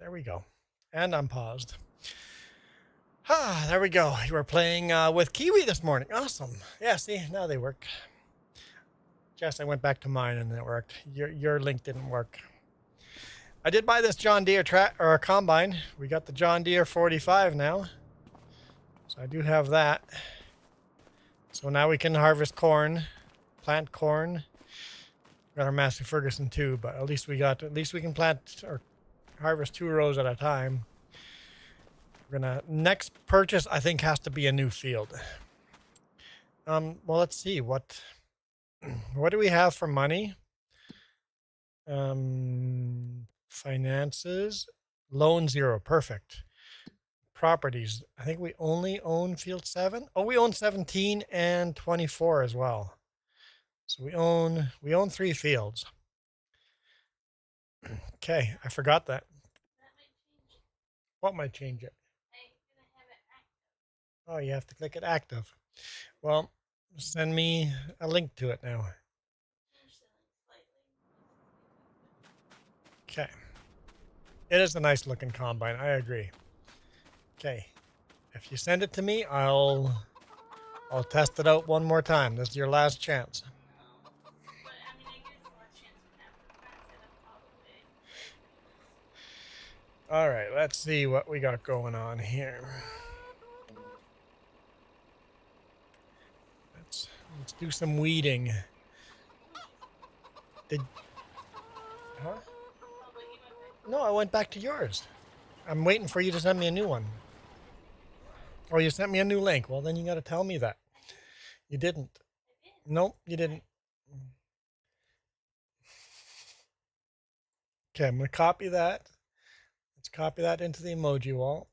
There we go. And I'm paused. Ah, there we go. You were playing with Kiwi this morning. Awesome. Yeah, see, now they work. Jess, I went back to mine and it worked. Your link didn't work. I did buy this John Deere combine. We got the John Deere 45 now. So I do have that. So now we can harvest corn, plant corn. Got our Massey Ferguson too, but at least we can plant or harvest 2 rows at a time. We're gonna next purchase I think has to be a new field. Well, let's see what do we have for money? Finances, loan 0, perfect. Properties, I think we only own field 7. Oh, we own 17 and 24 as well. So we own 3 fields. Okay, I forgot that. What might change it? Oh, you have to click it active. Well, send me a link to it now. Okay. It is a nice looking combine, I agree. Okay. If you send it to me, I'll test it out one more time. This is your last chance. All right, let's see what we got going on here. Let's do some weeding. Huh? No, I went back to yours. I'm waiting for you to send me a new one. Oh, you sent me a new link. Well, then you got to tell me that. You didn't. Nope, you didn't. Okay, I'm going to copy that. Let's copy that into the emoji wall.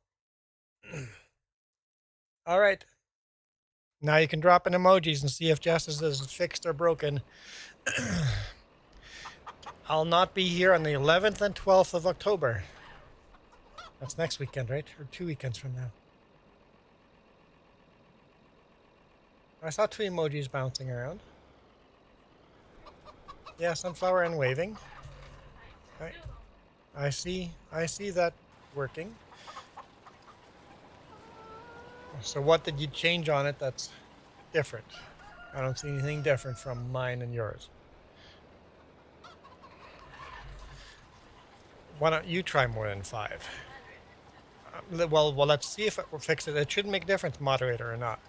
All right. Now you can drop in emojis and see if Jess's is fixed or broken. I'll not be here on the 11th and 12th of October. That's next weekend, right? Or 2 weekends from now. I saw 2 emojis bouncing around. Yeah, sunflower and waving. I see that working. So what did you change on it that's different? I don't see anything different from mine and yours. Why don't you try more than 5? Well, let's see if it will fix it. It shouldn't make a difference, moderator or not.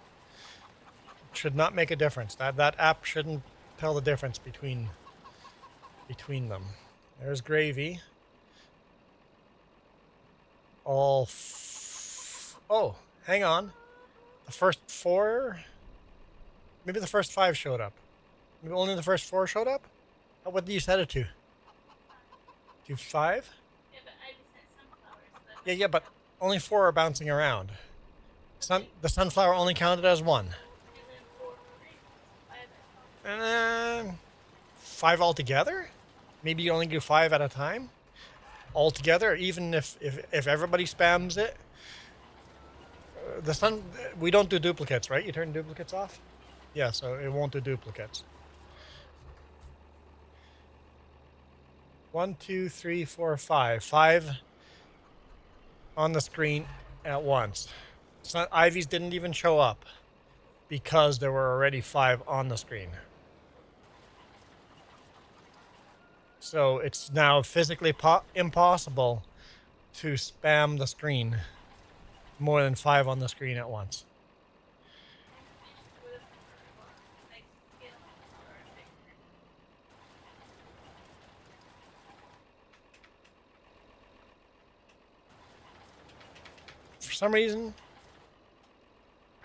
It should not make a difference. That app shouldn't tell the difference between them. There's gravy. Oh, hang on. The first 4, maybe the first 5 showed up. Maybe only the first 4 showed up? What did you set it to? To 5? Yeah, but only 4 are bouncing around. The sunflower only counted as 1. 5 altogether? Maybe you only do 5 at a time? Altogether, even if everybody spams it? We don't do duplicates, right? You turn duplicates off? Yeah, so it won't do duplicates. 1, 2, 3, 4, 5. 5 on the screen at once. Ivy's didn't even show up because there were already 5 on the screen. So it's now physically impossible to spam the screen more than 5 on the screen at once. For some reason,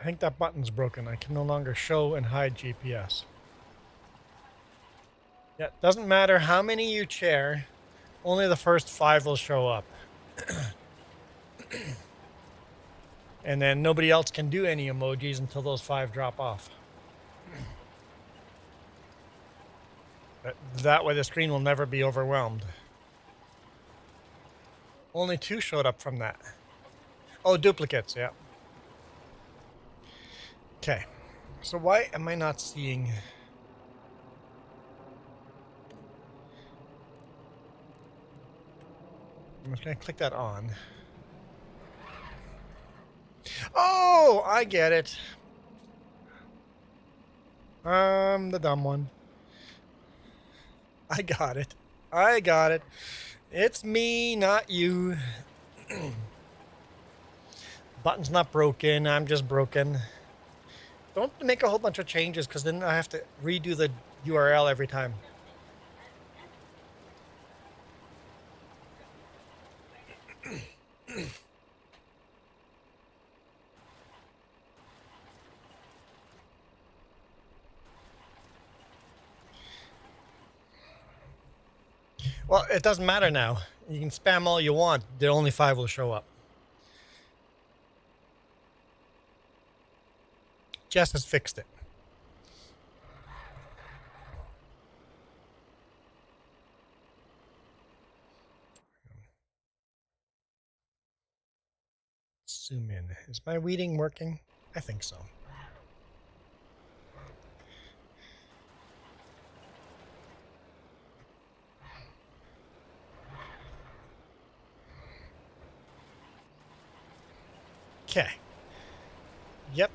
I think that button's broken. I can no longer show and hide GPS. Yeah, it doesn't matter how many you chair, only the first 5 will show up. And then nobody else can do any emojis until those 5 drop off. That way the screen will never be overwhelmed. Only 2 showed up from that. Oh, duplicates, yeah. Okay, so why am I not seeing... just going to click that on. Oh, I get it. I'm the dumb one. I got it. I got it. It's me, not you. Button's not broken. I'm just broken. Don't make a whole bunch of changes because then I have to redo the URL every time. Well, it doesn't matter now. You can spam all you want. The only 5 will show up. Jess has fixed it. Zoom in. Is my weeding working? I think so. Okay. Yep.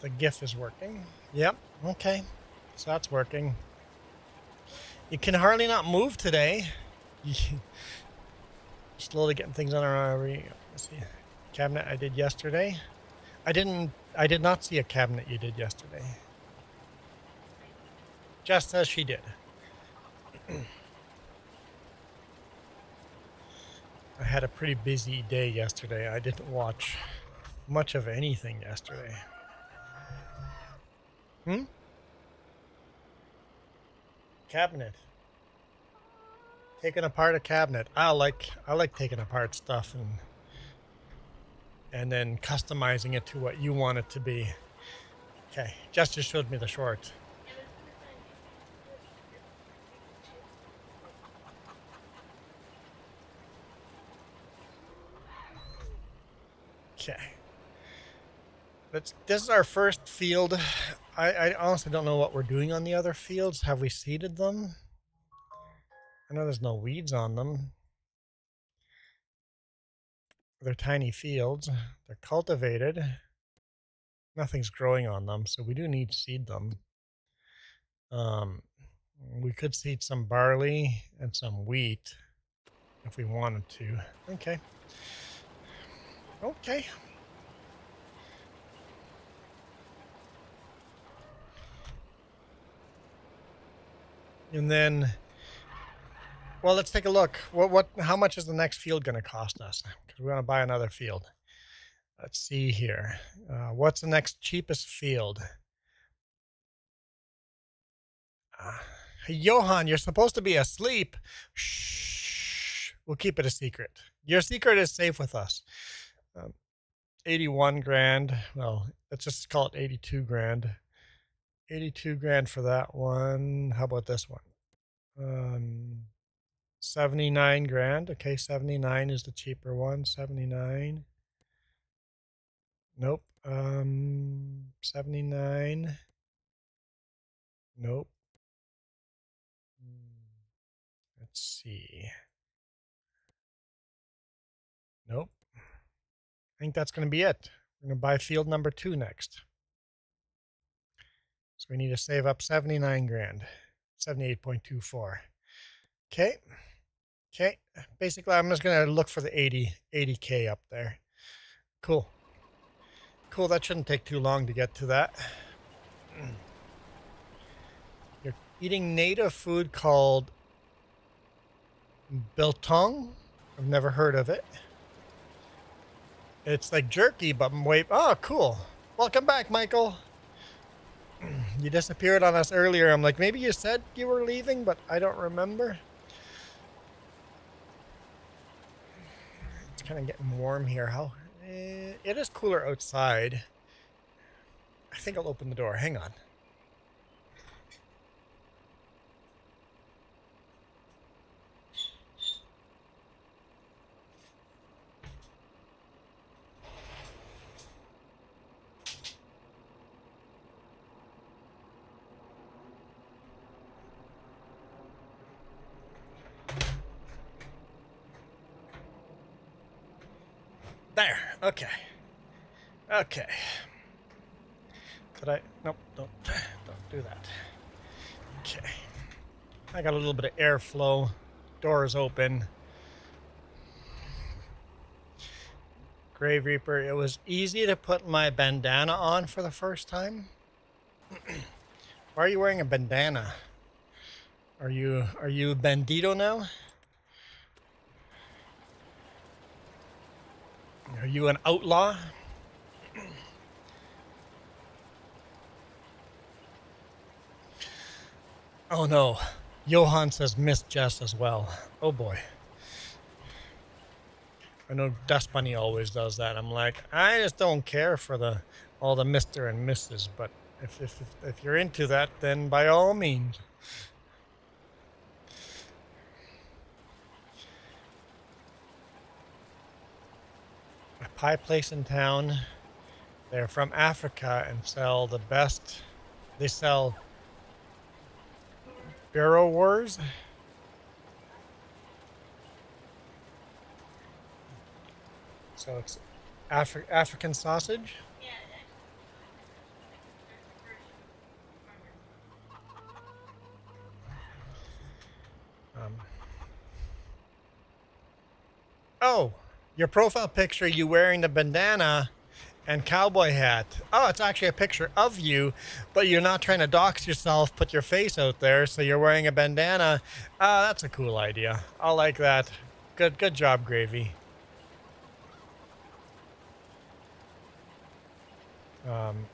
The GIF is working. Yep. Okay. So that's working. You can hardly not move today. Slowly getting things on our let's see. Cabinet I did yesterday. I did not see a cabinet you did yesterday. Just as she did. I had a pretty busy day yesterday. I didn't watch much of anything yesterday. Cabinet. Taking apart a cabinet. I like taking apart stuff and then customizing it to what you want it to be. Okay, Jess just showed me the short. Okay. This is our first field. I honestly don't know what we're doing on the other fields. Have we seeded them? I know there's no weeds on them. They're tiny fields. They're cultivated. Nothing's growing on them, so we do need to seed them. We could seed some barley and some wheat if we wanted to. Okay. Okay. And then, well, let's take a look. How much is the next field going to cost us? Because we want to buy another field. Let's see here. What's the next cheapest field? Hey, Johan, you're supposed to be asleep. Shh. We'll keep it a secret. Your secret is safe with us. 81 grand. Well, let's just call it 82 grand. 82 grand for that one. How about this one? 79 grand. Okay, 79 is the cheaper one. 79. Nope. 79. Nope. Let's see. Nope. I think that's going to be it. We're going to buy field number 2 next. So we need to save up 79 grand. 78.24. Okay. Okay. Basically, I'm just going to look for the 80K up there. Cool. Cool. That shouldn't take too long to get to that. You're eating native food called biltong. I've never heard of it. It's like jerky, but oh, cool. Welcome back, Michael. You disappeared on us earlier. I'm like, maybe you said you were leaving, but I don't remember. It's kind of getting warm here. It is cooler outside. I think I'll open the door. Hang on. There. Okay. Okay. Could I? Nope. Don't do that. Okay. I got a little bit of airflow. Doors open. Grave Reaper. It was easy to put my bandana on for the first time. Why are you wearing a bandana? Are you bandito now? Are you an outlaw? Oh no. Johan says miss Jess as well. Oh boy. I know Dust Bunny always does that. I'm like, I just don't care for all the Mr. and Mrs. But if you're into that, then by all means. A pie place in town. They're from Africa and sell the best. They sell Barrow Wars. So it's African sausage. Oh, your profile picture, you wearing the bandana and cowboy hat. Oh, it's actually a picture of you, but you're not trying to dox yourself, put your face out there, so you're wearing a bandana. That's a cool idea. I like that. Good job, Gravy.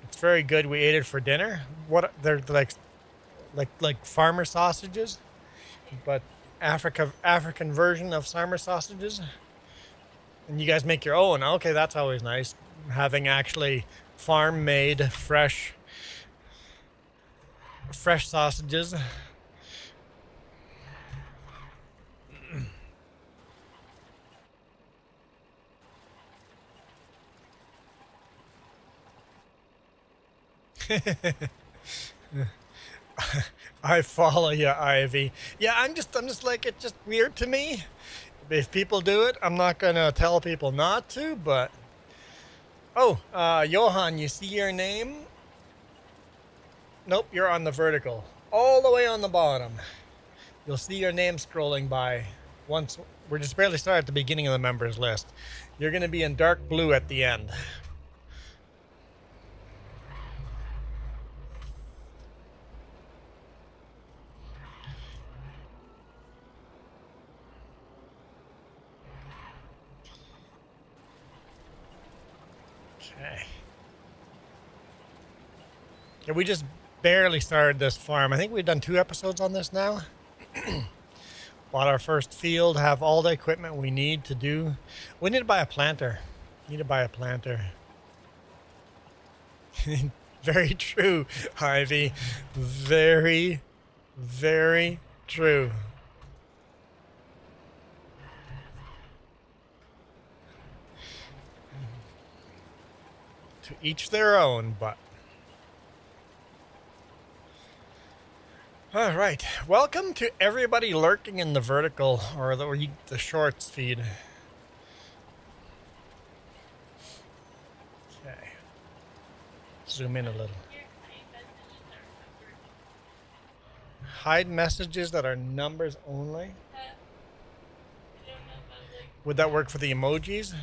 It's very good. We ate it for dinner. What they're like farmer sausages, but African version of farmer sausages. And you guys make your own. Okay, that's always nice. Having actually farm-made, fresh sausages. I follow you, Ivy. Yeah, I'm just like, it's just weird to me. If people do it, I'm not gonna tell people not to, but oh, Johan, you see your name? Nope, you're on the vertical. All the way on the bottom. You'll see your name scrolling by. Once we're just barely started at the beginning of the members list. You're gonna be in dark blue at the end. Okay. Yeah, we just barely started this farm. I think we've done 2 episodes on this now. Bought our first field, have all the equipment we need to do. We need to buy a planter. Need to buy a planter. Very true, Ivy. Very, very true. To each their own, but. All right. Welcome to everybody lurking in the vertical or the shorts feed. Okay. Zoom in a little. Hide messages that are numbers only. Would that work for the emojis?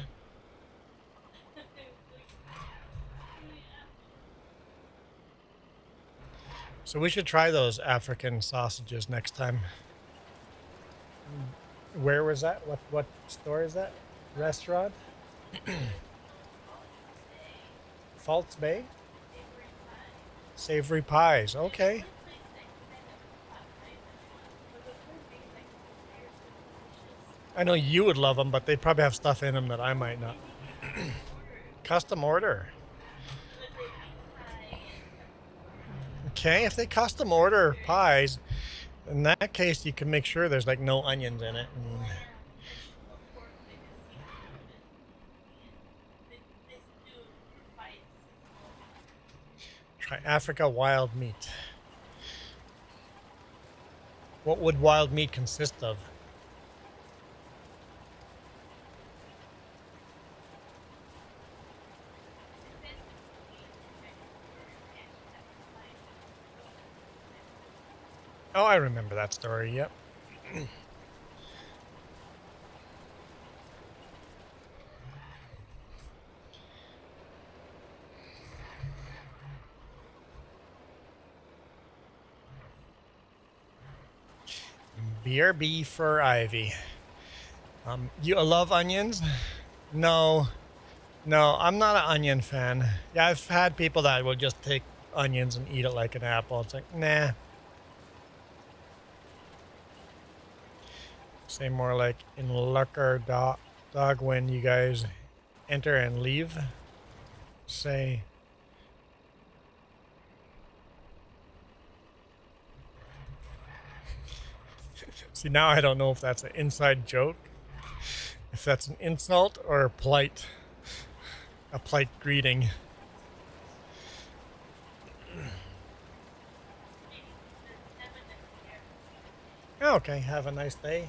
So we should try those African sausages next time. Where was that? What store is that? Restaurant? False Bay? Savory pies. Okay. I know you would love them, but they probably have stuff in them that I might not. Custom order. Okay, if they custom order pies, in that case you can make sure there's like no onions in it. Try Africa wild meat. What would wild meat consist of? Oh, I remember that story. Yep. BRB for Ivy. You love onions? No, no, I'm not an onion fan. Yeah, I've had people that will just take onions and eat it like an apple. It's like, nah. Say more like in Lucker dog when you guys enter and leave. Say. See, now I don't know if that's an inside joke, if that's an insult or a polite greeting. Okay, have a nice day.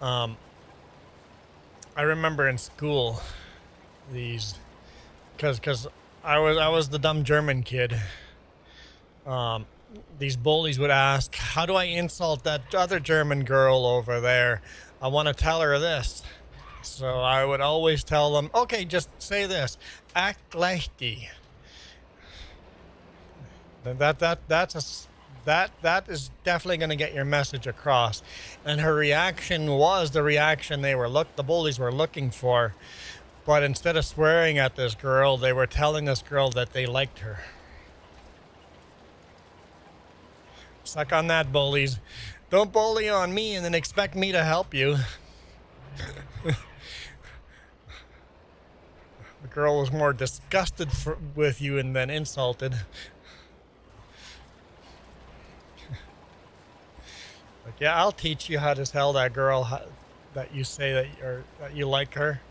I remember in school these, because I was the dumb German kid. These bullies would ask, how do I insult that other German girl over there? I want to tell her this. So I would always tell them, okay, just say this, act like die. That is definitely going to get your message across. And her reaction was the reaction the bullies were looking for. But instead of swearing at this girl, they were telling this girl that they liked her. Suck on that, bullies. Don't bully on me and then expect me to help you. The girl was more disgusted with you and then insulted. Like, yeah, I'll teach you how to tell that girl that you say that you like her.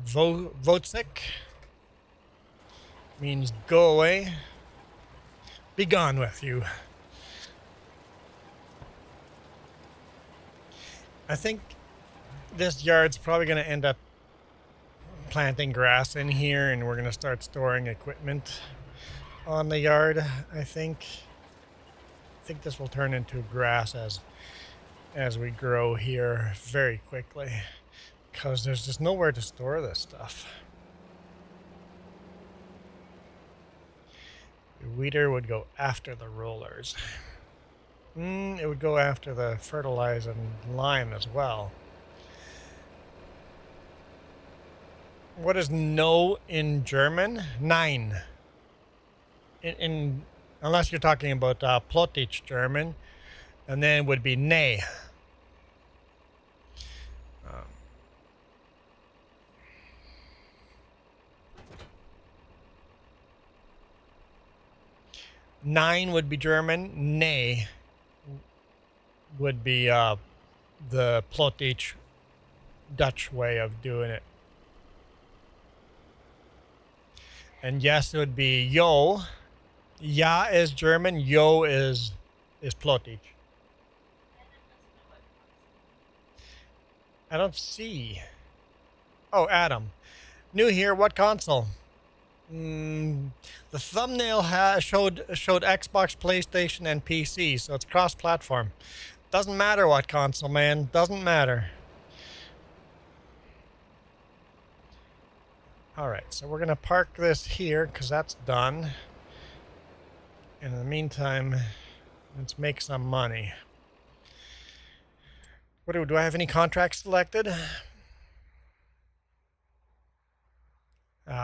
Votsick means go away. Be gone with you. I think this yard's probably going to end up planting grass in here, and we're going to start storing equipment on the yard. I think this will turn into grass as we grow here very quickly, because there's just nowhere to store this stuff. The weeder would go after the rollers. It would go after the fertilizer and lime as well. What is no in German? Nein. Unless you're talking about Plotich German, and then it would be nay. Nine would be German. Nay would be the Plotich Dutch way of doing it. And yes, it would be yo. Ja is German. Yo is Plotich. I don't see. Oh, Adam. New here. What console? The thumbnail showed Xbox, PlayStation, and PC, so it's cross-platform. Doesn't matter what console, man. Doesn't matter. Alright, so we're going to park this here because that's done. And in the meantime, let's make some money. Do I have any contracts selected?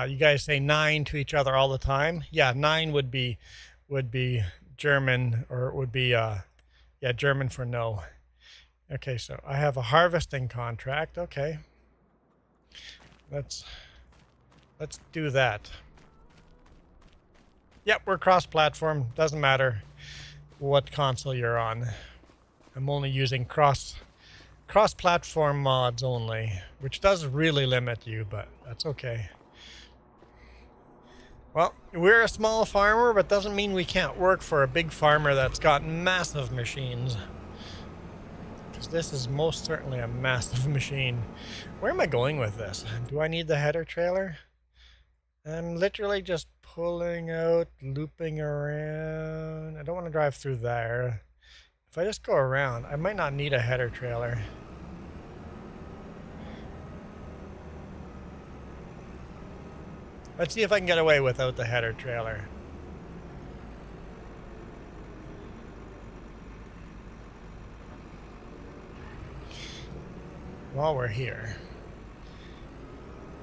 You guys say 9 to each other all the time. Yeah, 9 would be German, or it would be German for no. Okay, so I have a harvesting contract. Okay, let's do that. Yep, we're cross-platform. Doesn't matter what console you're on. I'm only using cross-platform mods only, which does really limit you, but that's okay. Well, we're a small farmer, but doesn't mean we can't work for a big farmer that's got massive machines. Because this is most certainly a massive machine. Where am I going with this? Do I need the header trailer? I'm literally just pulling out, looping around. I don't want to drive through there. If I just go around, I might not need a header trailer. Let's see if I can get away without the header trailer. While we're here.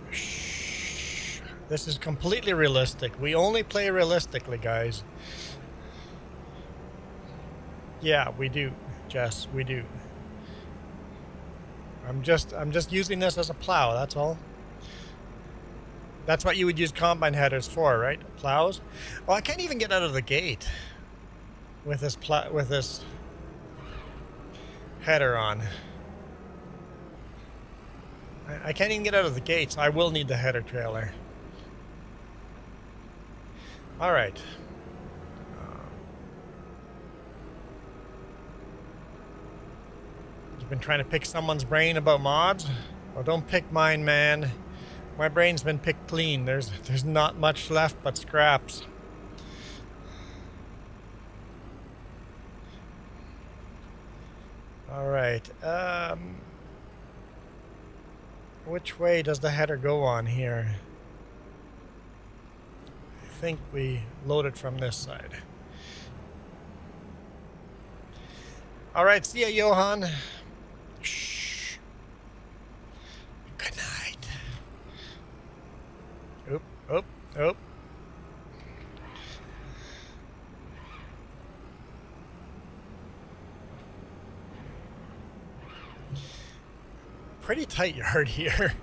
Shh. This is completely realistic. We only play realistically, guys. Yeah, we do, Jess, we do. I'm just using this as a plow, that's all. That's what you would use combine headers for, right? Plows? Oh, I can't even get out of the gate with this header on. I can't even get out of the gate, so I will need the header trailer. All right. You've been trying to pick someone's brain about mods? Well, don't pick mine, man. My brain's been picked clean. There's not much left but scraps. All right. Which way does the header go on here? I think we load it from this side. All right. See ya, Johan. Shh. Good night. Oop, oop, oop. Pretty tight yard here.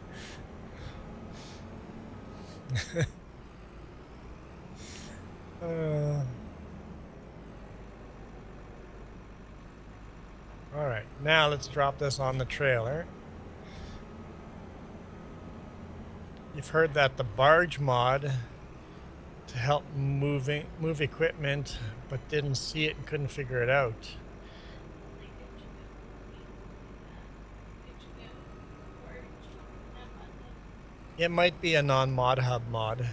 All right, now let's drop this on the trailer. You've heard that the barge mod to help move equipment, but didn't see it and couldn't figure it out. It might be a non-mod hub mod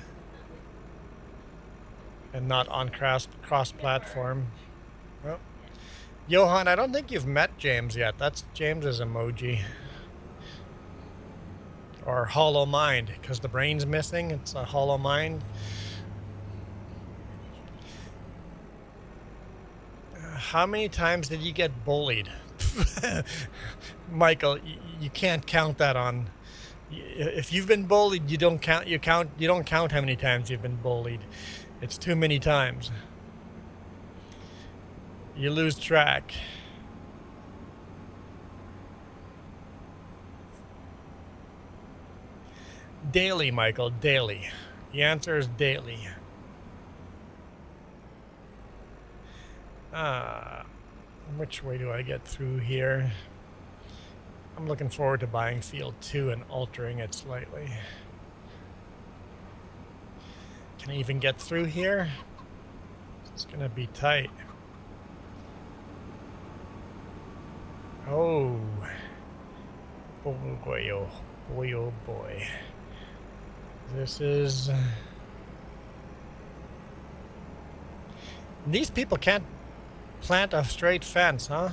and not on cross-platform. Well, Johan, I don't think you've met James yet. That's James's emoji. Or hollow mind, because the brain's missing. It's a hollow mind. How many times did you get bullied? Michael, you can't count that on. If you've been bullied, you don't count. You don't count how many times you've been bullied. It's too many times. You lose track. Daily, Michael, daily. The answer is daily. Which way do I get through here? I'm looking forward to buying Field 2 and altering it slightly. Can I even get through here? It's gonna be tight. Oh. Boy, oh boy, oh boy. This is... These people can't plant a straight fence, huh?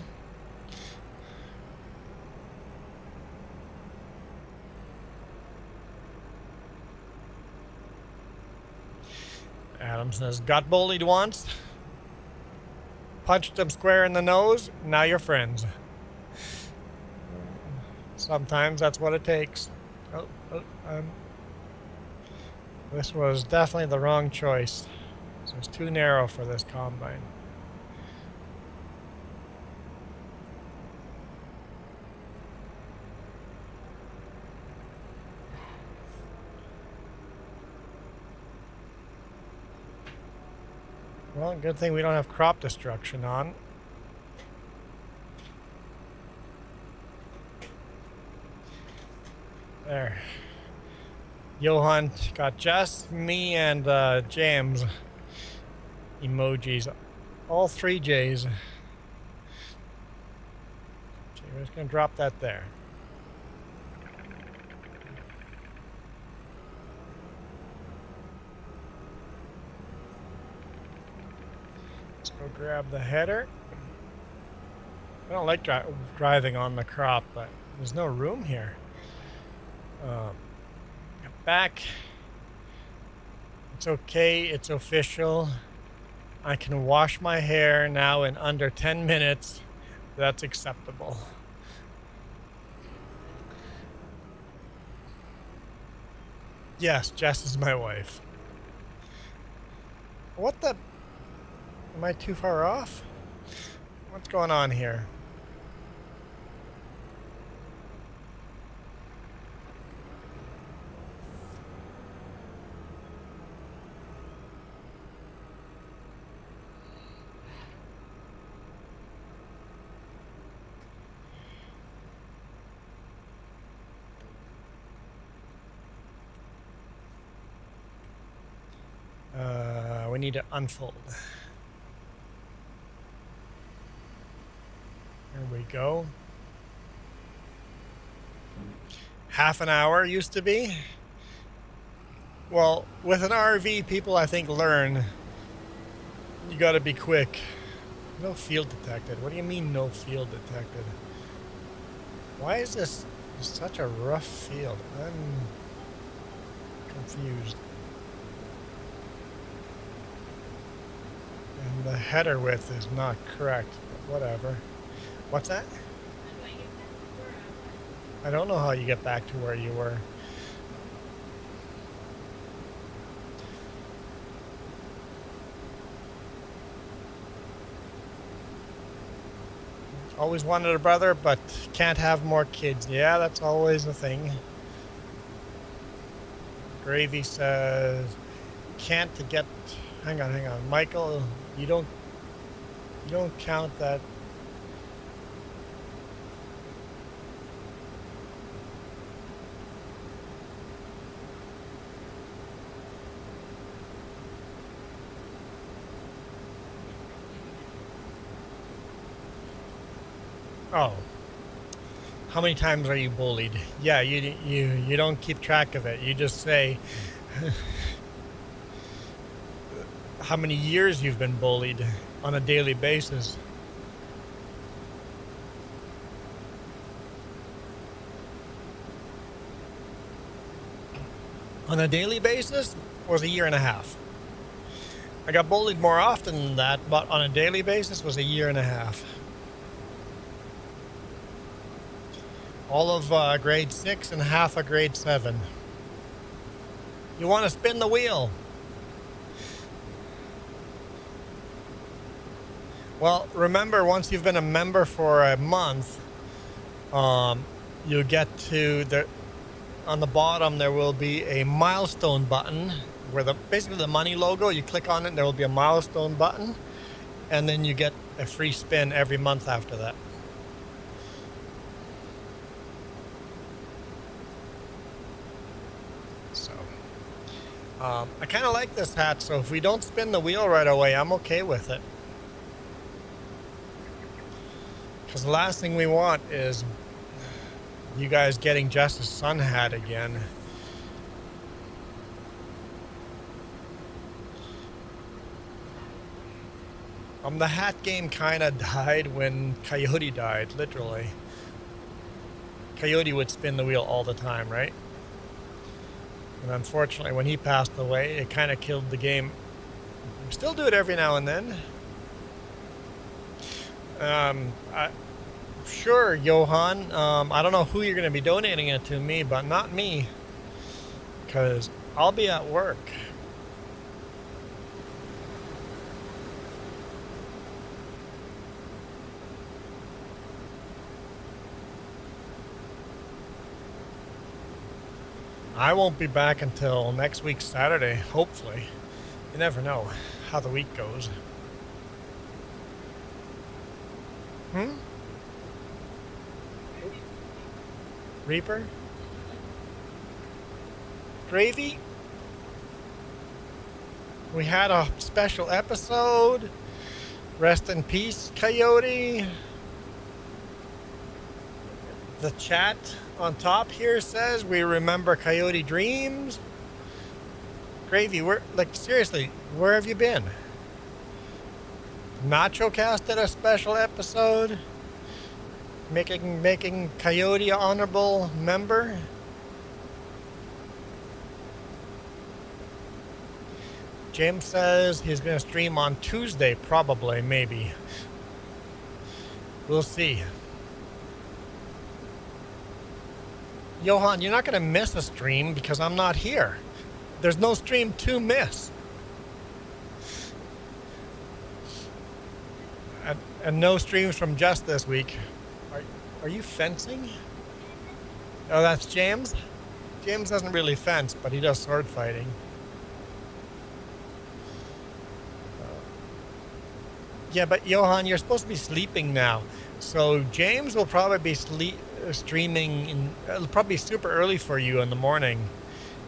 Adam says, got bullied once, punched them square in the nose, now you're friends. Sometimes that's what it takes. This was definitely the wrong choice. So it's too narrow for this combine. Well, good thing we don't have crop destruction on. There. Johan got Jess, me, and James emojis. All 3 J's. Okay, we're just gonna drop that there. Let's go grab the header. I don't like driving on the crop, but there's no room here. Back. It's okay. It's official. I can wash my hair now in under 10 minutes. That's acceptable. Yes, Jess is my wife. What the? Am I too far off? What's going on here? We need to unfold. Here we go. Half an hour used to be. Well, with an RV, people I think learn you gotta be quick. No field detected. What do you mean no field detected? Why is this such a rough field? I'm confused. And the header width is not correct, but whatever. What's that? I don't know how you get back to where you were. Always wanted a brother, but can't have more kids. Yeah, that's always a thing. Gravy says, can't get... Hang on. Michael, you don't count that. Oh. How many times are you bullied? Yeah, you don't keep track of it. You just say how many years you've been bullied on a daily basis. On a daily basis was a year and a half. I got bullied more often than that, but on a daily basis was a year and a half. All of grade 6 and half of grade 7. You want to spin the wheel? Well, remember, once you've been a member for a month, you get to on the bottom there will be a milestone button where basically the money logo. You click on it, there will be a milestone button, and then you get a free spin every month after that. So, I kind of like this hat. So if we don't spin the wheel right away, I'm okay with it. Because the last thing we want is you guys getting Jess's sun hat again. The hat game kind of died when Coyote died, literally. Coyote would spin the wheel all the time, right? And unfortunately, when he passed away, it kind of killed the game. We still do it every now and then. Sure, Johan. I don't know who you're going to be donating it to, me, but not me, because I'll be at work. I won't be back until next week Saturday, hopefully. You never know how the week goes. Reaper? Gravy. We had a special episode. Rest in peace, Coyote. The chat on top here says we remember Coyote dreams. Gravy, seriously, where have you been? Nacho Cast did a special episode making Coyote an honorable member. James says he's going to stream on Tuesday, probably, maybe. We'll see. Johan, you're not going to miss a stream because I'm not here. There's no stream to miss. And no streams from Just this week. Are you fencing? Oh, that's James? James doesn't really fence, but he does sword fighting. Yeah, but Johan, you're supposed to be sleeping now. So James will probably be streaming, it'll probably be super early for you in the morning.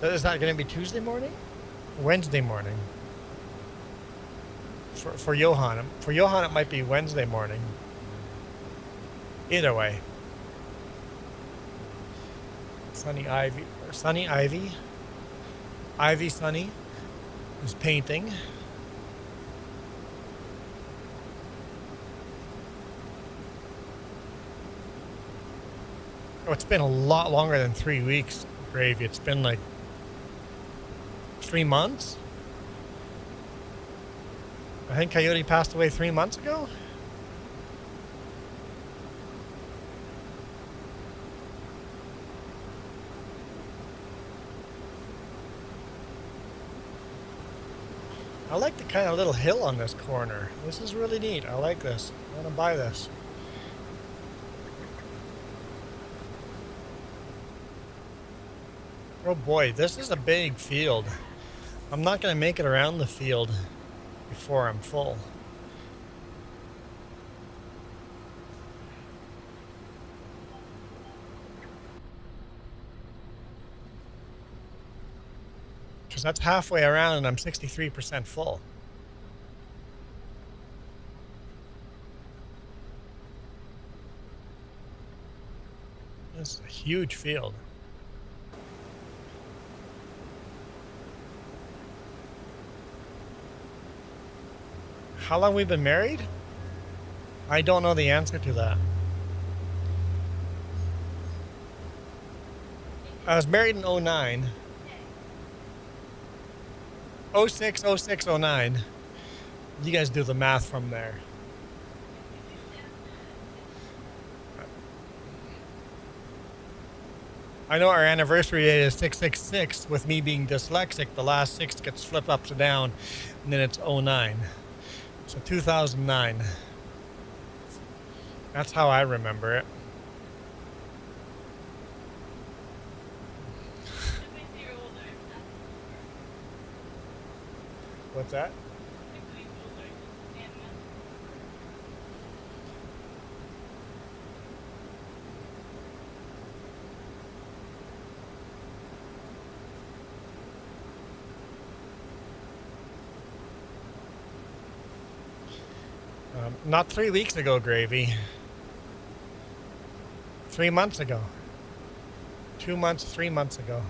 Is that going to be Tuesday morning? Wednesday morning? For Johan. For Johan, it might be Wednesday morning. Either way. Sunny Ivy Sunny is painting. Oh, it's been a lot longer than 3 weeks, Gravy. It's been like 3 months. I think Coyote passed away 3 months ago. I like the kind of little hill on this corner. This is really neat. I like this. I want to buy this. Oh boy, this is a big field. I'm not going to make it around the field before I'm full. Because that's halfway around and I'm 63% full. This is a huge field. How long we've been married? I don't know the answer to that. I was married in 09. 06, 06, 09. You guys do the math from there. I know our anniversary date is 666. With me being dyslexic, the last 6 gets flipped upside down, and then it's 09. So 2009. That's how I remember it. What's that? Not 3 weeks ago, Gravy. 3 months ago. 2 months, 3 months ago.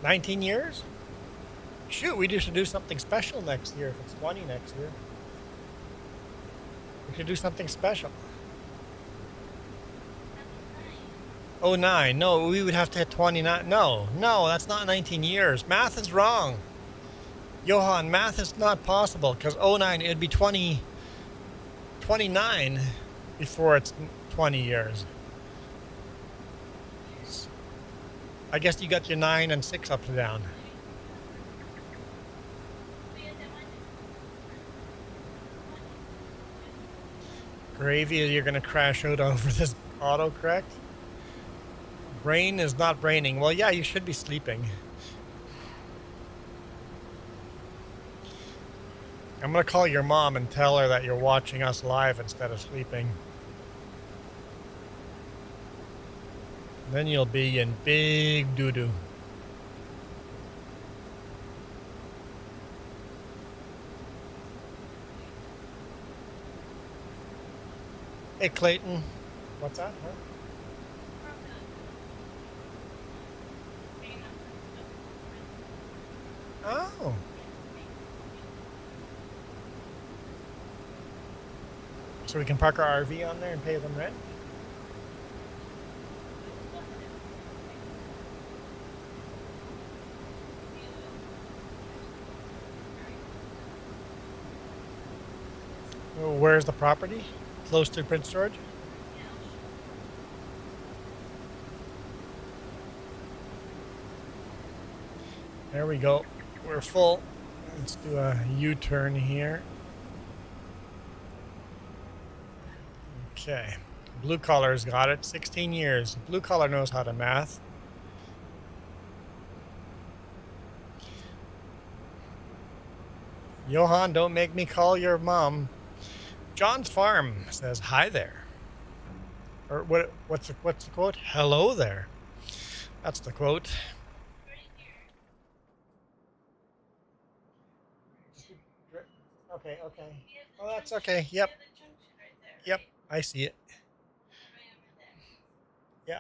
$19 years? Shoot, we should do something special next year if it's 20 next year. We could do something special. 09. No, we would have to hit 29. No, that's not 19 years. Math is wrong. Johan, math is not possible because 09, it'd be 29 before it's 20 years. I guess you got your 9 and 6 up and down. Gravy, you're going to crash out over this autocorrect? Brain is not braining. Well, yeah, you should be sleeping. I'm going to call your mom and tell her that you're watching us live instead of sleeping. Then you'll be in big doo-doo. Hey, Clayton. What's that? Huh? Oh. So we can park our RV on there and pay them rent? Where's the property? Close to Prince George? There we go. We're full. Let's do a U-turn here. Okay. Blue collar's got it. 16 years. Blue collar knows how to math. Johan, don't make me call your mom. John's Farm says hi there. Or what's the quote? Hello there. That's the quote. Okay, okay. Oh, that's okay. Yep. Yep, I see it. Yeah.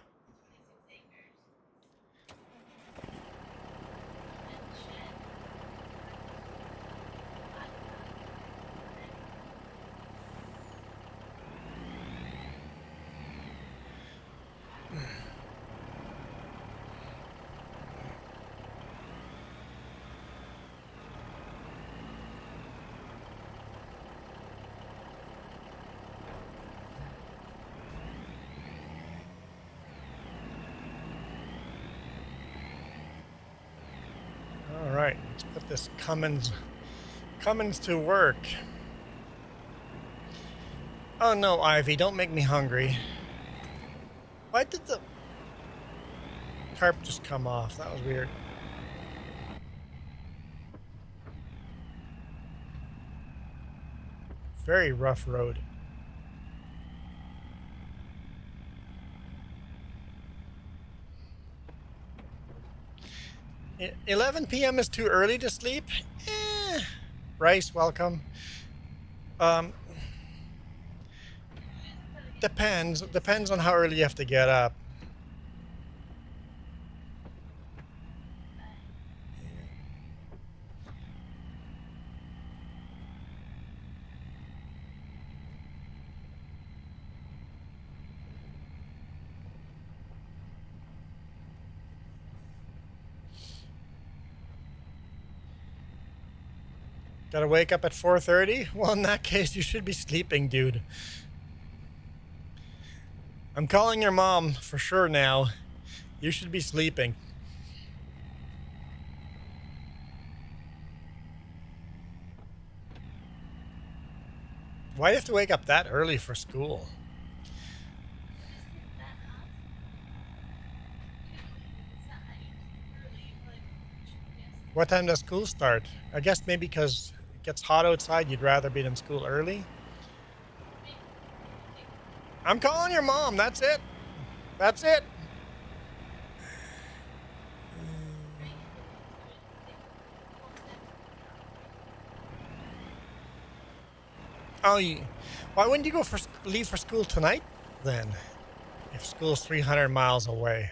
All right, let's put this Cummins to work. Oh no, Ivy, don't make me hungry. Why did the tarp just come off? That was weird. Very rough road. 11 p.m. is too early to sleep? Bryce, welcome. Depends on how early you have to get up. Gotta wake up at 4:30? Well, in that case, you should be sleeping, dude. I'm calling your mom for sure now. You should be sleeping. Why do you have to wake up that early for school? What time does school start? I guess maybe because it gets hot outside, you'd rather be in school early. I'm calling your mom. That's it. That's it. Oh, why wouldn't you leave for school tonight then? If school's 300 miles away.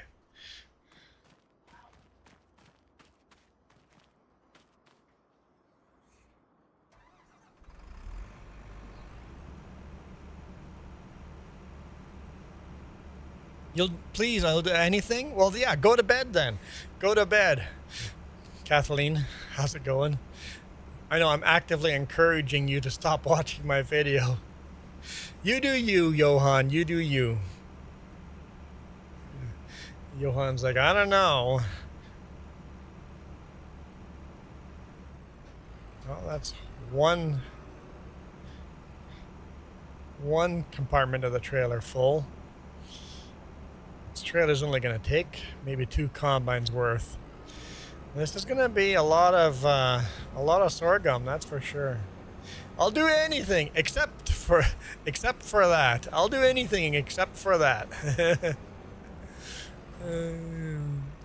I'll do anything? Well, yeah, go to bed then. Go to bed. Kathleen, how's it going? I know I'm actively encouraging you to stop watching my video. You do you, Johan. You do you. Johan's like, I don't know. Well, that's one compartment of the trailer full. This trailer's only going to take maybe 2 combines worth. This is going to be a lot of sorghum, that's for sure. I'll do anything except for that. I'll do anything except for that.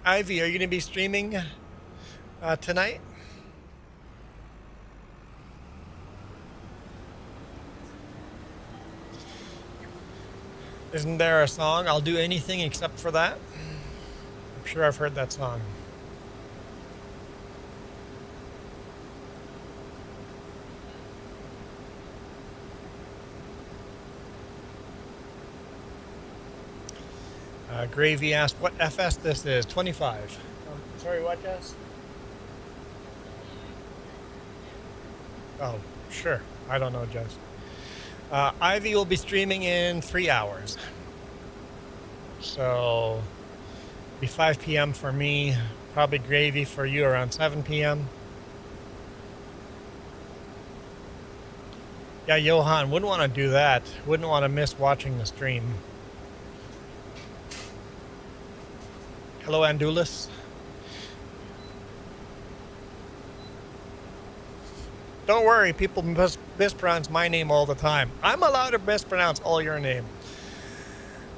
Ivy, are you going to be streaming tonight? Isn't there a song, I'll do anything except for that? I'm sure I've heard that song. Gravy asked what FS this is. 25. Sorry, what, Jess? Oh, sure. I don't know, Jess. Ivy will be streaming in 3 hours. So, it'll be 5 p.m. for me. Probably Gravy for you around 7 p.m. Yeah, Johan, wouldn't want to do that. Wouldn't want to miss watching the stream. Hello, Andulus. Don't worry, people mispronounce my name all the time. I'm allowed to mispronounce all your name.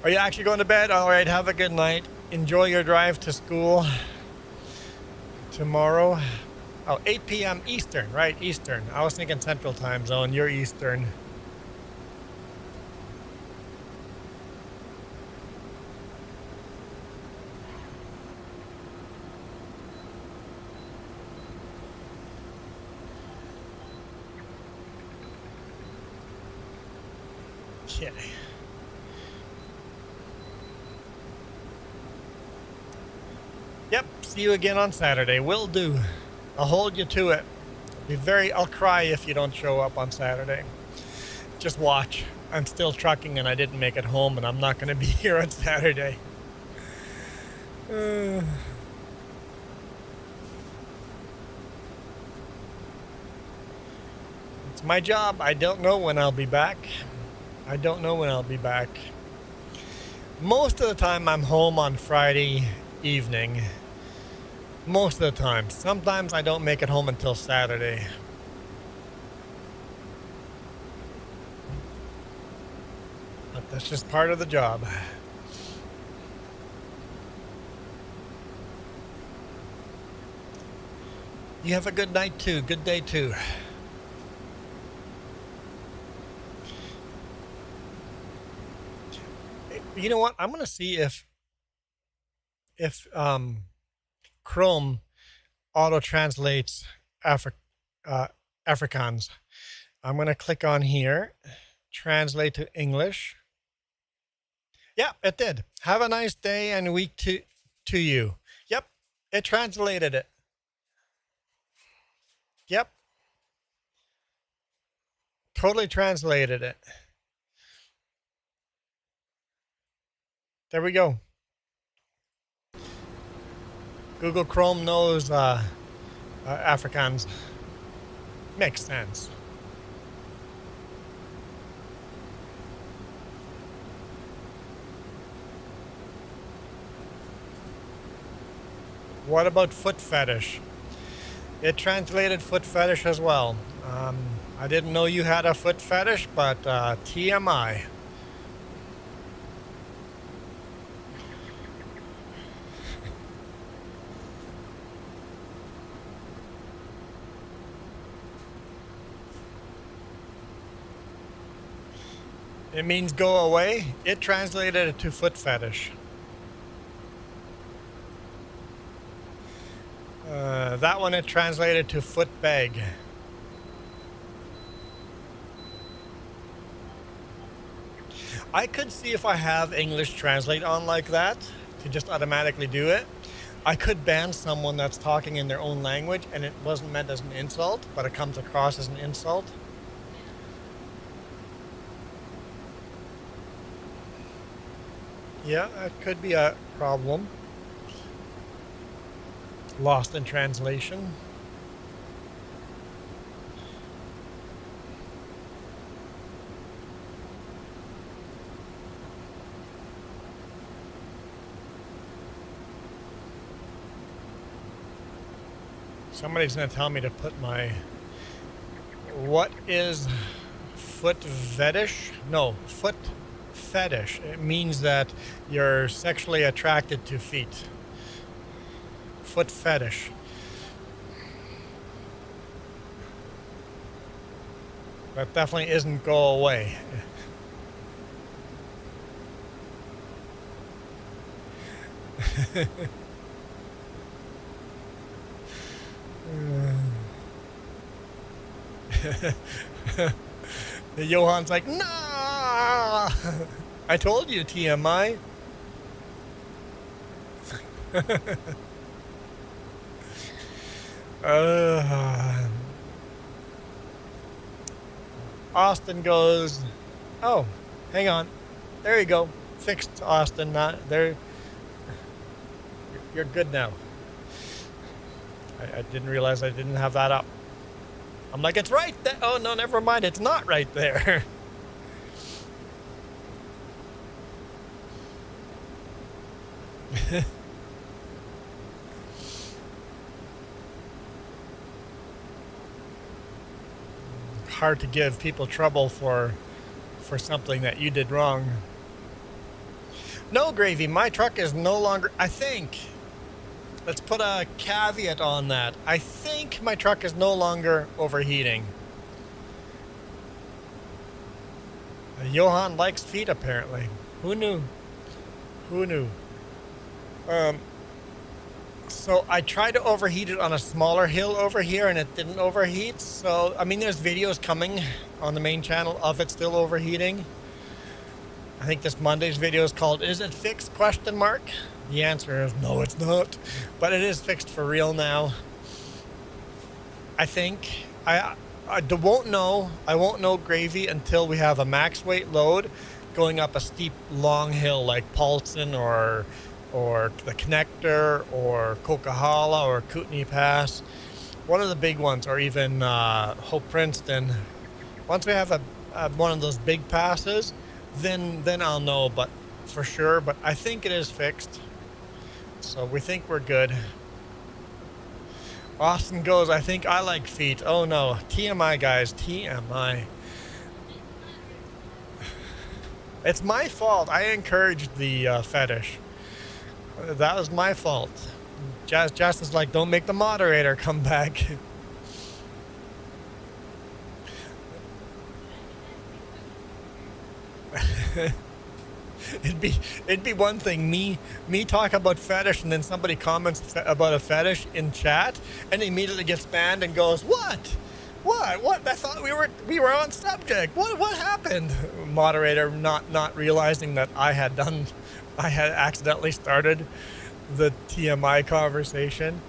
Are you actually going to bed? All right, have a good night. Enjoy your drive to school tomorrow. Oh, 8 p.m. Eastern, right? Eastern. I was thinking Central Time Zone. You're Eastern. Okay. Yep, see you again on Saturday. Will do. I'll hold you to it. I'll cry if you don't show up on Saturday. Just watch. I'm still trucking and I didn't make it home and I'm not going to be here on Saturday. It's my job. I don't know when I'll be back. Most of the time I'm home on Friday evening. Most of the time. Sometimes I don't make it home until Saturday. But that's just part of the job. You have a good night too. Good day too. You know what? I'm going to see if Chrome auto translates Afrikaans. I'm going to click on here, translate to English. Yeah, it did. Have a nice day and week to you. Yep, it translated it. Yep. Totally translated it. There we go. Google Chrome knows Afrikaans. Makes sense. What about foot fetish? It translated foot fetish as well. I didn't know you had a foot fetish, but TMI. It means go away. It translated it to foot fetish. That one it translated to foot bag. I could see if I have English Translate on like that to just automatically do it. I could ban someone that's talking in their own language and it wasn't meant as an insult, but it comes across as an insult. Yeah, that could be a problem. Lost in translation. Somebody's going to tell me to put my... What is foot fetish? No, foot fetish. It means that you're sexually attracted to feet. Foot fetish. That definitely isn't go away. Johan's like, nah! I told you, TMI. Austin goes, oh, hang on. There you go. Fixed, Austin. Not there. You're good now. I didn't realize I didn't have that up. I'm like, it's right there. Oh, no, never mind. It's not right there. Hard to give people trouble for something that you did wrong. No, Gravy, my truck is no longer, I think, let's put a caveat on that. I think my truck is no longer overheating. Johan likes feet, apparently. Who knew? Who knew? So I tried to overheat it on a smaller hill over here, and it didn't overheat. So, I mean, there's videos coming on the main channel of it still overheating. I think this Monday's video is called, "Is it fixed?" ? The answer is no, it's not. But it is fixed for real now. I think. I won't know, Gravy, until we have a max weight load going up a steep, long hill like Paulson or the Connector or Coquihalla or Kootenai Pass. One of the big ones, or even Hope Princeton. Once we have one of those big passes, then I'll know, but for sure. But I think it is fixed, so we think we're good. Austin goes, I think I like feet. Oh no, TMI guys, TMI. It's my fault. I encouraged the fetish. That was my fault. Jess is like, don't make the moderator come back. It'd be one thing me talk about fetish, and then somebody comments about a fetish in chat, and immediately gets banned and goes, what? I thought we were on subject. What happened? Moderator not realizing that I had accidentally started the TMI conversation.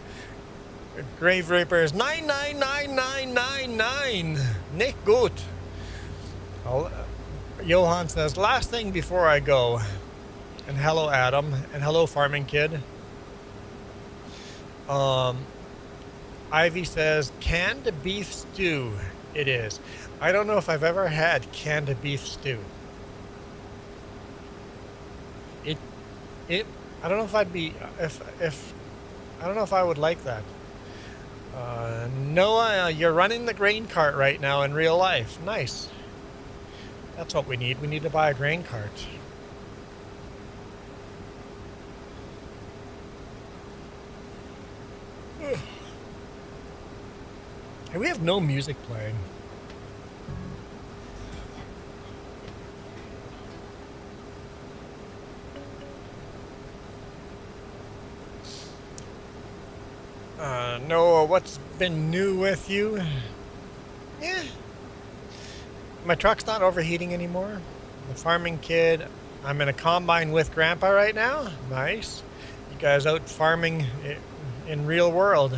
Grave Reapers 999999. Nick Gut. Johan says, last thing before I go. And hello, Adam. And hello, Farming Kid. Ivy says, canned beef stew. It is. I don't know if I've ever had canned beef stew. I don't know if I'd be, if I don't know if I would like that. Noah, you're running the grain cart right now in real life. Nice. That's what we need. We need to buy a grain cart. Hey, we have no music playing. Noah, what's been new with you? Yeah. My truck's not overheating anymore. The Farming Kid. I'm in a combine with Grandpa right now. Nice. You guys out farming in real world.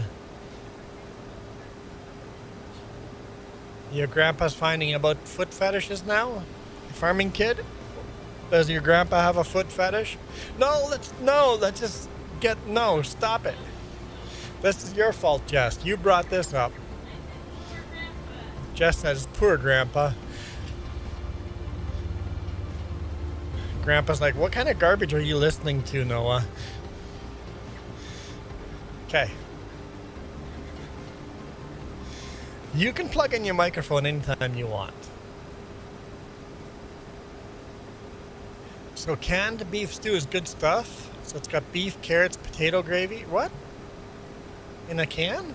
Your grandpa's finding about foot fetishes now? Farming Kid? Does your grandpa have a foot fetish? Let's just stop it. This is your fault, Jess. You brought this up. Jess says, poor Grandpa. Grandpa's like, what kind of garbage are you listening to, Noah? Okay. You can plug in your microphone anytime you want. So canned beef stew is good stuff. So it's got beef, carrots, potato gravy. What? In a can?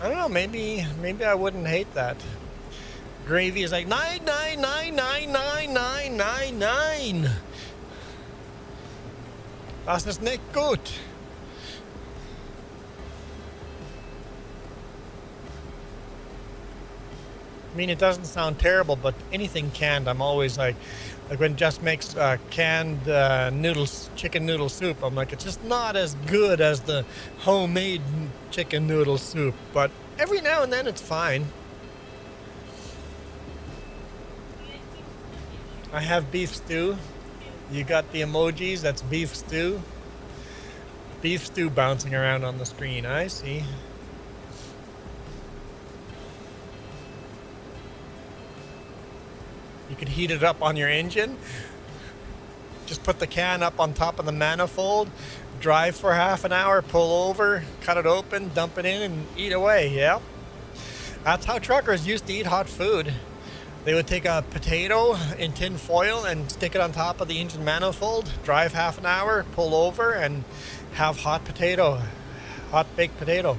I don't know. Maybe I wouldn't hate that. Gravy is like 999999999. Das ist nicht gut. I mean, it doesn't sound terrible, but anything canned, I'm always like when Jess makes canned noodles, chicken noodle soup, I'm like, it's just not as good as the homemade chicken noodle soup, but every now and then it's fine. I have beef stew. You got the emojis, that's beef stew. Beef stew bouncing around on the screen, I see. You could heat it up on your engine. Just put the can up on top of the manifold, drive for half an hour, pull over, cut it open, dump it in, and eat away. Yeah. That's how truckers used to eat hot food. They would take a potato in tin foil and stick it on top of the engine manifold, drive half an hour, pull over, and have hot potato, hot baked potato.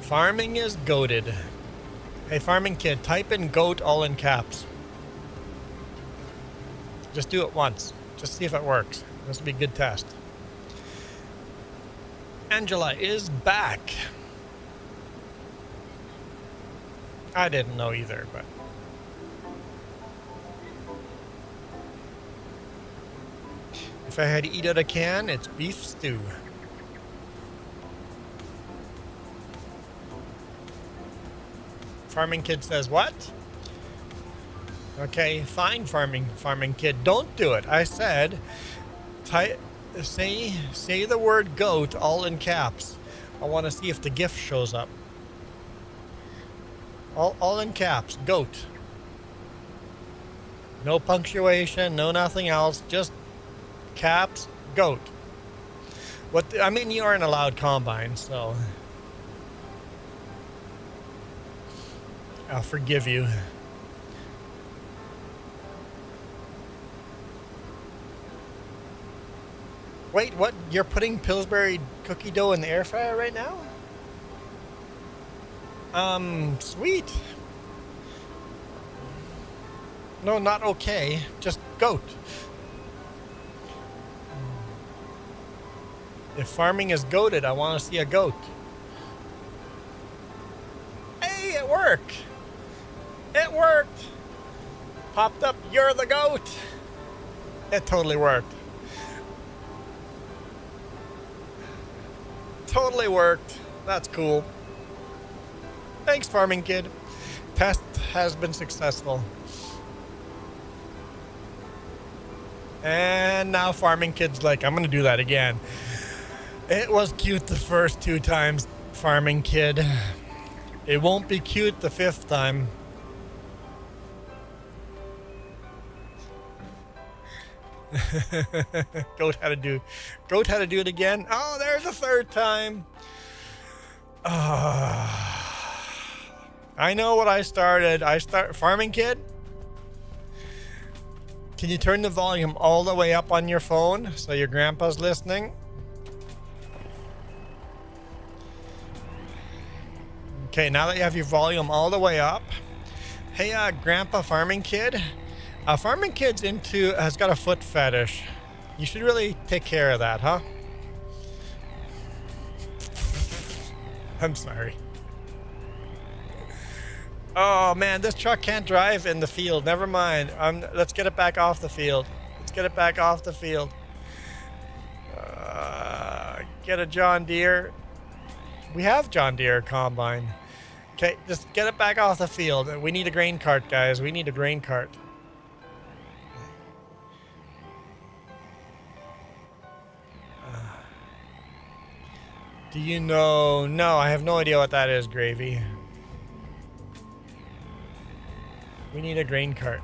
Farming is goated. Hey, farming kid, type in goat all in caps. Just do it once. Just see if it works. This will be a good test. Angela is back. I didn't know either, but... if I had to eat out a can, it's beef stew. Farming kid says what? Okay, fine, farming kid. Don't do it. I said, say the word goat all in caps. I want to see if the GIF shows up. All in caps. Goat. No punctuation. No nothing else. Just caps. Goat. I mean, you aren't allowed combine, so I'll forgive you. Wait, what? You're putting Pillsbury cookie dough in the air fryer right now? Sweet. No, not okay. Just goat. If farming is goated, I want to see a goat. Hey, it worked. It worked. Popped up, you're the goat. It totally worked. Totally worked. That's cool. Thanks, farming kid. Test has been successful. And now farming kid's like, I'm gonna do that again. It was cute the first 2 times, farming kid. It won't be cute the 5th time. Goat had to do it again. Oh, there's a 3rd time. I know what I started. Farming kid. Can you turn the volume all the way up on your phone so your grandpa's listening? Okay, now that you have your volume all the way up. Hey, grandpa farming kid. Farming kid's has got a foot fetish. You should really take care of that, huh? I'm sorry. Oh man, this truck can't drive in the field. Never mind. Let's get it back off the field. Let's get it back off the field. Get a John Deere. We have John Deere combine. Okay, just get it back off the field. We need a grain cart, guys. We need a grain cart. Do you know? No, I have no idea what that is, Gravy. We need a grain cart.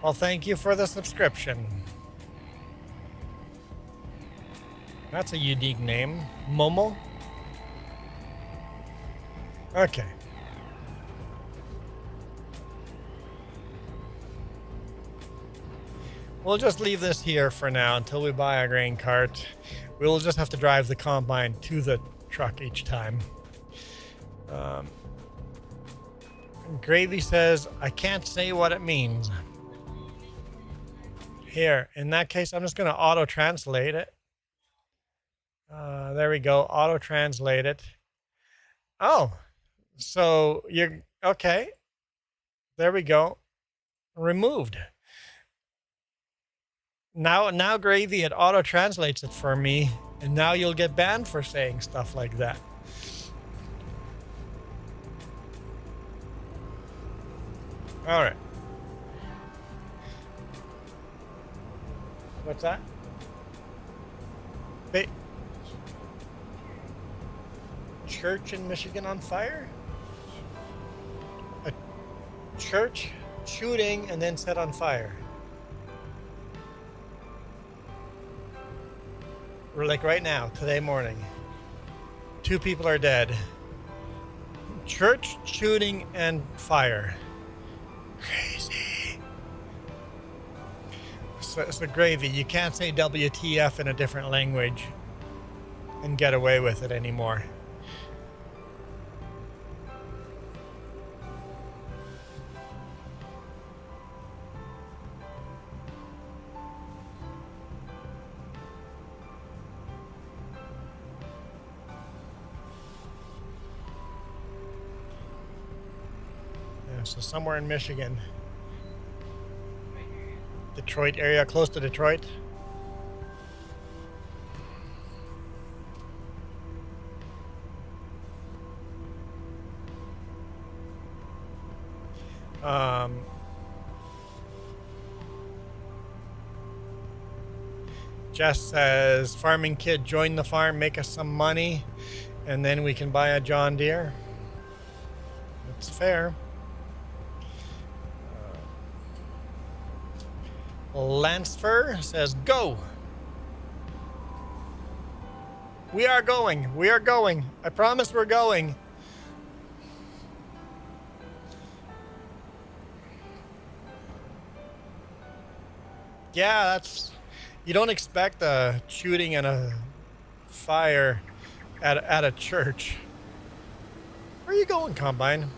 Well, thank you for the subscription. That's a unique name. Momo? Okay. We'll just leave this here for now until we buy a grain cart. We'll just have to drive the combine to the truck each time. Gravy says, I can't say what it means. Here, in that case, I'm just going to auto-translate it. There we go, auto-translate it. Oh, so you're, okay. There we go. Removed. Now Gravy, it auto-translates it for me, and now you'll get banned for saying stuff like that. All right. What's that? Church in Michigan on fire? A church shooting and then set on fire. We're like right now, today morning. 2 people are dead. Church shooting and fire. Crazy. So Gravy, you can't say WTF in a different language and get away with it anymore. So somewhere in Michigan. Detroit area, close to Detroit. Jess says, farming kid, join the farm, make us some money, and then we can buy a John Deere. That's fair. Lansfer says, go. We are going. We are going. I promise we're going. Yeah, that's... You don't expect a shooting and a fire at a church. Where are you going, Combine?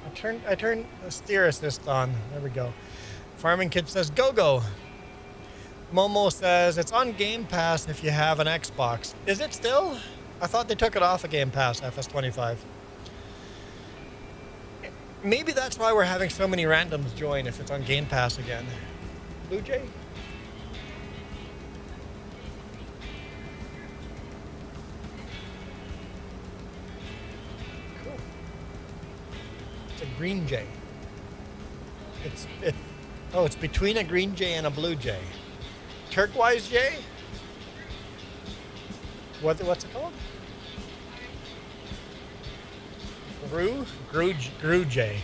I turned the steer assist on. There we go. Farming Kid says, go, go. Momo says, it's on Game Pass if you have an Xbox. Is it still? I thought they took it off of Game Pass, FS25. Maybe that's why we're having so many randoms join if it's on Game Pass again. Blue Jay? Cool. It's a green jay. It's between a green jay and a blue jay. Turquoise jay? What's it called? Grew jay.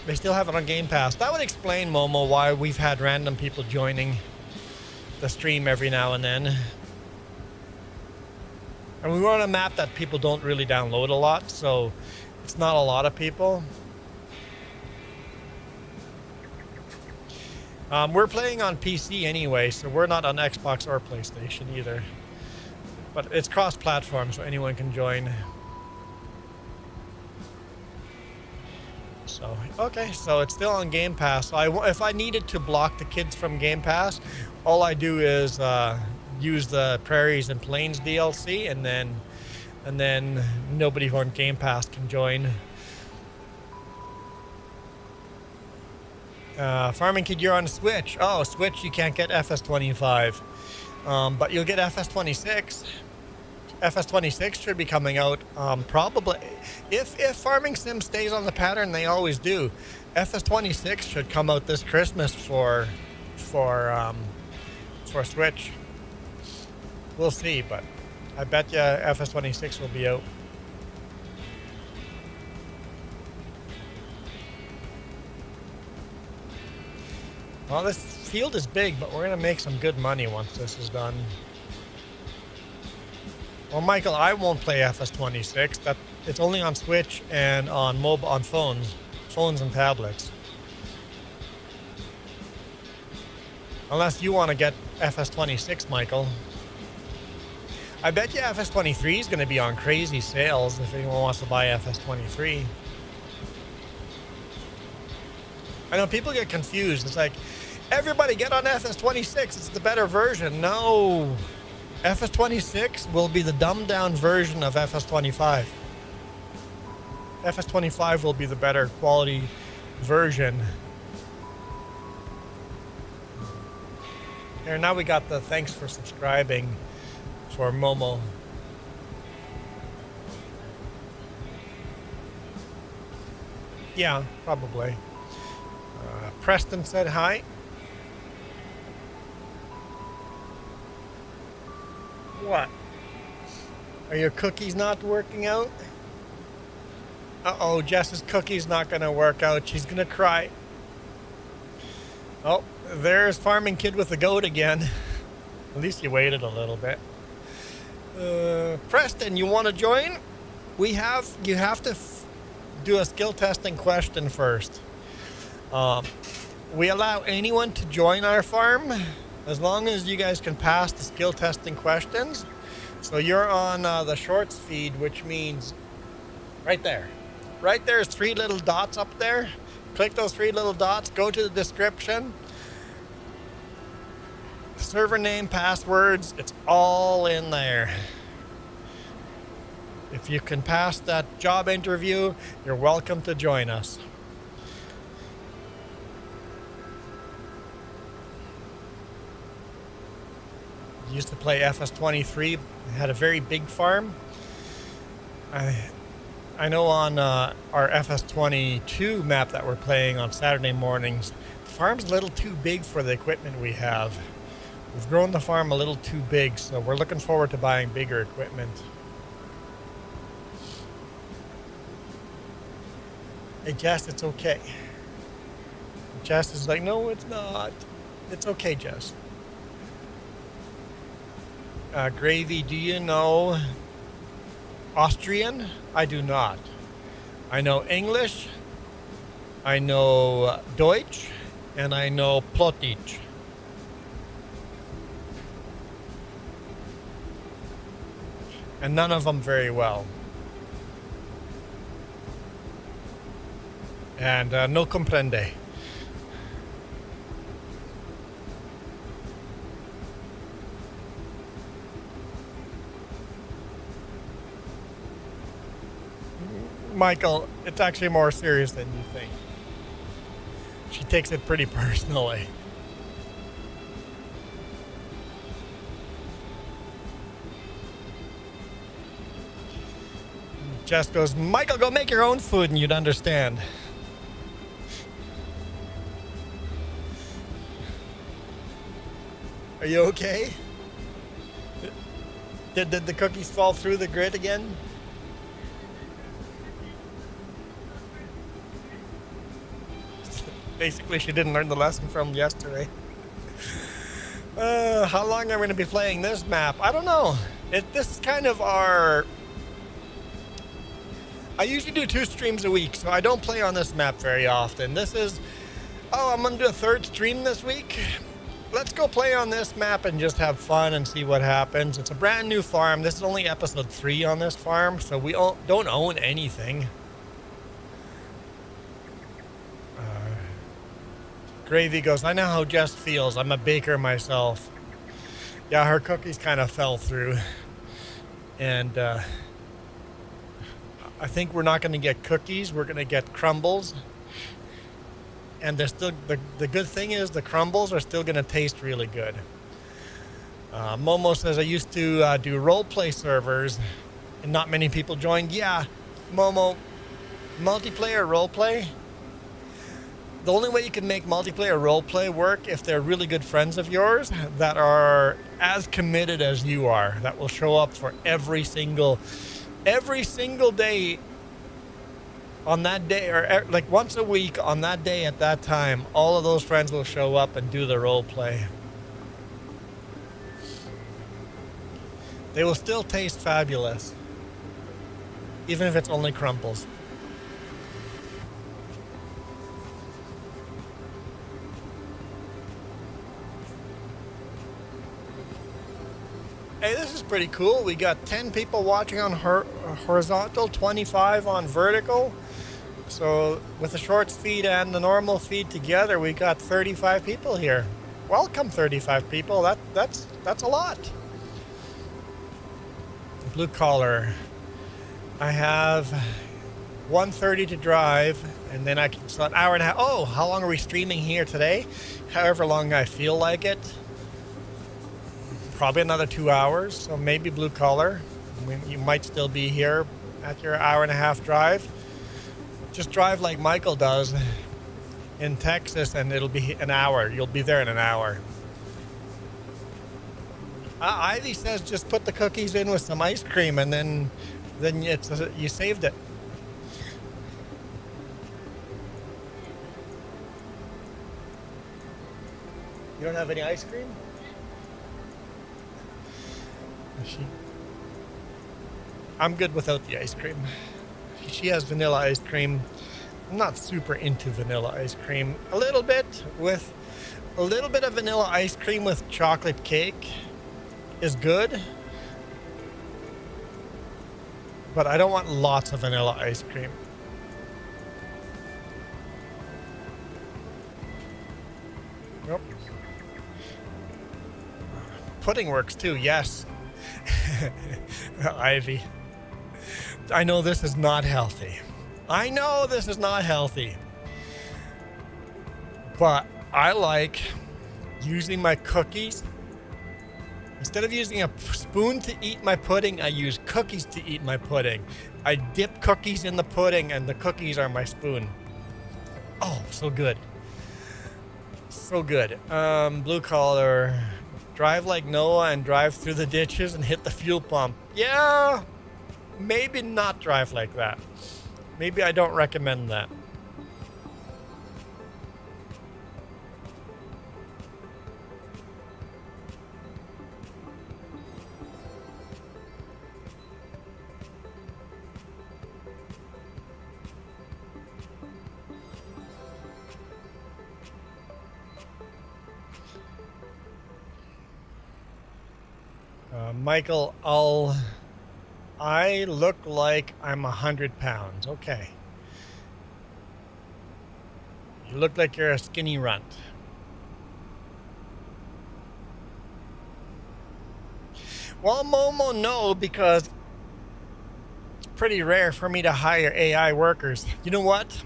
They still have it on Game Pass. That would explain, Momo, why we've had random people joining the stream every now and then. And we were on a map that people don't really download a lot, so it's not a lot of people. We're playing on PC anyway, so we're not on Xbox or PlayStation either. But it's cross-platform, so anyone can join. So, okay, so it's still on Game Pass. So if I needed to block the kids from Game Pass, all I do is use the Prairies and Plains DLC, and then nobody on Game Pass can join. Farming Kid, you're on Switch. Oh, Switch, you can't get FS25. But you'll get FS26. FS26 should be coming out probably. If Farming Sim stays on the pattern they always do, FS26 should come out this Christmas for Switch. We'll see, but I bet you FS26 will be out. Well, this field is big, but we're gonna make some good money once this is done. Well, Michael, I won't play FS26. It's only on Switch and on phones and tablets. Unless you want to get FS26, Michael. I bet you FS23 is going to be on crazy sales if anyone wants to buy FS23. I know people get confused. It's like, everybody get on FS26. It's the better version. No. FS26 will be the dumbed down version of FS25. FS25 will be the better quality version. Here, now we got the thanks for subscribing for Momo. Yeah, probably. Preston said hi. What? Are your cookies not working out? Uh-oh, Jess's cookie's not going to work out. She's going to cry. Oh, there's Farming Kid with the goat again. At least you waited a little bit. Preston, you want to join? You have to do a skill testing question first. We allow anyone to join our farm as long as you guys can pass the skill testing questions. So you're on the shorts feed, which means right there. Right there's 3 little dots up there. Click those 3 little dots, go to the description. Server name, passwords, it's all in there. If you can pass that job interview, you're welcome to join us. Used to play FS23, had a very big farm. I know on our FS22 map that we're playing on Saturday mornings, the farm's a little too big for the equipment we have. We've grown the farm a little too big, so we're looking forward to buying bigger equipment. Hey Jess, it's okay. Jess is like, no, it's not. It's okay, Jess. Gravy, do you know Austrian? I do not. I know English, I know Deutsch, and I know Plotich. And none of them very well. And no comprende. Michael, it's actually more serious than you think. She takes it pretty personally. Jess goes, Michael, go make your own food and you'd understand. Are you okay? Did the cookies fall through the grid again? Basically, she didn't learn the lesson from yesterday. How long am I going to be playing this map? I don't know. This is kind of our... I usually do 2 streams a week, so I don't play on this map very often. This is... Oh, I'm going to do a 3rd stream this week. Let's go play on this map and just have fun and see what happens. It's a brand new farm. This is only episode 3 on this farm, so we don't own anything. Gravy goes, I know how Jess feels. I'm a baker myself. Yeah, her cookies kind of fell through. And I think we're not going to get cookies. We're going to get crumbles. And they're still, the good thing is the crumbles are still going to taste really good. Momo says, I used to do roleplay servers and not many people joined. Yeah, Momo, multiplayer roleplay. The only way you can make multiplayer roleplay work if they're really good friends of yours that are as committed as you are, that will show up for every single day On that day, or like once a week on that day at that time, all of those friends will show up and do the role play. They will still taste fabulous, even if it's only crumbles. Hey, this is pretty cool. We got 10 people watching on horizontal, 25 on vertical. So with the shorts feed and the normal feed together, we got 35 people here. Welcome, 35 people. That's a lot. Blue collar. I have 1:30 to drive, and then I can, so an hour and a half. Oh, how long are we streaming here today? However long I feel like it. Probably another 2 hours, so maybe blue collar. I mean, you might still be here at your hour and a half drive. Just drive like Michael does in Texas, and it'll be an hour. You'll be there in an hour. Ivy says just put the cookies in with some ice cream, and then it's you saved it. You don't have any ice cream? I'm good without the ice cream. She has vanilla ice cream. I'm not super into vanilla ice cream. A little bit of vanilla ice cream with chocolate cake is good, but I don't want lots of vanilla ice cream. Nope. Pudding works too, yes. Ivy. I know this is not healthy. I know this is not healthy. But I like using my cookies. Instead of using a spoon to eat my pudding, I use cookies to eat my pudding. I dip cookies in the pudding, and the cookies are my spoon. Oh, so good. So good. Blue collar. Drive like Noah and drive through the ditches and hit the fuel pump. Yeah, maybe not drive like that. Maybe I don't recommend that. Michael, I look like I'm 100 pounds. Okay. You look like you're a skinny runt. Well, Momo, no, because it's pretty rare for me to hire AI workers. You know what?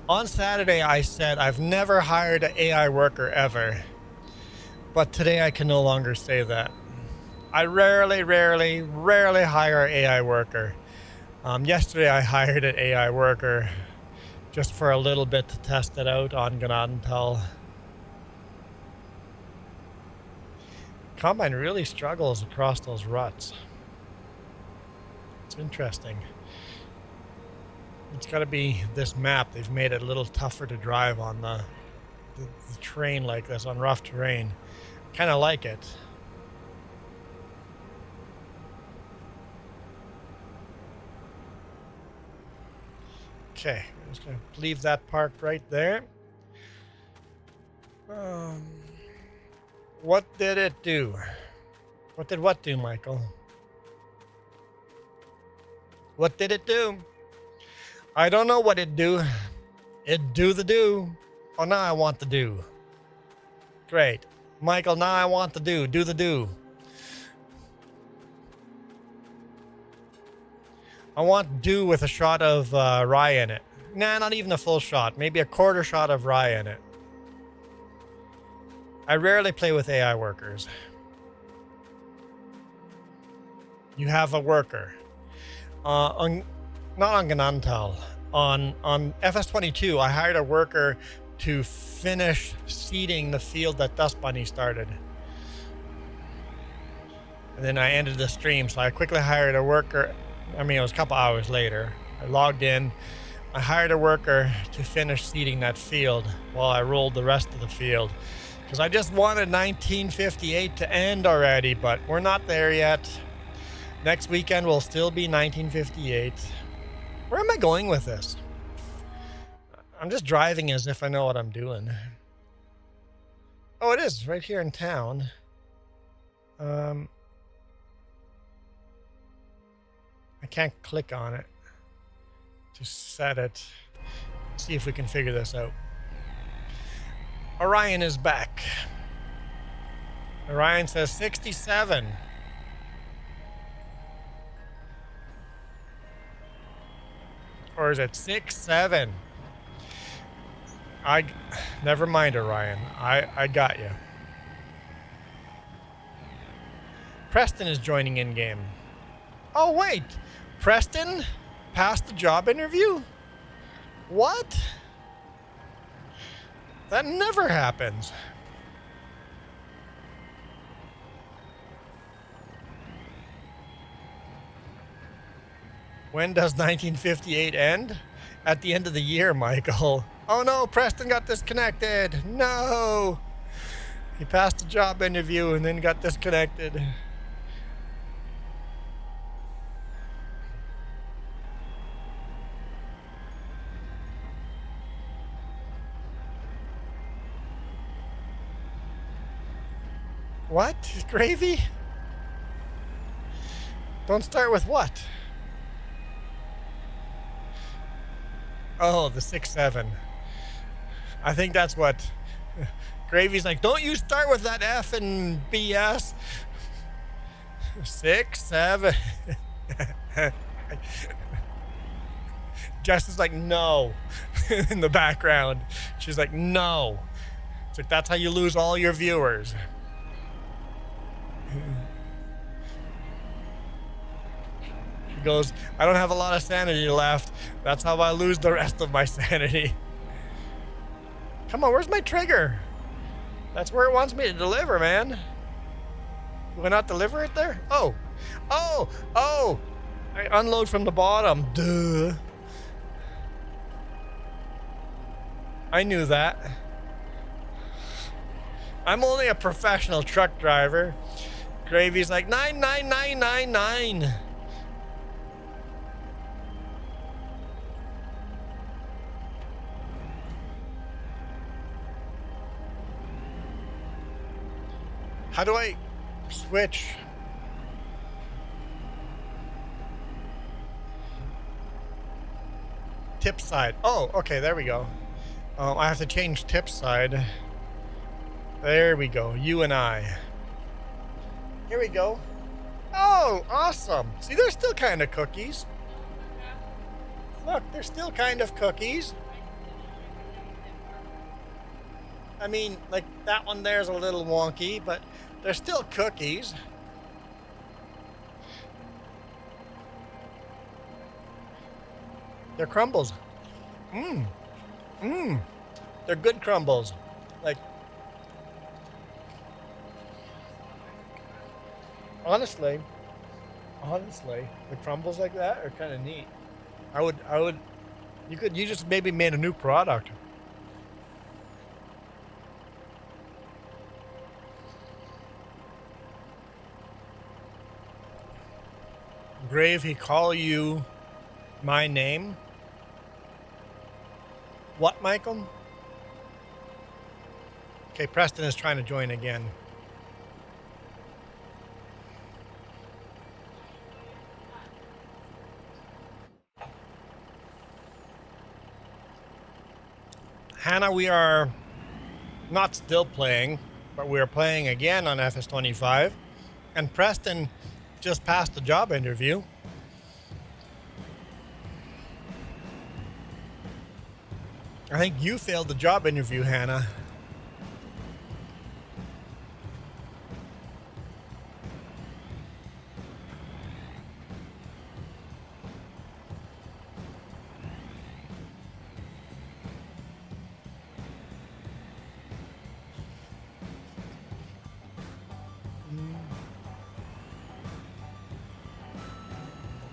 On Saturday, I said I've never hired an AI worker ever. But today I can no longer say that. I rarely hire an AI worker. Yesterday I hired an AI worker just for a little bit to test it out on Ganantal. Combine really struggles across those ruts. It's interesting. It's got to be this map. They've made it a little tougher to drive on the terrain like this, on rough terrain. Kind of like it. Okay, I'm just going to leave that parked right there. What did it do? What did what do, Michael? What did it do? I don't know what it do. It do the do. Oh, now I want the do. Great. Michael, now I want the do. Do the do. I want do with a shot of rye in it. Nah, not even a full shot. Maybe a quarter shot of rye in it. I rarely play with AI workers. You have a worker. Not on Ganantal. On FS22, I hired a worker to finish seeding the field that Dust Bunny started. And then I ended the stream, so I quickly hired a worker. I mean, it was a couple hours later. I logged in. I hired a worker to finish seeding that field while I rolled the rest of the field. Because I just wanted 1958 to end already, but we're not there yet. Next weekend will still be 1958. Where am I going with this? I'm just driving as if I know what I'm doing. Oh, it is right here in town. I can't click on it to set it. Let's see if we can figure this out. Orion is back. Orion says 67. Or is it 67? Never mind, Orion. I got you. Preston is joining in game. Oh wait, Preston passed the job interview? What? That never happens. When does 1958 end? At the end of the year, Michael. Oh no, Preston got disconnected. No. He passed the job interview and then got disconnected. What? Gravy? Don't start with what? Oh, the 6-7. I think that's what Gravy's like. Don't you start with that F and BS. 6-7. Jess is like, no, in the background. She's like, no. It's like, that's how you lose all your viewers. He goes, I don't have a lot of sanity left. That's how I lose the rest of my sanity. Come on, where's my trigger? That's where it wants me to deliver, man. Do I not deliver it there? Oh. Oh. Oh. I unload from the bottom. Duh. I knew that. I'm only a professional truck driver. Gravy's like 99999. How do I switch? Tip side. Oh, okay, there we go. I have to change tip side. There we go. You and I. Here we go. Oh, awesome. See, they're still kind of cookies. Look, they're still kind of cookies. I mean, like, that one there's a little wonky, but they're still cookies. They're crumbles. Mmm. Mmm. They're good crumbles. Like, honestly, the crumbles like that are kind of neat. You just maybe made a new product. Grave, he call you my name? What, Michael? Okay, Preston is trying to join again. Hannah, we are not still playing, but we are playing again on FS25. And Preston just passed the job interview. I think you failed the job interview, Hannah.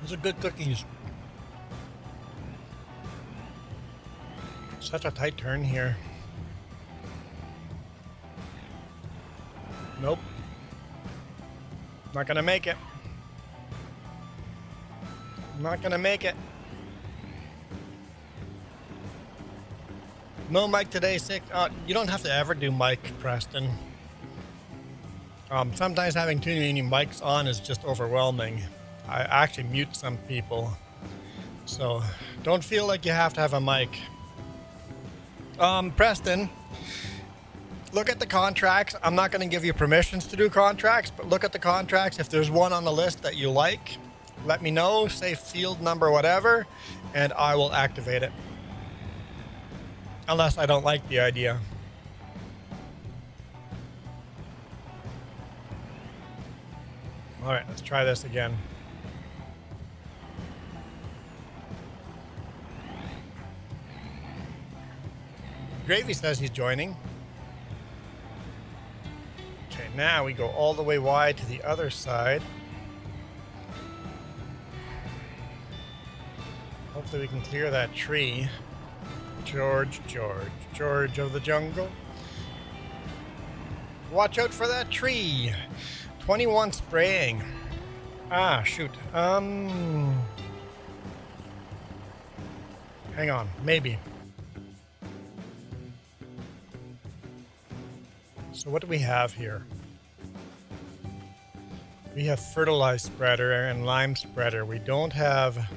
Those are good cookies. Such a tight turn here. Nope. Not gonna make it. Not gonna make it. No mic today, sick. You don't have to ever do mic, Preston. Sometimes having too many mics on is just overwhelming. I actually mute some people. So don't feel like you have to have a mic. Preston, look at the contracts. I'm not going to give you permissions to do contracts, but look at the contracts. If there's one on the list that you like, let me know, say field number, whatever, and I will activate it. Unless I don't like the idea. All right, let's try this again. Gravy says he's joining. Okay, now we go all the way wide to the other side. Hopefully we can clear that tree. George of the jungle. Watch out for that tree. 21 spraying. Ah, shoot. Hang on, maybe. So what do we have here? We have fertilized spreader and lime spreader. We don't have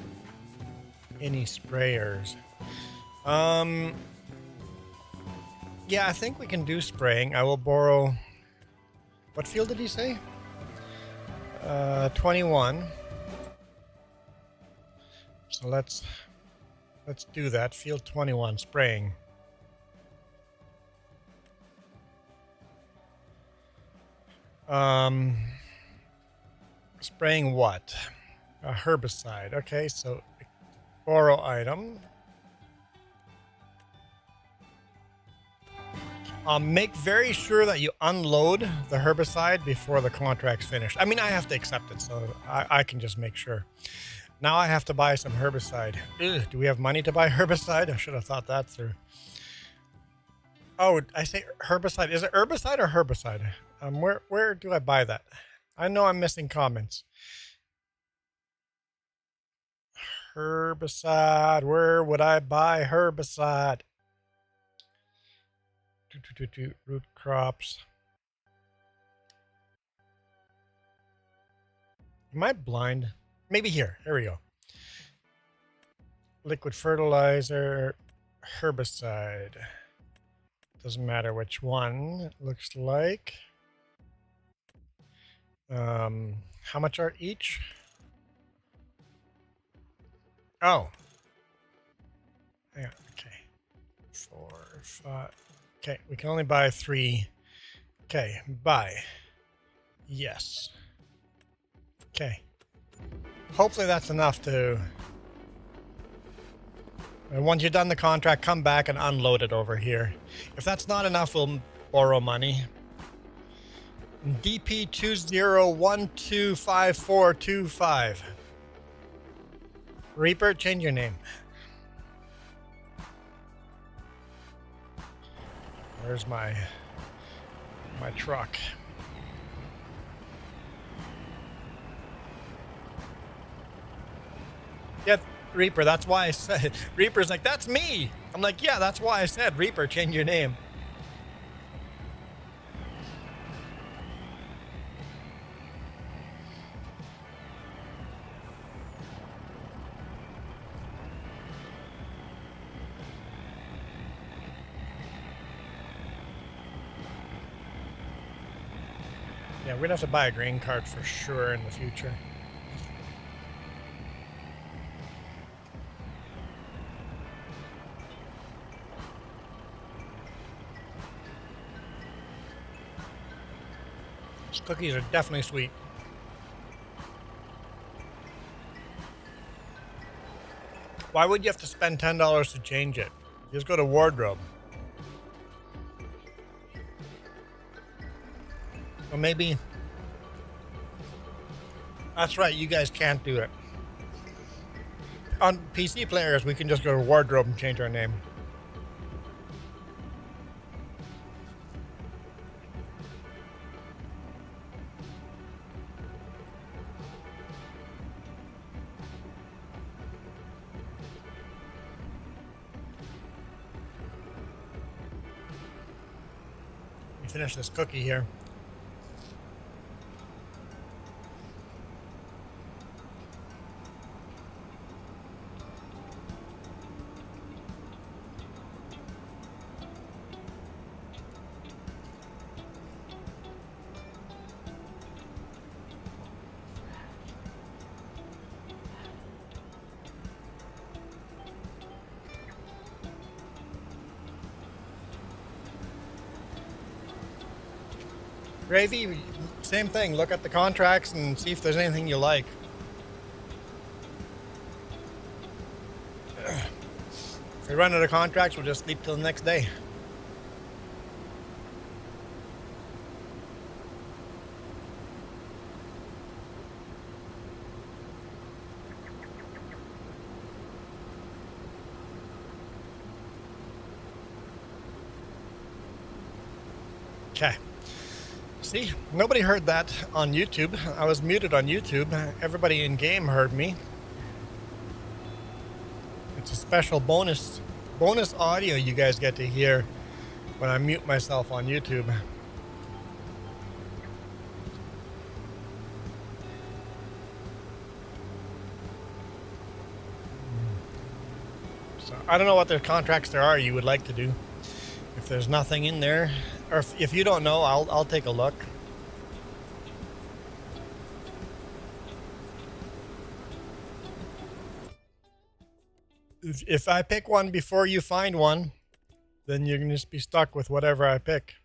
any sprayers. Yeah, I think we can do spraying. I will borrow. What field did he say? 21. So let's do that. Field 21, spraying. Spraying what? A herbicide. Okay, so borrow item. Make very sure that you unload the herbicide before the contract's finished. I mean, I have to accept it, so I can just make sure. Now I have to buy some herbicide. Ugh, do we have money to buy herbicide? I should have thought that through. Oh, I say herbicide. Is it herbicide or herbicide? Where do I buy that? I know I'm missing comments. Herbicide. Where would I buy herbicide? Root crops. Am I blind? Maybe here. Here we go. Liquid fertilizer, herbicide. Doesn't matter which one. It looks like. How much are each? Oh. Yeah. Okay. 4, 5. Okay, we can only buy 3. Okay, buy. Yes. Okay. Hopefully that's enough to... And once you've done the contract, come back and unload it over here. If that's not enough, we'll borrow money. DP20125425. Reaper, change your name. Where's my truck? Yeah, Reaper, that's why I said. Reaper's like, that's me. I'm like, yeah, that's why I said, Reaper, change your name. Yeah, we're gonna have to buy a green card for sure in the future. These cookies are definitely sweet. Why would you have to spend $10 to change it? You just go to wardrobe. Well, maybe. That's right, you guys can't do it. On PC players, we can just go to wardrobe and change our name. finish this cookie here. Gravy, same thing. Look at the contracts and see if there's anything you like. If we run out of contracts, we'll just sleep till the next day. Okay. See, nobody heard that on YouTube. I was muted on YouTube. Everybody in game heard me. It's a special bonus audio you guys get to hear when I mute myself on YouTube. So I don't know what the contracts there are you would like to do. If there's nothing in there, or if you don't know, I'll take a look. If I pick one before you find one, then you're gonna just be stuck with whatever I pick.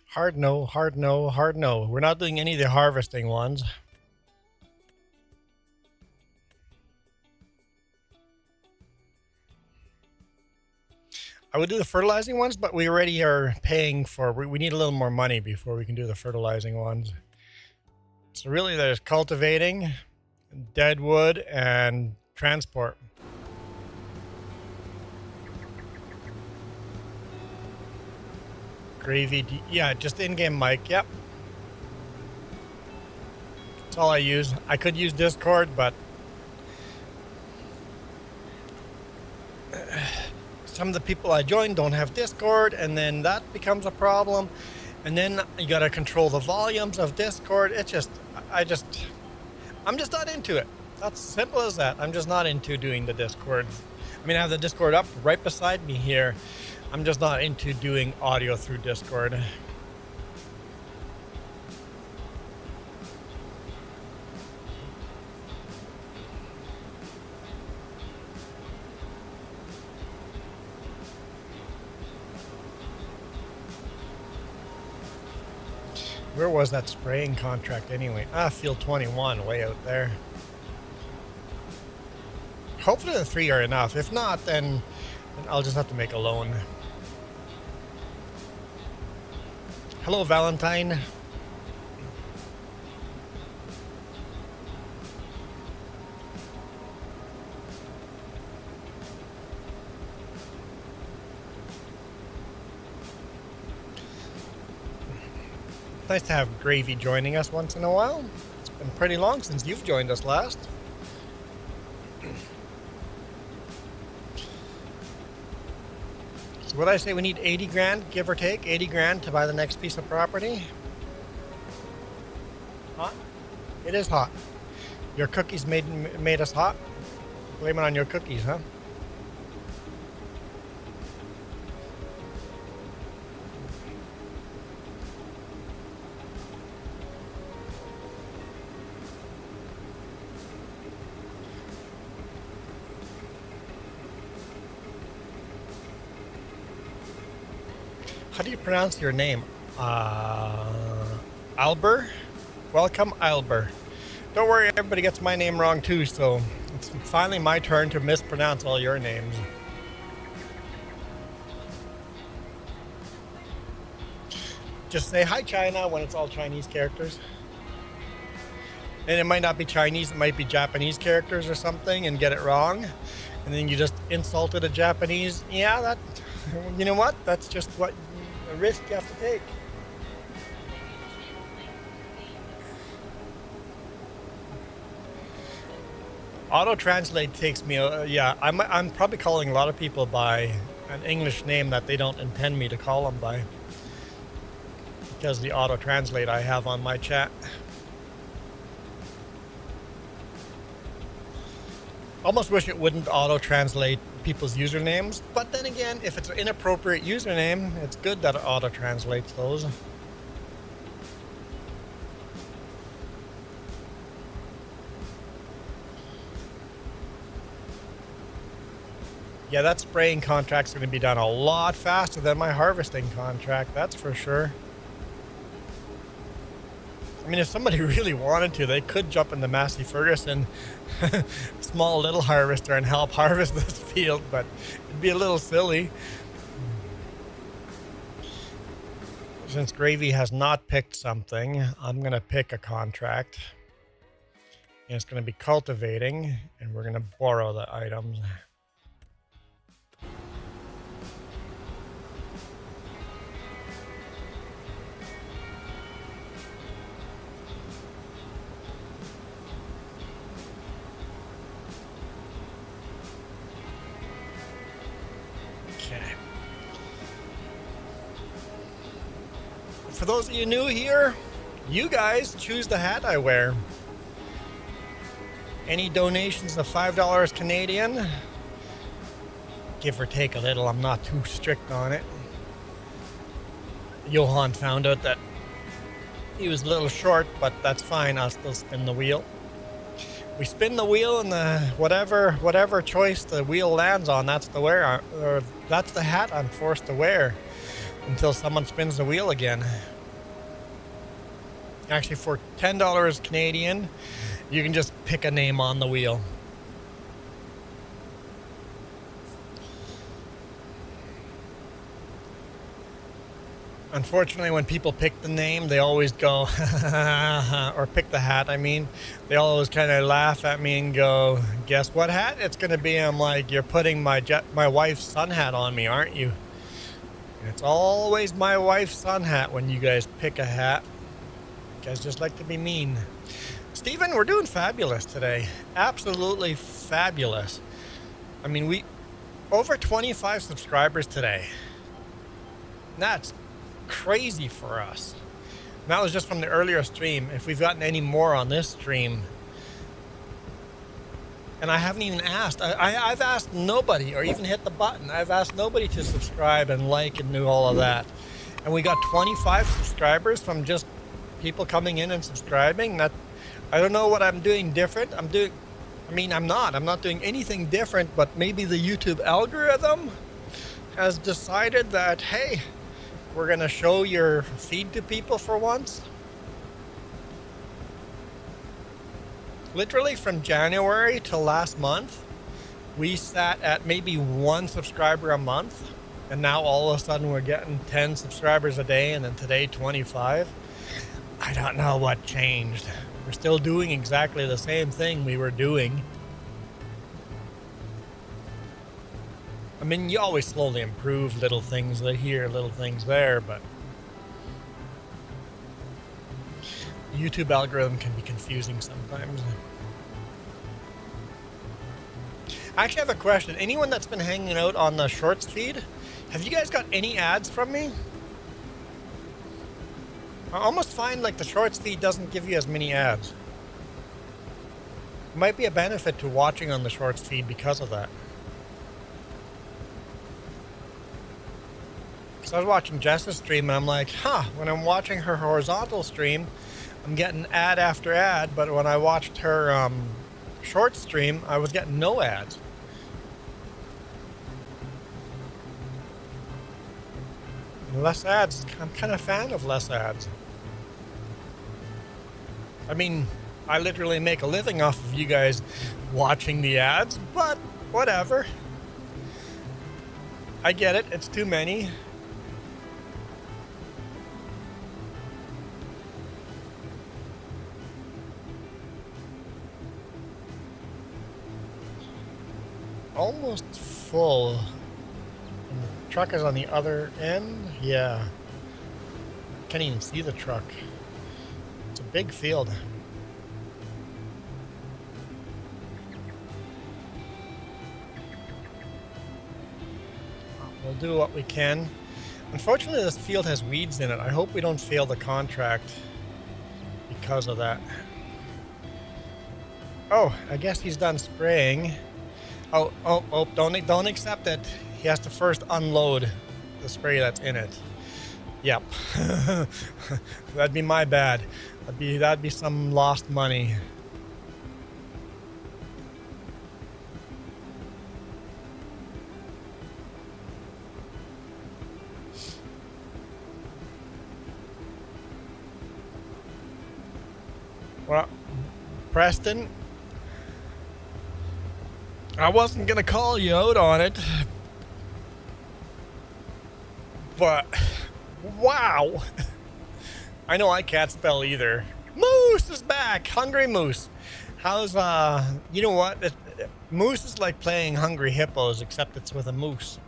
Hard no, hard no, hard no. We're not doing any of the harvesting ones. I would do the fertilizing ones, but we already are paying for, we need a little more money before we can do the fertilizing ones. So really there's cultivating, dead wood, and transport. Gravy, yeah, just in-game mic, yep. That's all I use. I could use Discord, but some of the people I join don't have Discord, and then that becomes a problem. And then you gotta control the volumes of Discord. It's just, I'm just not into it. That's simple as that. I'm just not into doing the Discord. I mean, I have the Discord up right beside me here. I'm just not into doing audio through Discord. Where was that spraying contract anyway? Field 21, way out there. Hopefully the 3 are enough. If not, then I'll just have to make a loan. Hello, Valentine. Nice to have Gravy joining us once in a while. It's been pretty long since you've joined us last. So what I say, we need 80 grand, give or take, 80 grand to buy the next piece of property. Hot? It is hot. Your cookies made us hot? Blame it on your cookies, huh? How do you pronounce your name? Albert? Welcome, Albert. Don't worry, everybody gets my name wrong too, so it's finally my turn to mispronounce all your names. Just say hi, China, when it's all Chinese characters. And it might not be Chinese, it might be Japanese characters or something, and get it wrong. And then you just insulted a Japanese. Yeah, that, you know what? That's just what a risk you have to take. Auto translate takes me. Yeah, I'm probably calling a lot of people by an English name that they don't intend me to call them by, because the auto translate I have on my chat. Almost wish it wouldn't auto translate people's usernames, but then again, if it's an inappropriate username, it's good that it auto translates those. Yeah, that spraying contract's going to be done a lot faster than my harvesting contract, that's for sure. I mean, if somebody really wanted to, they could jump into Massey Ferguson, small little harvester, and help harvest this field, but it'd be a little silly. Since Gravy has not picked something, I'm going to pick a contract. And it's going to be cultivating, and we're going to borrow the items. Okay. For those of you new here, you guys choose the hat I wear. Any donations of $5 Canadian, give or take a little, I'm not too strict on it. Johan found out that he was a little short, but that's fine, I'll still spin the wheel. We spin the wheel, and the whatever choice the wheel lands on, that's the that's the hat I'm forced to wear until someone spins the wheel again. Actually, for $10 Canadian, you can just pick a name on the wheel. Unfortunately, when people pick the name, they always go, or pick the hat, I mean, they always kind of laugh at me and go, guess what hat it's going to be? I'm like, you're putting my wife's sun hat on me, aren't you? And it's always my wife's sun hat when you guys pick a hat. You guys just like to be mean. Steven, we're doing fabulous today. Absolutely fabulous. I mean, we over 25 subscribers today. That's crazy for us. And that was just from the earlier stream. If we've gotten any more on this stream, and I haven't even asked. I've asked nobody, or even hit the button. I've asked nobody to subscribe and like and do all of that. And we got 25 subscribers from just people coming in and subscribing. That, I don't know what I'm doing different. I'm not doing anything different, but maybe the YouTube algorithm has decided that, hey, we're going to show your feed to people for once. Literally from January to last month, we sat at maybe 1 subscriber a month, and now all of a sudden we're getting 10 subscribers a day, and then today 25. I don't know what changed. We're still doing exactly the same thing we were doing. I mean, you always slowly improve little things here, little things there, but the YouTube algorithm can be confusing sometimes. I actually have a question. Anyone that's been hanging out on the Shorts feed, have you guys got any ads from me? I almost find like the Shorts feed doesn't give you as many ads. It might be a benefit to watching on the Shorts feed because of that. Because I was watching Jess's stream and I'm like, when I'm watching her horizontal stream, I'm getting ad after ad, but when I watched her short stream, I was getting no ads. Less ads. I'm kind of a fan of less ads. I mean, I literally make a living off of you guys watching the ads, but whatever. I get it. It's too many. Almost full. And the truck is on the other end. Yeah. Can't even see the truck. It's a big field. We'll do what we can. Unfortunately, this field has weeds in it. I hope we don't fail the contract because of that. Oh, I guess he's done spraying. Oh, don't accept it. He has to first unload the spray that's in it. Yep. That'd be my bad. That'd be some lost money. Well, Preston, I wasn't gonna call you out on it, but wow. I know I can't spell either. Moose is back. Hungry Moose. How's you know what? Moose is like playing Hungry Hippos, except it's with a moose.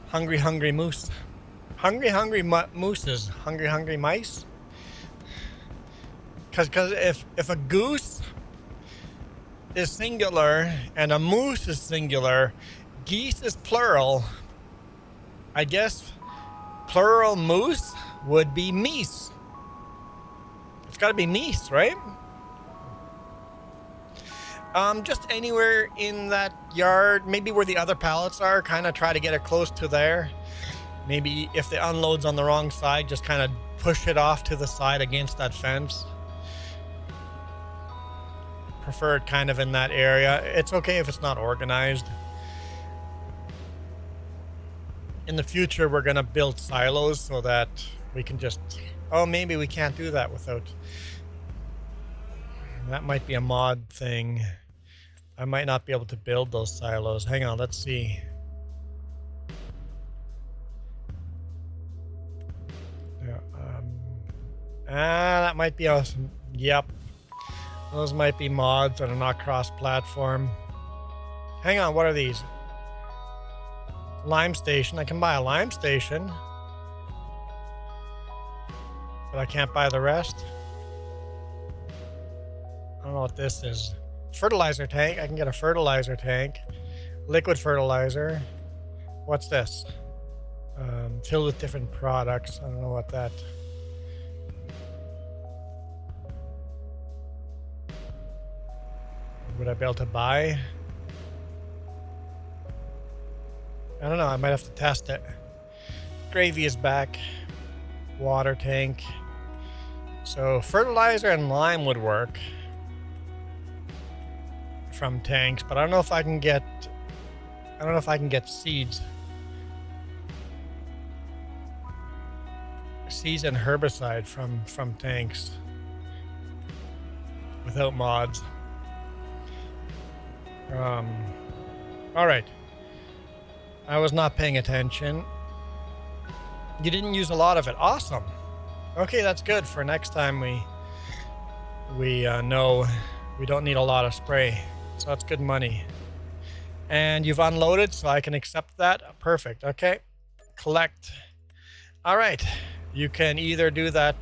Hungry Moose. Hungry mooses. Hungry mice. Because if a goose is singular and a moose is singular, geese is plural. I guess plural moose would be meese. It's got to be meese, right? Just anywhere in that yard, maybe where the other pallets are, kind of try to get it close to there. Maybe if the unload's on the wrong side, just kind of push it off to the side against that fence. Prefer it kind of in that area. It's okay if it's not organized. In the future, we're going to build silos so that we can just... Oh, maybe we can't do that without... That might be a mod thing. I might not be able to build those silos. Hang on, let's see. That might be awesome. Yep. Those might be mods that are not cross-platform. Hang on, what are these? Lime station. I can buy a lime station. But I can't buy the rest. I don't know what this is. Fertilizer tank. I can get a fertilizer tank. Liquid fertilizer. What's this? Filled with different products. I don't know what that... Would I be able to buy? I don't know. I might have to test it. Gravy is back. Water tank. So fertilizer and lime would work from tanks, but I don't know if I can get. I don't know if I can get seeds. Seeds and herbicide from tanks without mods. All right. I was not paying attention. You didn't use a lot of it. Awesome. Okay, that's good. For next time we know we don't need a lot of spray. So that's good money. And you've unloaded, so I can accept that. Perfect. Okay. Collect. All right. You can either do that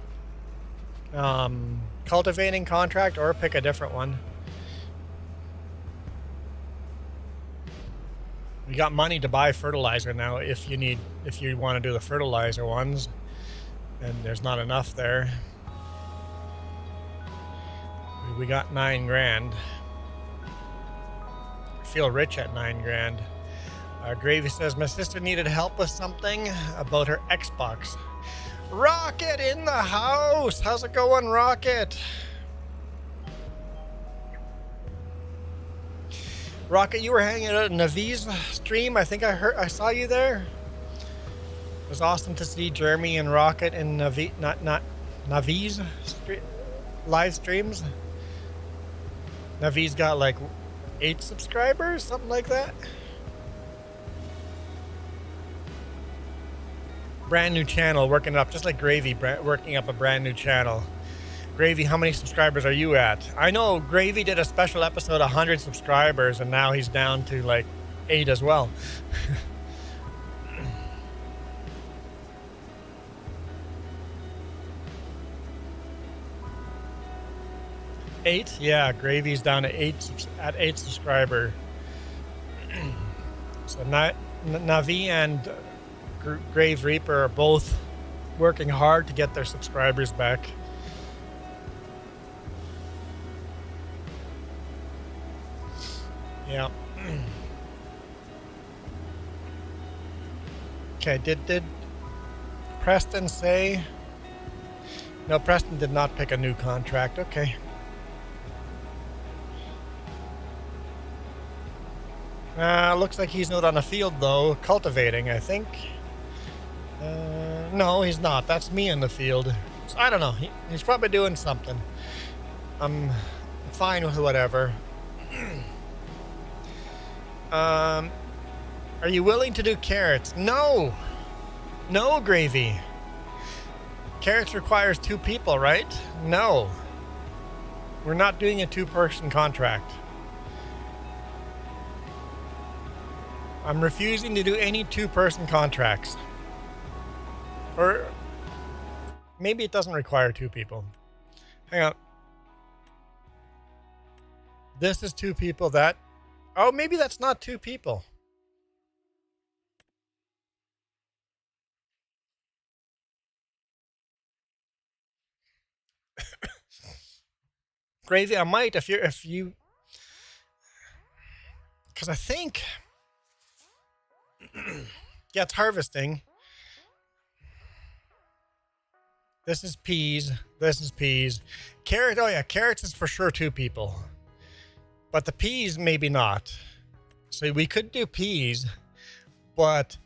cultivating contract or pick a different one. We got money to buy fertilizer now if you want to do the fertilizer ones, and there's not enough there. We got 9 grand. I feel rich at 9 grand. Gravy says, my sister needed help with something about her Xbox. Rocket in the house. How's it going, Rocket? Rocket, you were hanging out at Navi's stream. I think I saw you there. It was awesome to see Jeremy and Rocket in Navi's live streams. Navi's got like 8 subscribers, something like that. Brand new channel, working it up, just like Gravy, working up a brand new channel. Gravy, how many subscribers are you at? I know Gravy did a special episode, 100 subscribers, and now he's down to like 8 as well. 8? Yeah, Gravy's down to 8 subscriber. So Navi and Grave Reaper are both working hard to get their subscribers back. Yeah. Okay, did Preston say? No, Preston did not pick a new contract. Okay. Looks like he's not on the field though, cultivating, I think. No, he's not. That's me in the field. So, I don't know. He's probably doing something. I'm fine with whatever. Are you willing to do carrots? No! No, Gravy. Carrots requires 2 people, right? No. We're not doing a 2-person contract. I'm refusing to do any 2-person contracts. Or maybe it doesn't require 2 people. Hang on. This is 2 people. That... Oh, maybe that's not 2 people. Gravy, I might if you... Because I think... Yeah, it's harvesting. This is peas. This is peas. Carrot, oh yeah, carrots is for sure 2 people. But the peas, maybe not. So we could do peas, but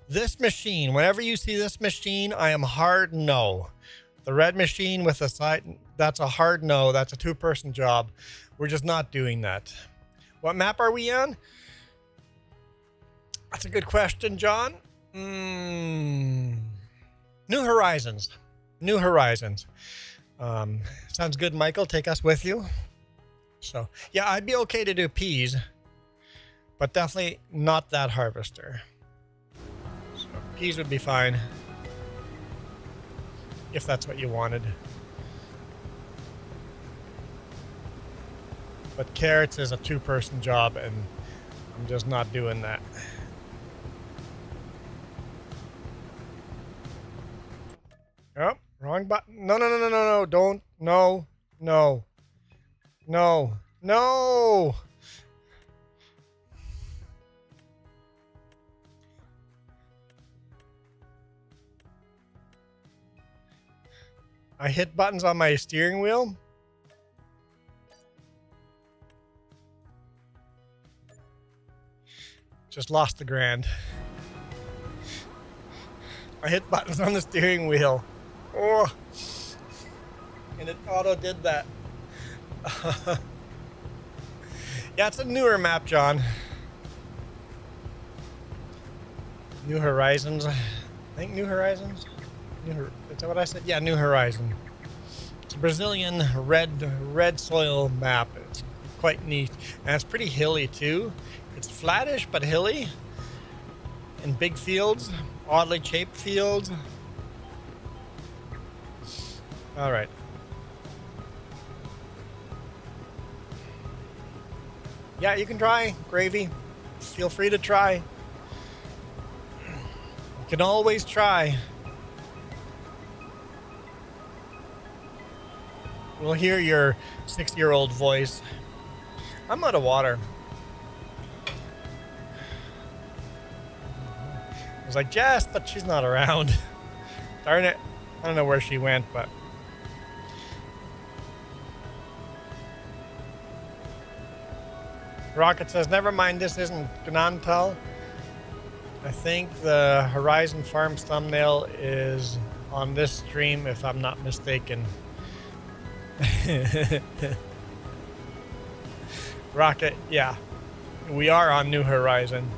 this machine, whenever you see this machine, I am hard no. The red machine with the side, that's a hard no. That's a 2-person job. We're just not doing that. What map are we on? That's a good question, John. New Horizons. New Horizons. Sounds good, Michael. Take us with you. So, yeah, I'd be okay to do peas, but definitely not that harvester. So, peas would be fine, if that's what you wanted. But carrots is a 2-person job, and I'm just not doing that. Oh, wrong button. No, no, no, no, no, no. Don't. No, no. No, no. I hit buttons on my steering wheel. Just lost the grand. I hit buttons on the steering wheel. Oh. And it auto did that. Yeah, it's a newer map, John. New Horizons. I think New Horizons? Is that what I said? Yeah, New Horizon. It's a Brazilian red soil map. It's quite neat. And it's pretty hilly, too. It's flattish, but hilly. In big fields. Oddly shaped fields. All right. Yeah, you can try, Gravy. Feel free to try. You can always try. We'll hear your 6-year-old voice. I'm out of water. I was like, Jess, but she's not around. Darn it. I don't know where she went, but... Rocket says, never mind, this isn't Gnantal. I think the Horizon Farms thumbnail is on this stream, if I'm not mistaken. Rocket, yeah. We are on New Horizon.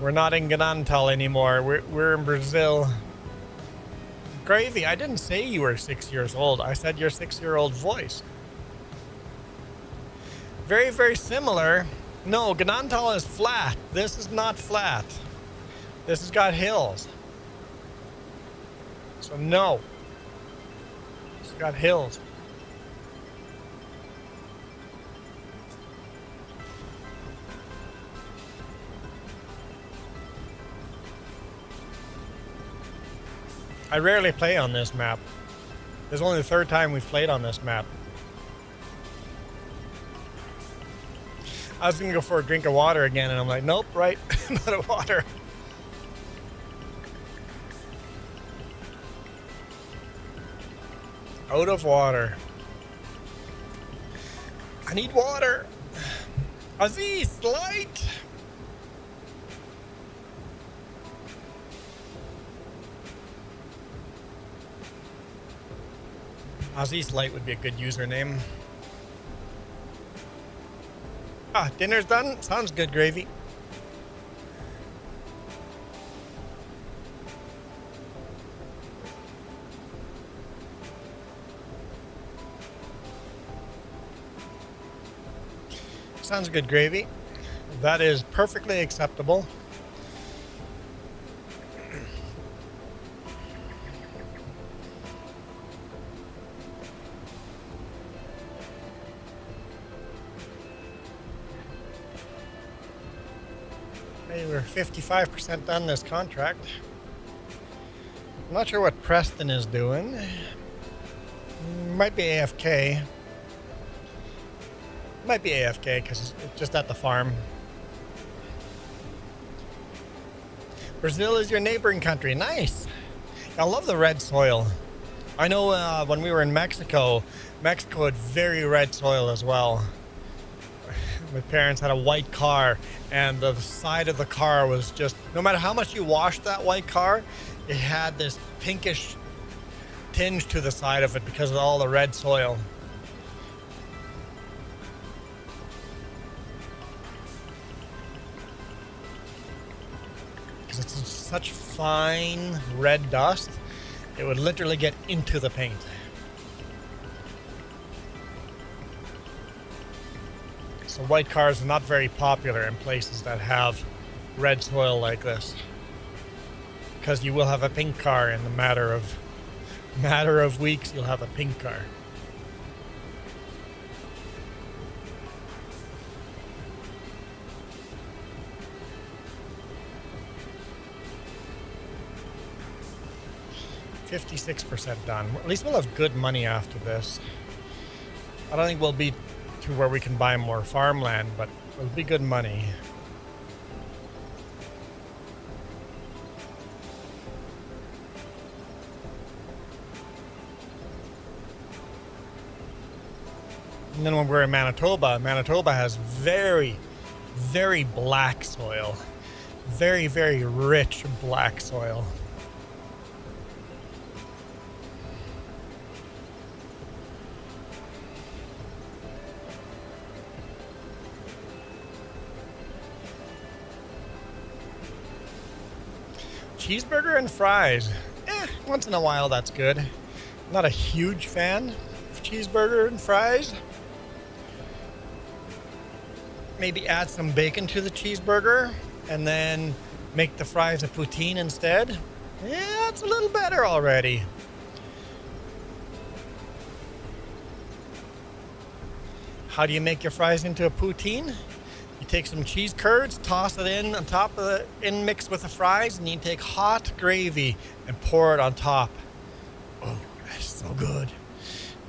We're not in Gnantal anymore. We're in Brazil. Gravy, I didn't say you were 6 years old. I said your 6-year-old voice. Very, very similar. No, Gnantal is flat. This is not flat. This has got hills. So no. It's got hills. I rarely play on this map. This is only the third time we've played on this map. I was gonna go for a drink of water again, and I'm like, nope, right, not a water. Out of water. I need water. Aziz, light. Aziz Light would be a good username. Ah, dinner's done? Sounds good, Gravy. Sounds good, Gravy. That is perfectly acceptable. Hey, we're 55% done this contract. I'm not sure what Preston is doing. Might be AFK. Might be AFK because it's just at the farm. Brazil is your neighboring country. Nice. I love the red soil. I know when we were in Mexico, Mexico had very red soil as well. My parents had a white car, and the side of the car was just, no matter how much you washed that white car, it had this pinkish tinge to the side of it because of all the red soil. Because it's such fine red dust, it would literally get into the paint. So white cars are not very popular in places that have red soil like this, because you will have a pink car in the matter of weeks. You'll have a pink car. $56% done. At least we'll have good money after this. I don't think we'll be to where we can buy more farmland, but it'll be good money. And then when we're in Manitoba, Manitoba has very, very black soil. Very, very rich black soil. Cheeseburger and fries. Once in a while that's good. Not a huge fan of cheeseburger and fries. Maybe add some bacon to the cheeseburger and then make the fries a poutine instead. Yeah, it's a little better already. How do you make your fries into a poutine? You take some cheese curds, toss it in on top of mix with the fries, and you take hot gravy and pour it on top. Oh, that's so good.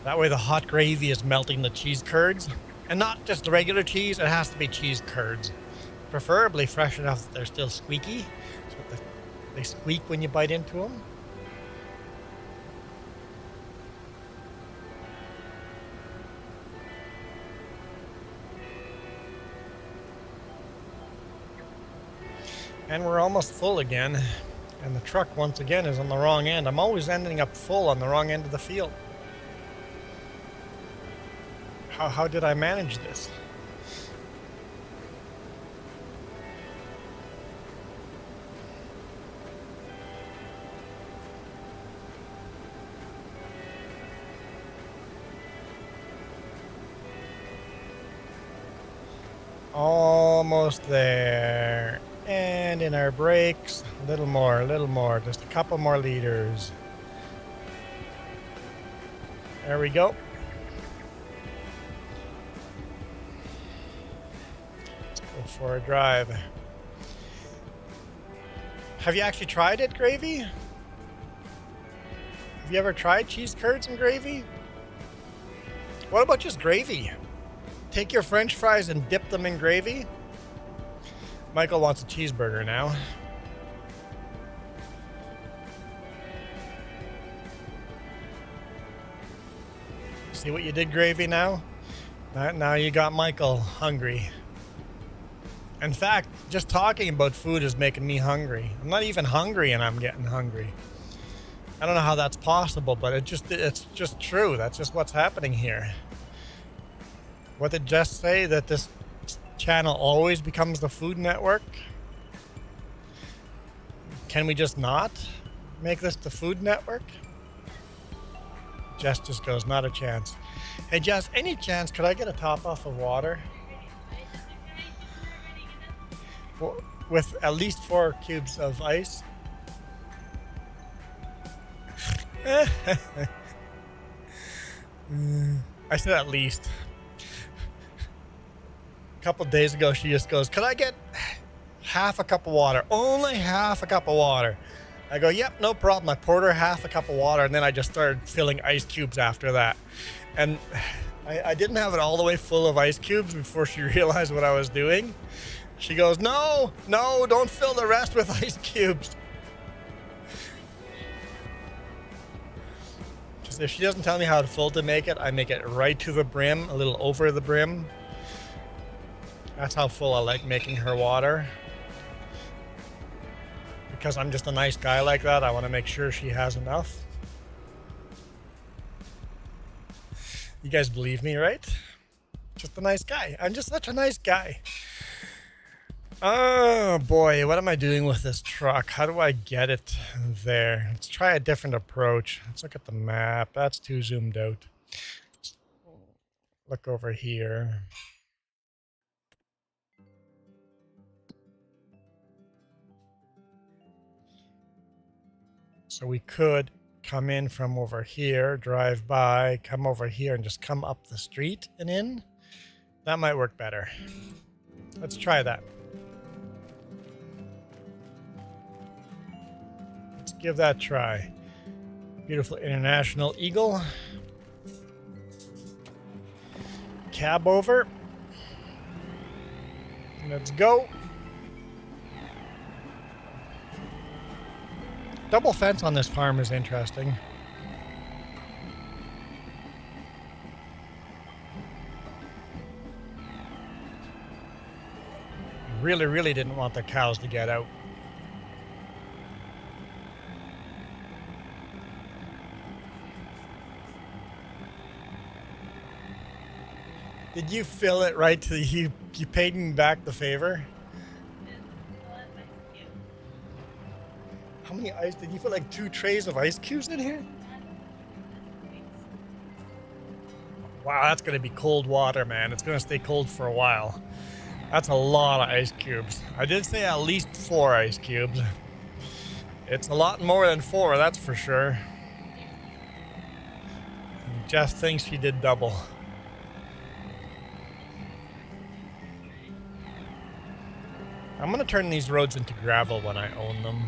That way the hot gravy is melting the cheese curds. And not just the regular cheese, it has to be cheese curds. Preferably fresh enough that they're still squeaky, so that they squeak when you bite into them. And we're almost full again. And the truck once again is on the wrong end. I'm always ending up full on the wrong end of the field. How did I manage this? Almost there. And in our brakes, a little more, just a couple more liters. There we go. Let's go for a drive. Have you actually tried it, Gravy? Have you ever tried cheese curds and gravy? What about just gravy? Take your French fries and dip them in gravy. Michael wants a cheeseburger now. See what you did, gravy, now? Now you got Michael hungry. In fact, just talking about food is making me hungry. I'm not even hungry and I'm getting hungry. I don't know how that's possible, but it's just true. That's just what's happening here. What did Jess say? That this channel always becomes the Food Network? Can we just not make this the Food Network? Jess just goes, not a chance. Hey Jess, any chance could I get a top off of water? With at least 4 cubes of ice? I said at least. A couple days ago, she just goes, could I get half a cup of water? Only half a cup of water. I go, yep, no problem. I poured her half a cup of water, and then I just started filling ice cubes after that. And I didn't have it all the way full of ice cubes before she realized what I was doing. She goes, no, don't fill the rest with ice cubes. Because if she doesn't tell me how full to make it, I make it right to the brim, a little over the brim. That's how full I like making her water. Because I'm just a nice guy like that, I want to make sure she has enough. You guys believe me, right? Just a nice guy. I'm just such a nice guy. Oh boy, what am I doing with this truck? How do I get it there? Let's try a different approach. Let's look at the map. That's too zoomed out. Let's look over here. So we could come in from over here, drive by, come over here, and just come up the street and in. That might work better. Let's try that. Let's give that a try. Beautiful International Eagle. Cab over. Let's go. Double fence on this farm is interesting. Really didn't want the cows to get out. Did you fill it right to you paid me back the favor? How many ice did you put? Like 2 trays of ice cubes in here? Wow, that's gonna be cold water, man. It's gonna stay cold for a while. That's a lot of ice cubes. I did say at least 4 ice cubes. It's a lot more than 4, that's for sure. Jess thinks she did double. I'm gonna turn these roads into gravel when I own them.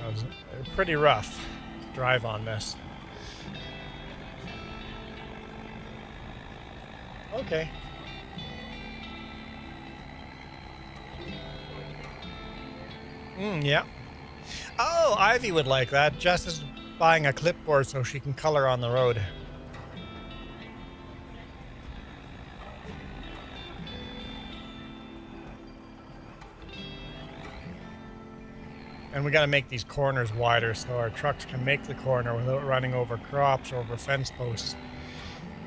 They're pretty rough to drive on this. Okay. Yeah. Oh, Ivy would like that. Jess is buying a clipboard so she can color on the road. And we got to make these corners wider so our trucks can make the corner without running over crops or over fence posts.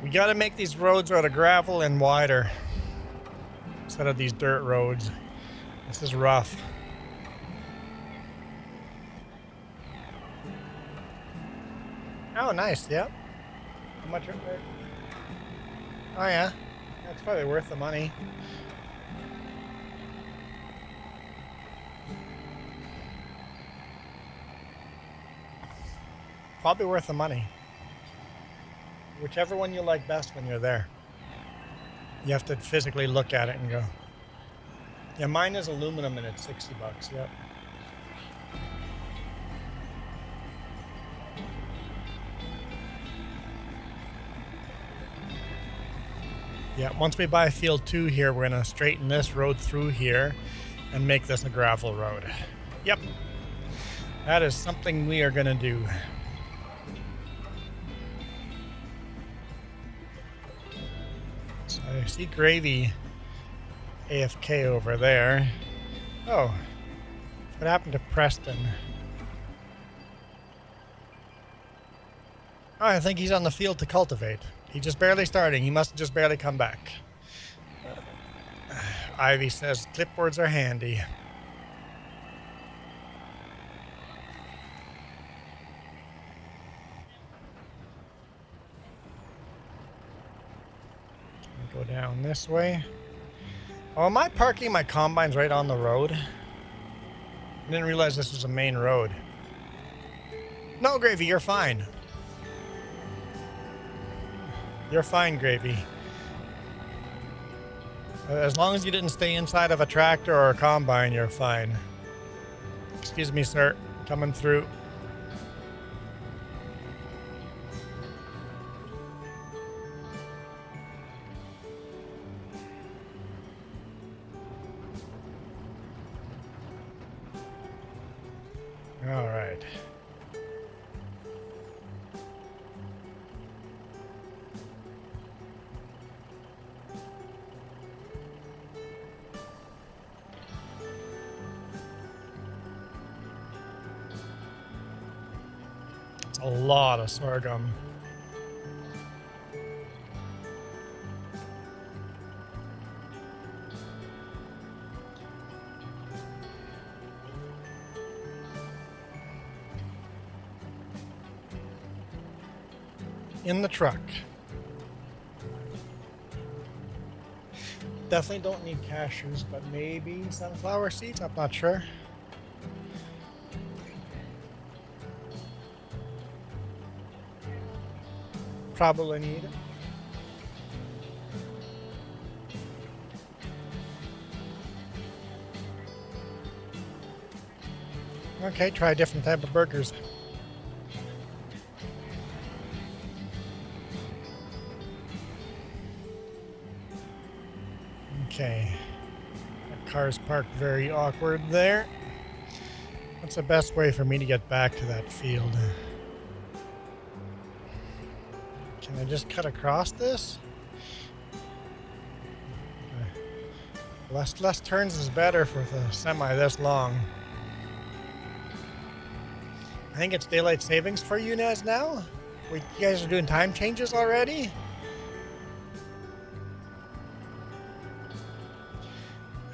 We got to make these roads out of gravel and wider instead of these dirt roads. This is rough. Oh, nice. Yep. How much? Oh, yeah. That's probably worth the money. Probably worth the money. Whichever one you like best when you're there. You have to physically look at it and go. Yeah, mine is aluminum and it's $60. Yep. Yeah, once we buy field 2 here, we're going to straighten this road through here and make this a gravel road. Yep. That is something we are going to do. So I see Gravy AFK over there. Oh, what happened to Preston? Oh, I think he's on the field to cultivate. He's just barely starting. He must have just barely come back. Ivy says clipboards are handy. Go down this way. Oh, am I parking my combines right on the road? I didn't realize this was a main road. No, Gravy, you're fine. You're fine, Gravy. As long as you didn't stay inside of a tractor or a combine, you're fine. Excuse me, sir. Coming through. All right. It's a lot of sorghum. In the truck. Definitely don't need cashews, but maybe sunflower seeds. I'm not sure. Probably need it. Okay, try a different type of burgers. Okay. That car's parked very awkward there. What's the best way for me to get back to that field? Can I just cut across this? Less turns is better for the semi this long. I think it's daylight savings for you guys now. You guys are doing time changes already?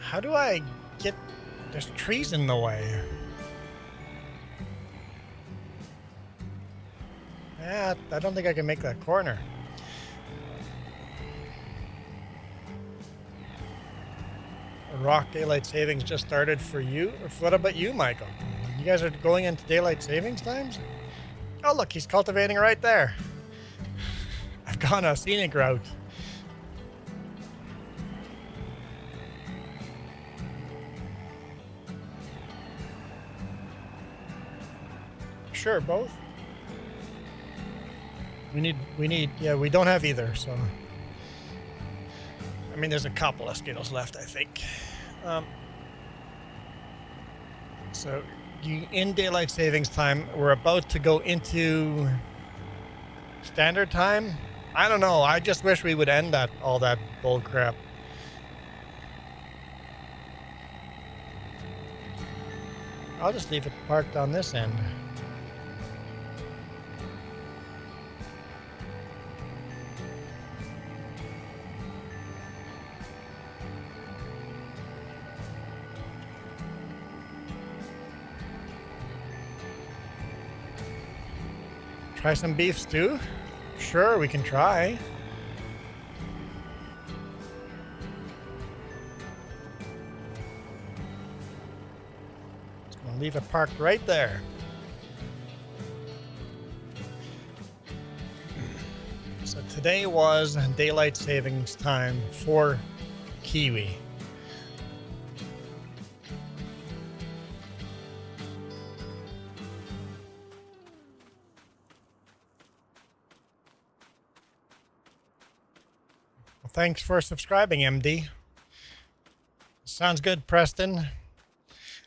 How do I get... There's trees in the way. Yeah, I don't think I can make that corner. Rock daylight savings just started for you. What about you, Michael? You guys are going into daylight savings times? Oh, look, he's cultivating right there. I've gone a scenic route. Sure, both. We need, yeah, we don't have either, so. I mean, there's a couple of Skittles left, I think. So, in daylight savings time, we're about to go into standard time. I don't know. I just wish we would end all that bull crap. I'll just leave it parked on this end. Try some beef stew? Sure, we can try. Just gonna leave it parked right there. So today was daylight savings time for Kiwi. Thanks for subscribing, MD. Sounds good, Preston.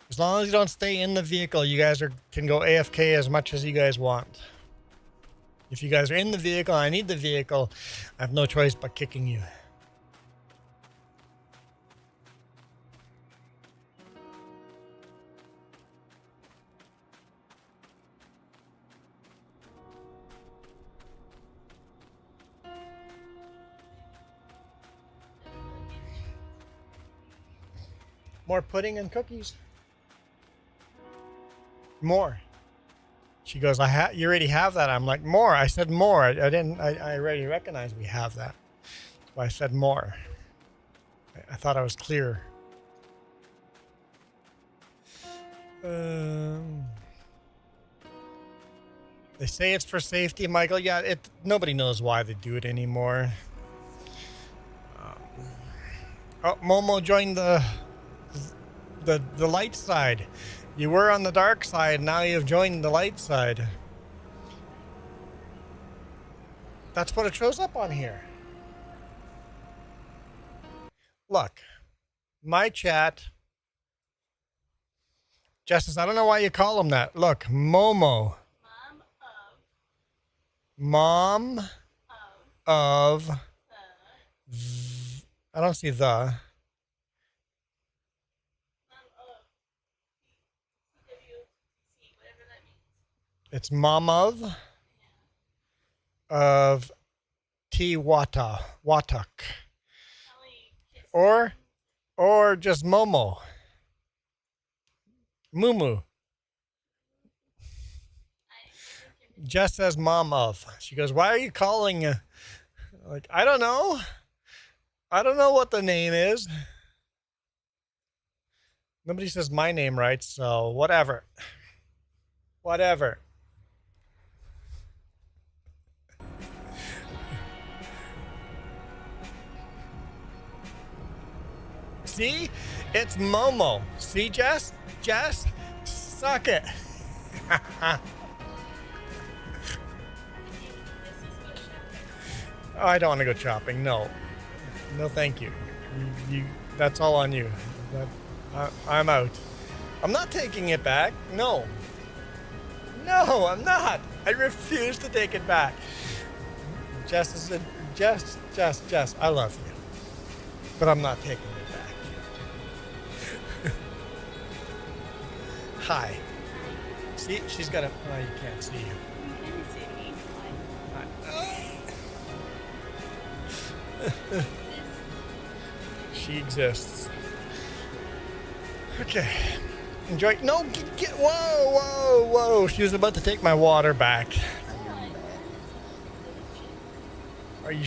As long as you don't stay in the vehicle, you guys can go AFK as much as you guys want. If you guys are in the vehicle, I need the vehicle, I have no choice but kicking you. More pudding and cookies. More. She goes, you already have that. I'm like, more. I said more. I already recognize we have that. So I said more. I thought I was clear. They say it's for safety, Michael. Yeah, nobody knows why they do it anymore. Oh, Momo joined the light side. You were on the dark side, now you've joined the light side. That's what it shows up on here. Look, my chat. Justice, I don't know why you call him that. Look, Momo. Mom of. I don't see the. It's mom of Watuk. Or just Momo. Mumu. Just says mom of. She goes, why are you calling? Like, I don't know. I don't know what the name is. Nobody says my name right, so whatever. Whatever. See? It's Momo. See, Jess? Jess? Suck it. Oh, I don't want to go shopping. No. No, thank you. That's all on you. I'm out. I'm not taking it back. No. No, I'm not. I refuse to take it back. Jess, I love you. But I'm not taking it back. Hi. See, she's got a... Oh, you can't see you. You can see me. She exists. Okay. Enjoy. No, get. Whoa. She was about to take my water back. Are you...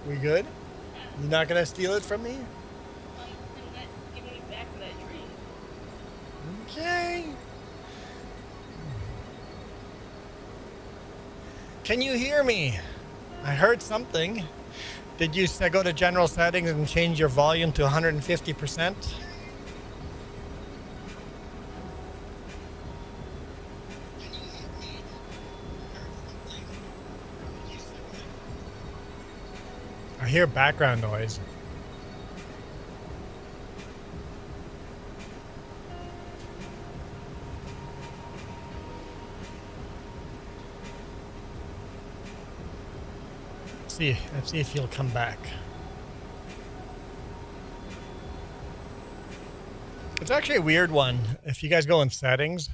We good? You're not going to steal it from me? I'm not giving you back that drink. Okay. Can you hear me? I heard something. Did you go to general settings and change your volume to 150%? I hear background noise. Let's see if he'll come back. It's actually a weird one. If you guys go in settings,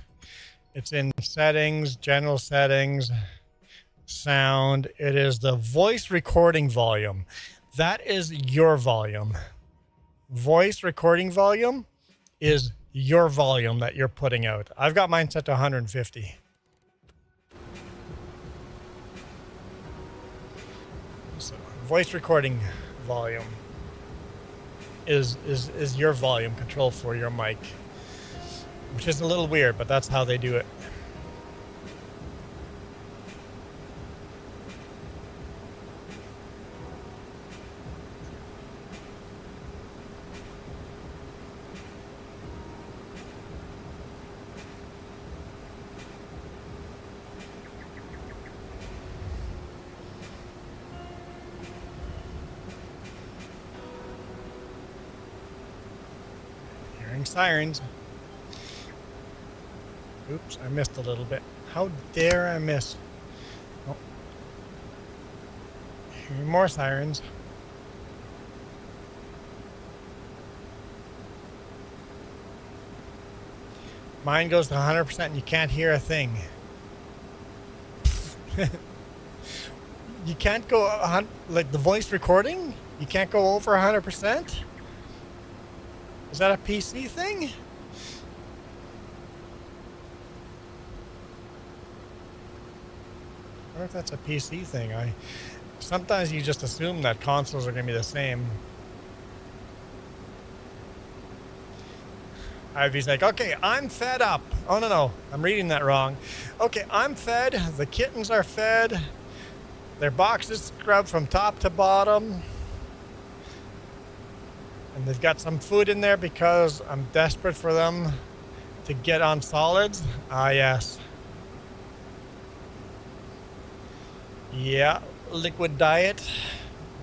it's in settings, general settings, sound. It is the voice recording volume. That is your volume. Voice recording volume is your volume that you're putting out. I've got mine set to 150. So voice recording volume is your volume control for your mic, which is a little weird, but that's how they do it. Hearing sirens. Oops, I missed a little bit. How dare I miss? Oh. Hearing more sirens. Mine goes to 100% and you can't hear a thing. You can't go like the voice recording? You can't go over 100%? Is that a PC thing? I wonder if that's a PC thing. Sometimes you just assume that consoles are going to be the same. Ivy's like, okay, I'm fed up. Oh, no, I'm reading that wrong. Okay, I'm fed. The kittens are fed. Their boxes scrubbed from top to bottom. And they've got some food in there because I'm desperate for them to get on solids. Ah, yes. Yeah, liquid diet.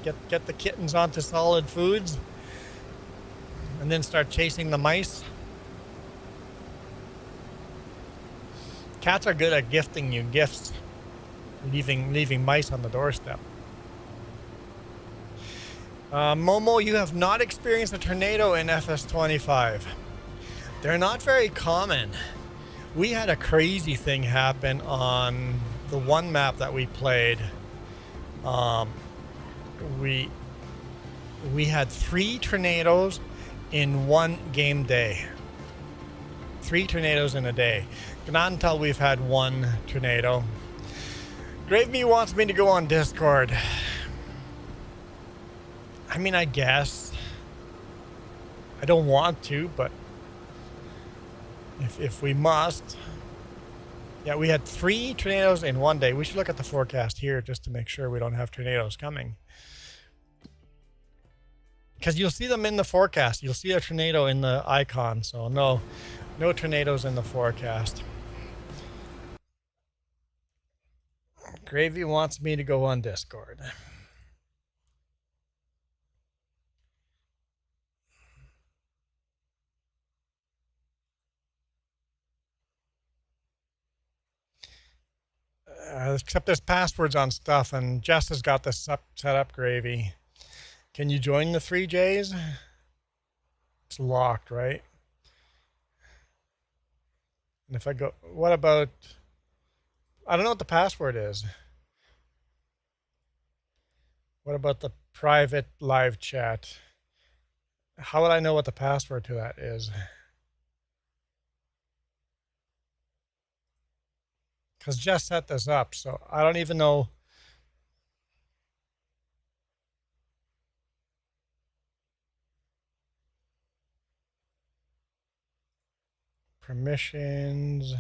Get the kittens onto solid foods. And then start chasing the mice. Cats are good at gifting you gifts, leaving mice on the doorstep. Momo, you have not experienced a tornado in FS25. They're not very common. We had a crazy thing happen on the one map that we played. We had 3 tornadoes in one game day. 3 tornadoes in a day. Not until we've had 1 tornado. Grave Me wants me to go on Discord. I mean, I guess. I don't want to, but if we must. Yeah, we had 3 tornadoes in one day. We should look at the forecast here just to make sure we don't have tornadoes coming. Because you'll see them in the forecast. You'll see a tornado in the icon. So no tornadoes in the forecast. Gravy wants me to go on Discord. Except there's passwords on stuff, and Jess has got this set up, Gravy. Can you join the 3Js? It's locked, right? And if I go, what about, I don't know what the password is. What about the private live chat? How would I know what the password to that is? Because Jess set this up, so I don't even know. Permissions.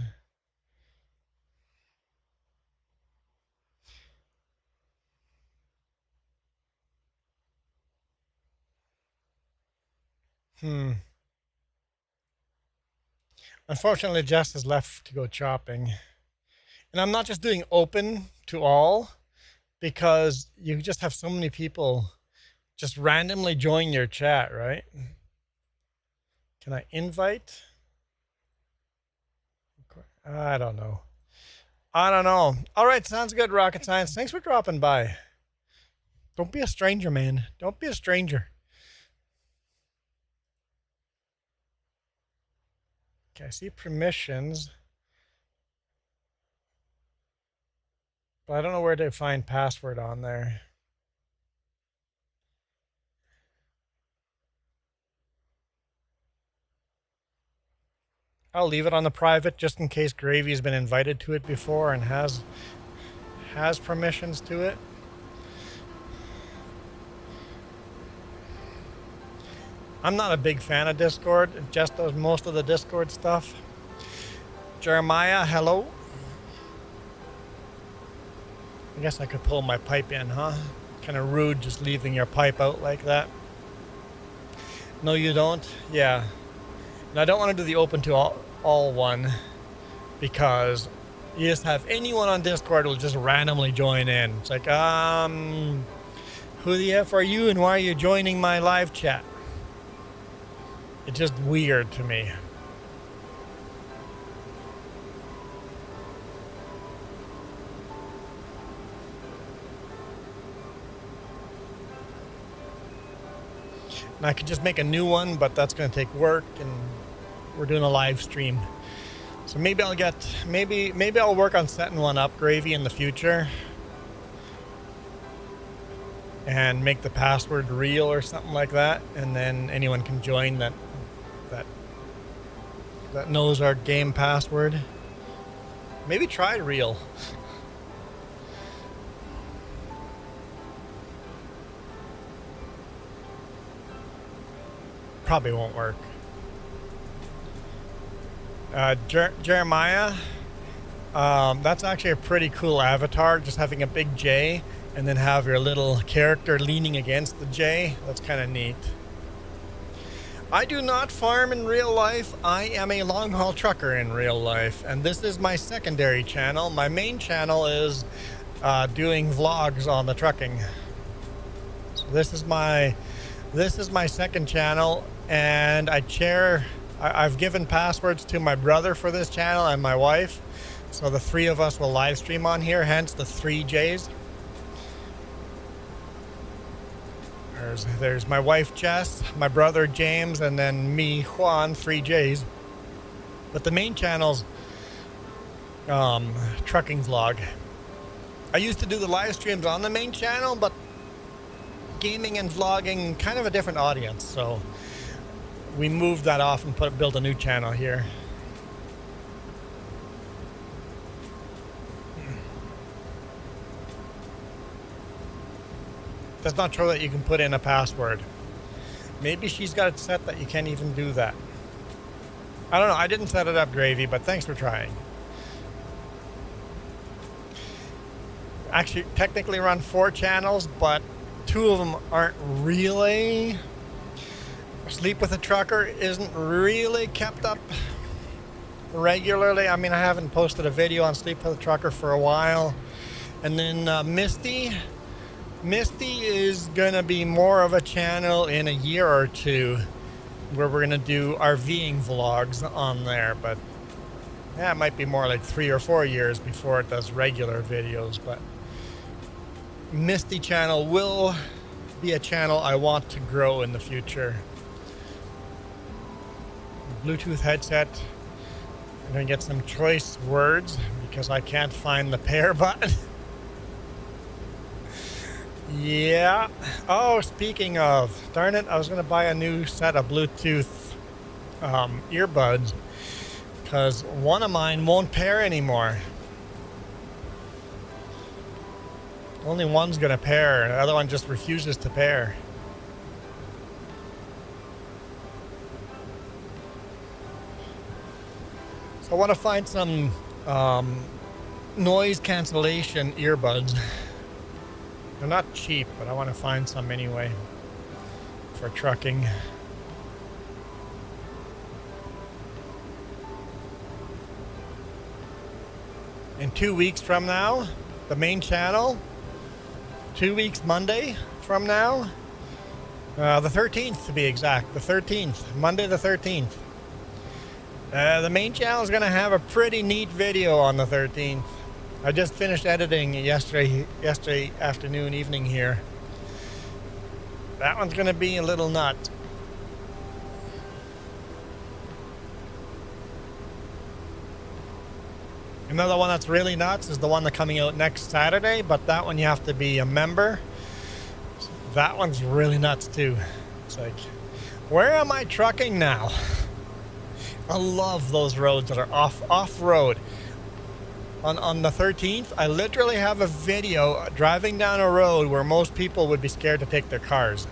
Unfortunately, Jess has left to go chopping. And I'm not just doing open to all, because you just have so many people just randomly join your chat, right? Can I invite? I don't know. All right, sounds good, Rocket Science. Thanks for dropping by. Don't be a stranger, man. Don't be a stranger. Okay, I see permissions. But I don't know where to find password on there. I'll leave it on the private just in case Gravy's been invited to it before and has permissions to it. I'm not a big fan of Discord. It just does most of the Discord stuff. Jeremiah, hello. I guess I could pull my pipe in, huh? Kind of rude just leaving your pipe out like that. No, you don't? Yeah. And I don't want to do the open to all one, because you just have anyone on Discord will just randomly join in. It's like, who the F are you and why are you joining my live chat? It's just weird to me. And I could just make a new one, but that's going to take work, and we're doing a live stream. So maybe I'll get, maybe I'll work on setting one up, Gravy, in the future. And make the password real or something like that. And then anyone can join that knows our game password. Maybe try real. Probably won't work. Jeremiah, that's actually a pretty cool avatar, just having a big J and then have your little character leaning against the J. That's kind of neat. I do not farm in real life. I am a long haul trucker in real life, and this is my secondary channel. My main channel is doing vlogs on the trucking. So this is my second channel, and I've given passwords to my brother for this channel and my wife, so the three of us will live stream on here, hence the 3 J's. There's my wife Jess, my brother James, and then me, Juan, 3 J's. But the main channel's trucking vlog. I used to do the live streams on the main channel, but gaming and vlogging, kind of a different audience, so we moved that off and built a new channel here. That's not true that you can put in a password. Maybe she's got it set that you can't even do that. I don't know. I didn't set it up, Gravy, but thanks for trying. Actually, technically run 4 channels, but 2 of them aren't really. Sleep with a Trucker isn't really kept up regularly. I mean, I haven't posted a video on Sleep with a Trucker for a while. And then Misty is gonna be more of a channel in a year or 2 where we're gonna do RVing vlogs on there, but yeah, it might be more like 3 or 4 years before it does regular videos. But Misty channel will be a channel I want to grow in the future. Bluetooth headset. I'm gonna get some choice words because I can't find the pair button. Yeah. Oh, speaking of, darn it, I was gonna buy a new set of Bluetooth earbuds because one of mine won't pair anymore. Only one's gonna pair, the other one just refuses to pair. So I want to find some noise cancellation earbuds. They're not cheap, but I want to find some anyway for trucking. In 2 weeks from now, the main channel, 2 weeks Monday from now, the 13th to be exact, the 13th, Monday the 13th. The main channel is going to have a pretty neat video on the 13th. I just finished editing yesterday afternoon, evening here. That one's going to be a little nut. Another one that's really nuts is the one that's coming out next Saturday, but that one you have to be a member. That one's really nuts too. It's like, where am I trucking now? I love those roads that are off-road. On the 13th, I literally have a video driving down a road where most people would be scared to take their cars.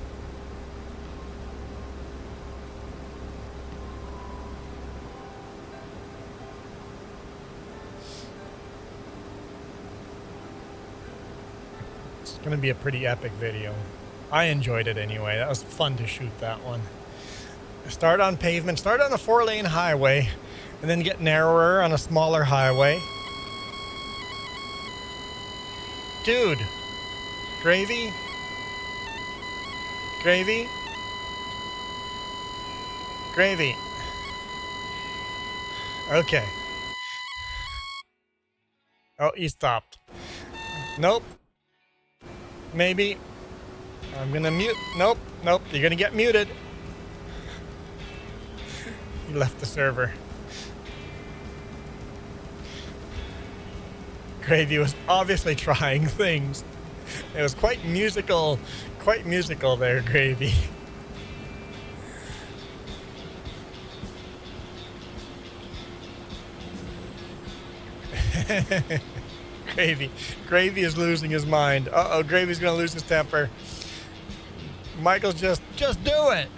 It's going to be a pretty epic video. I enjoyed it anyway. That was fun to shoot that one. Start on pavement, start on a 4-lane highway, and then get narrower on a smaller highway. Dude, Gravy? Gravy? Gravy. Okay. Oh, he stopped. Nope. Maybe. I'm gonna mute. Nope. Nope. You're gonna get muted. He left the server. Gravy was obviously trying things. It was quite musical there, Gravy. Gravy is losing his mind. Uh-oh, Gravy's gonna lose his temper. Michael's just do it.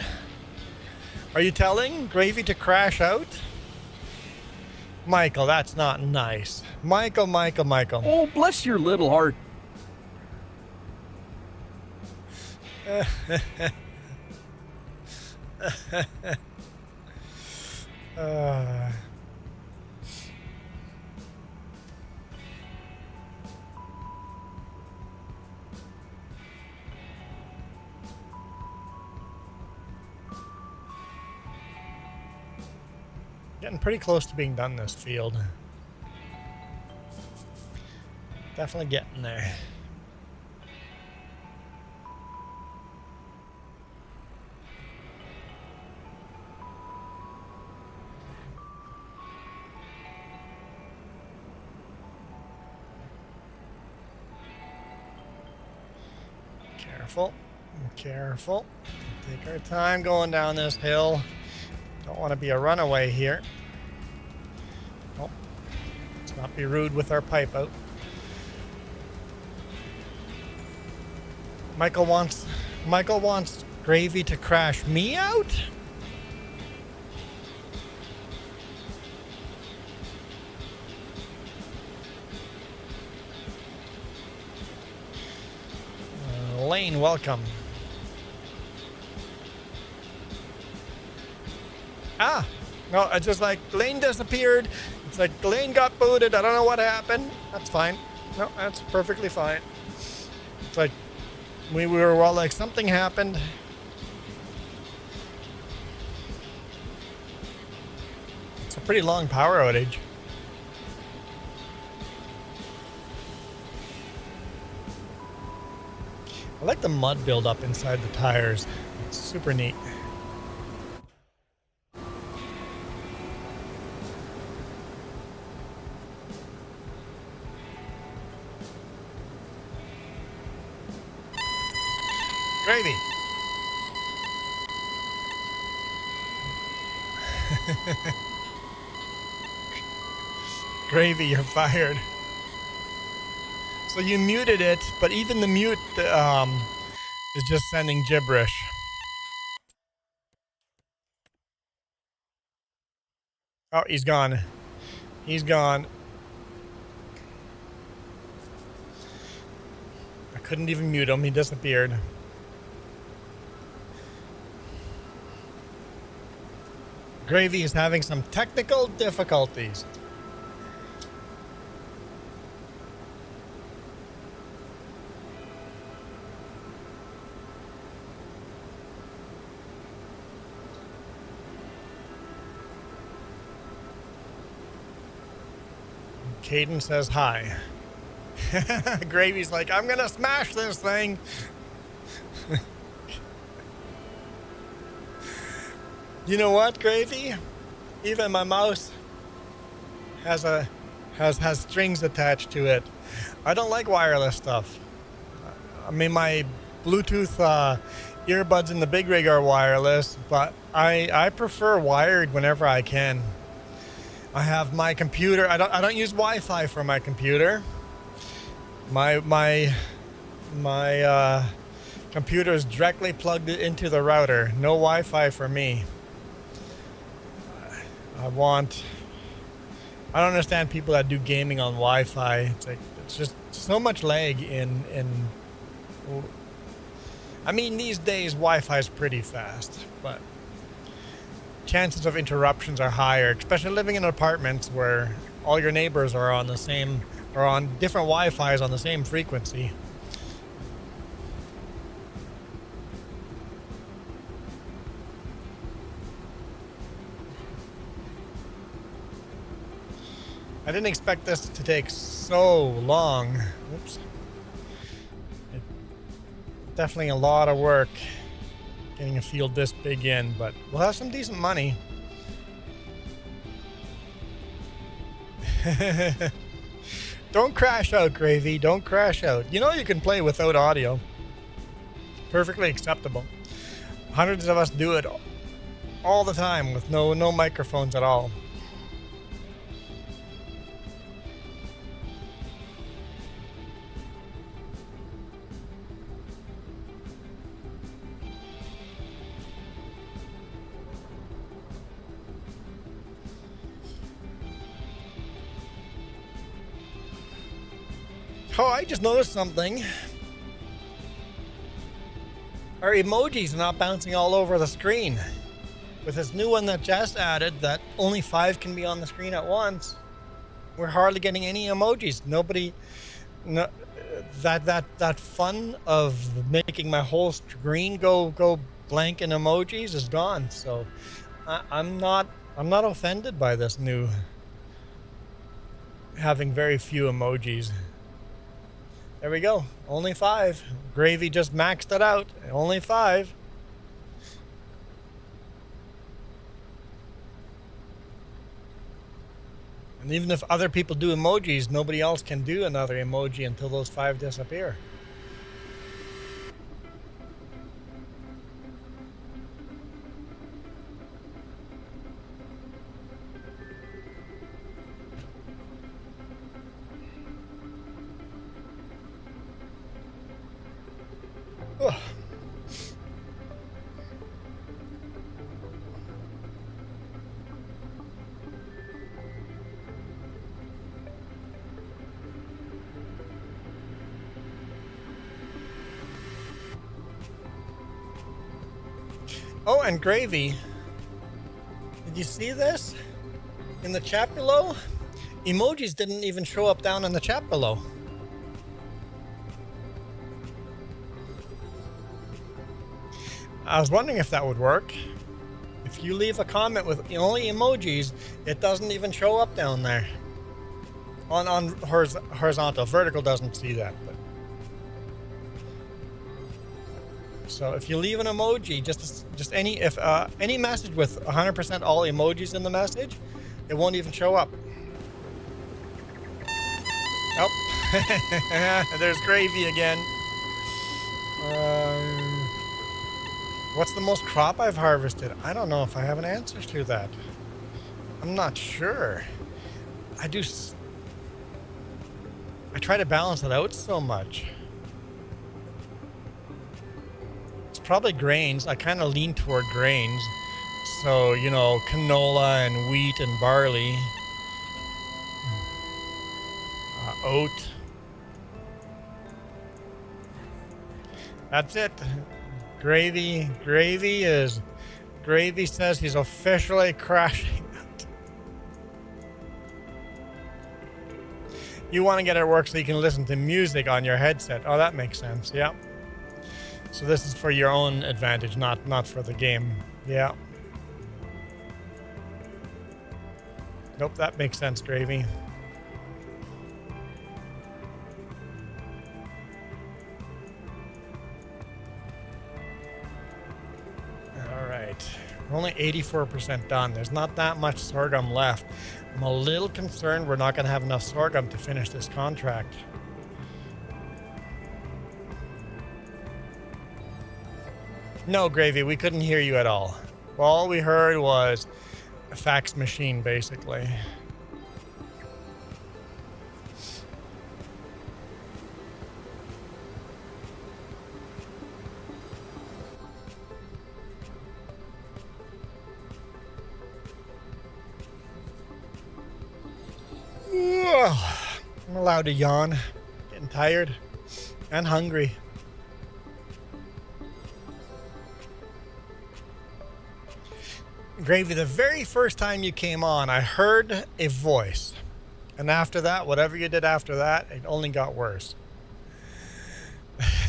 Are you telling Gravy to crash out? Michael, that's not nice. Michael. Oh, bless your little heart. Getting pretty close to being done this field. Definitely getting there. Careful. Take our time going down this hill. Don't want to be a runaway here. Oh, let's not be rude with our pipe out. Michael wants Gravy to crash me out? Lane, welcome. Ah, no, it's just like Lane disappeared. It's like Lane got booted. I don't know what happened. That's fine. No, that's perfectly fine. It's like we were all like something happened. It's a pretty long power outage. I like the mud buildup inside the tires. It's super neat. Gravy. Gravy, you're fired. So you muted it, but even the mute is just sending gibberish. Oh, he's gone. He's gone. I couldn't even mute him. He disappeared. Gravy is having some technical difficulties. Caden says hi. Gravy's like, I'm gonna smash this thing. You know what, Gravy? Even my mouse has strings attached to it. I don't like wireless stuff. I mean, my Bluetooth earbuds in the big rig are wireless, but I prefer wired whenever I can. I have my computer. I don't use Wi-Fi for my computer. My computer is directly plugged into the router. No Wi-Fi for me. I don't understand people that do gaming on Wi-Fi. It's like it's just so much lag in. I mean, these days Wi-Fi is pretty fast, but chances of interruptions are higher, especially living in apartments where all your neighbors are on different Wi-Fis on the same frequency. I didn't expect this to take so long. Oops. Definitely a lot of work getting a field this big in, but we'll have some decent money. Don't crash out, Gravy. Don't crash out. You know you can play without audio. Perfectly acceptable. Hundreds of us do it all the time with no microphones at all. Oh, I just noticed something. Our emojis are not bouncing all over the screen. With this new one that Jess added, that only 5 can be on the screen at once, we're hardly getting any emojis. Nobody, no, that fun of making my whole screen go blank in emojis is gone. So I'm not offended by this new having very few emojis. There we go. Only 5. Gravy just maxed it out. Only 5. And even if other people do emojis, nobody else can do another emoji until those 5 disappear. Ugh. Oh, and Gravy, did you see this? In the chat below? Emojis didn't even show up down in the chat below. I was wondering if that would work. If you leave a comment with only emojis, it doesn't even show up down there. On horizontal. Vertical doesn't see that. But. So if you leave an emoji, just any message with 100% all emojis in the message, it won't even show up. Oh, there's Gravy again. What's the most crop I've harvested? I don't know if I have an answer to that. I'm not sure. I try to balance it out so much. It's probably grains. I kind of lean toward grains. So, you know, canola and wheat and barley. Oat. That's it. Gravy says he's officially crashing out. You want to get it to work so you can listen to music on your headset. Oh, that makes sense. Yeah. So this is for your own advantage, not for the game. Yeah. Nope, that makes sense, Gravy. We're only 84% done. There's not that much sorghum left. I'm a little concerned we're not going to have enough sorghum to finish this contract. No, Gravy, we couldn't hear you at all. All we heard was a fax machine, basically. I'm allowed to yawn. Getting tired and hungry. Gravy, the very first time you came on, I heard a voice. And after that, whatever you did after that, it only got worse.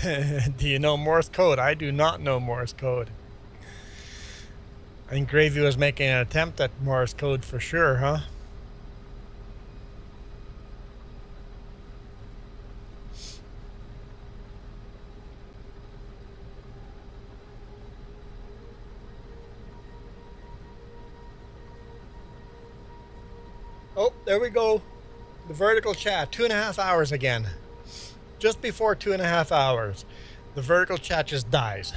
Do you know Morse code? I do not know Morse code. I think Gravy was making an attempt at Morse code for sure, huh? Oh, there we go. The vertical chat, 2.5 hours again. Just before 2.5 hours, the vertical chat just dies.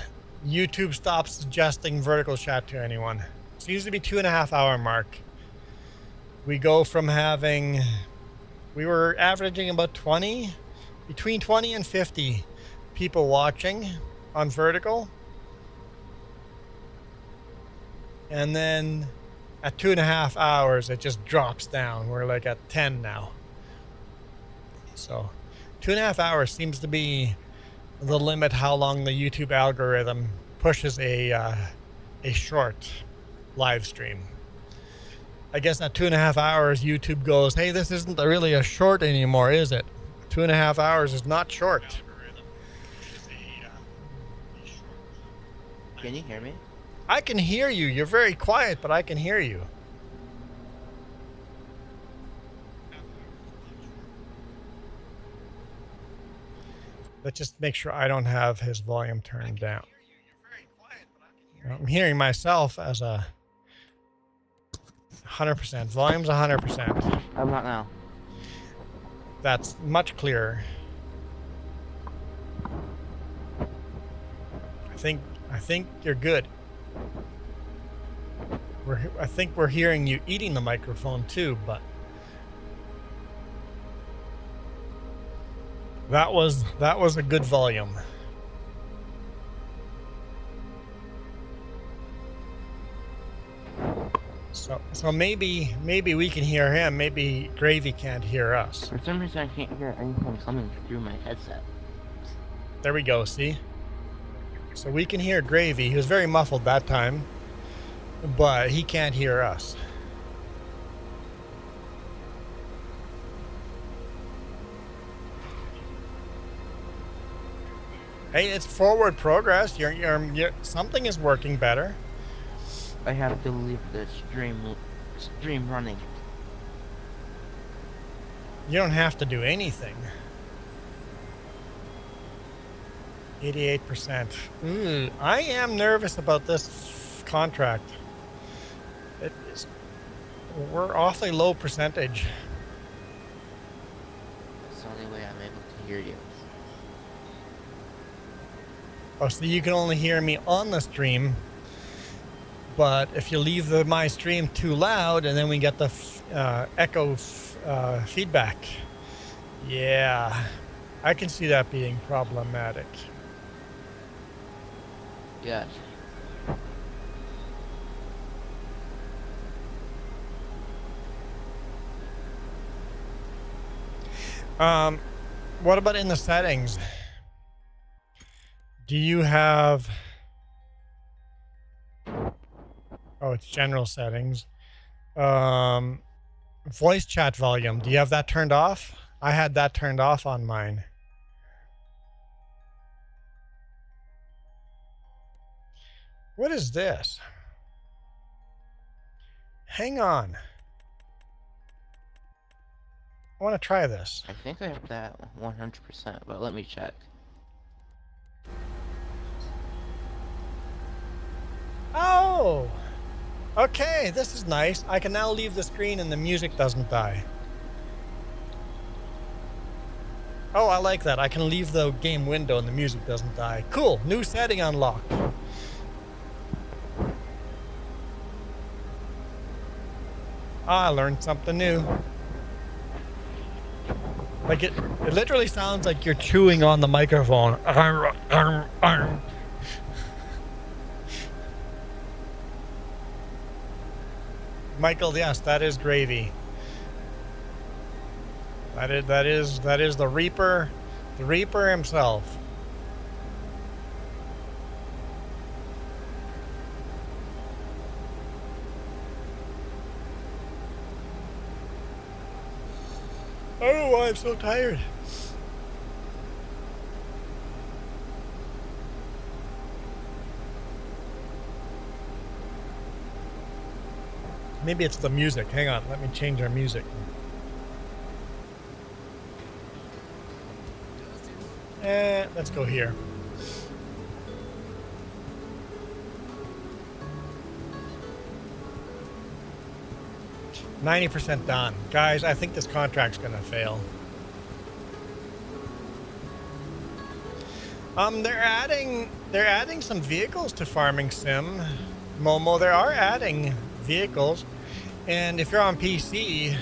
YouTube stops suggesting vertical chat to anyone. It seems to be 2.5 hour mark. We go from having, we were averaging about 20, between 20 and 50 people watching on vertical. And then at 2.5 hours, it just drops down. We're like at 10 now. So 2.5 hours seems to be the limit how long the YouTube algorithm pushes a short live stream. I guess at 2.5 hours, YouTube goes, hey, this isn't really a short anymore, is it? 2.5 hours is not short. Can you hear me? I can hear you. You're very quiet, but I can hear you. Let's just make sure I don't have his volume turned down. I'm hearing myself as a 100%. Volume's 100%. I'm not now. That's much clearer. I think you're good. I think we're hearing you eating the microphone too, but that was a good volume. So maybe we can hear him. Maybe Gravy can't hear us. For some reason, I can't hear anything coming through my headset. There we go. See. So we can hear Gravy. He was very muffled that time, but he can't hear us. Hey, it's forward progress. You're something is working better. I have to leave the stream running. You don't have to do anything. 88%. I am nervous about this contract. We're awfully low percentage. That's the only way I'm able to hear you. Oh, so you can only hear me on the stream, but if you leave my stream too loud, and then we get the echo feedback. Yeah, I can see that being problematic. Yes. What about in the settings? Do you have... Oh, it's general settings. Voice chat volume. Do you have that turned off? I had that turned off on mine. What is this? Hang on. I want to try this. I think I have that 100%, but let me check. Oh! Okay, this is nice. I can now leave the screen and the music doesn't die. Oh, I like that. I can leave the game window and the music doesn't die. Cool. New setting unlocked. I learned something new. Like it literally sounds like you're chewing on the microphone. Michael, yes, that is Gravy. That is the Reaper himself. I don't know why I'm so tired. Maybe it's the music. Hang on, let me change our music. Let's go here. 90% done. Guys, I think this contract's gonna fail. They're adding some vehicles to Farming Sim. Momo, they are adding vehicles. And if you're on PC,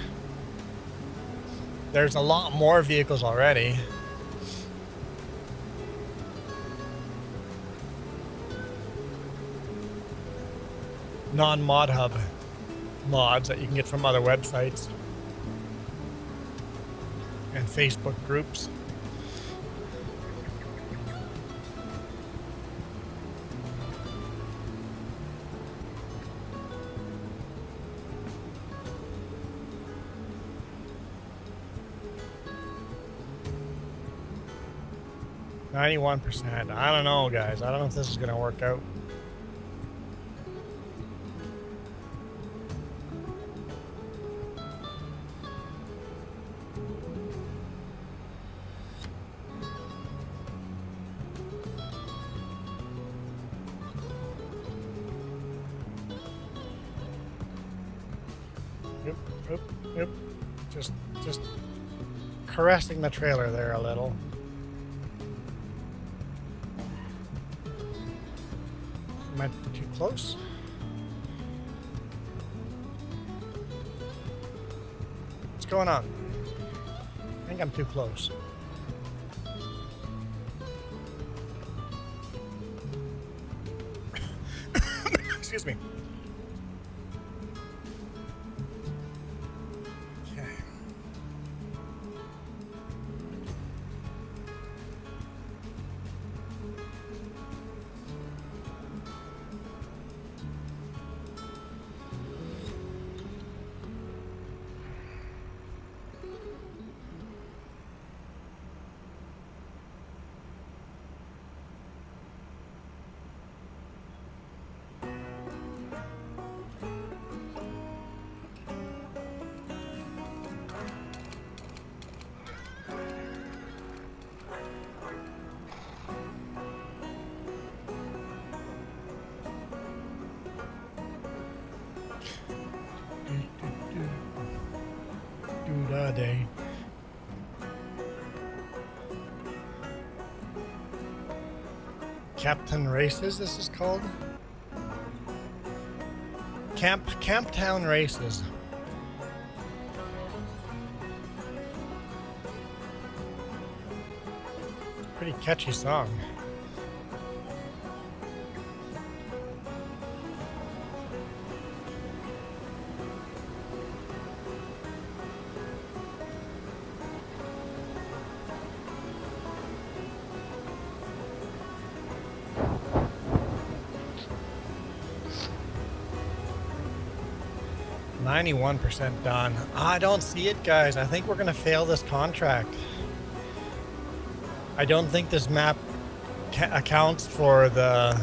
there's a lot more vehicles already. Non-mod hub mods that you can get from other websites and Facebook groups. %. I don't know, guys. I don't know if this is going to work out. Yep. Just caressing the trailer there a little. Am I too close? What's going on? I think I'm too close. Excuse me. Okay. Day. Captain Races, this is called? Camptown Races. Pretty catchy song. %. Done. I don't see it, guys. I think we're going to fail this contract. I don't think this map accounts for the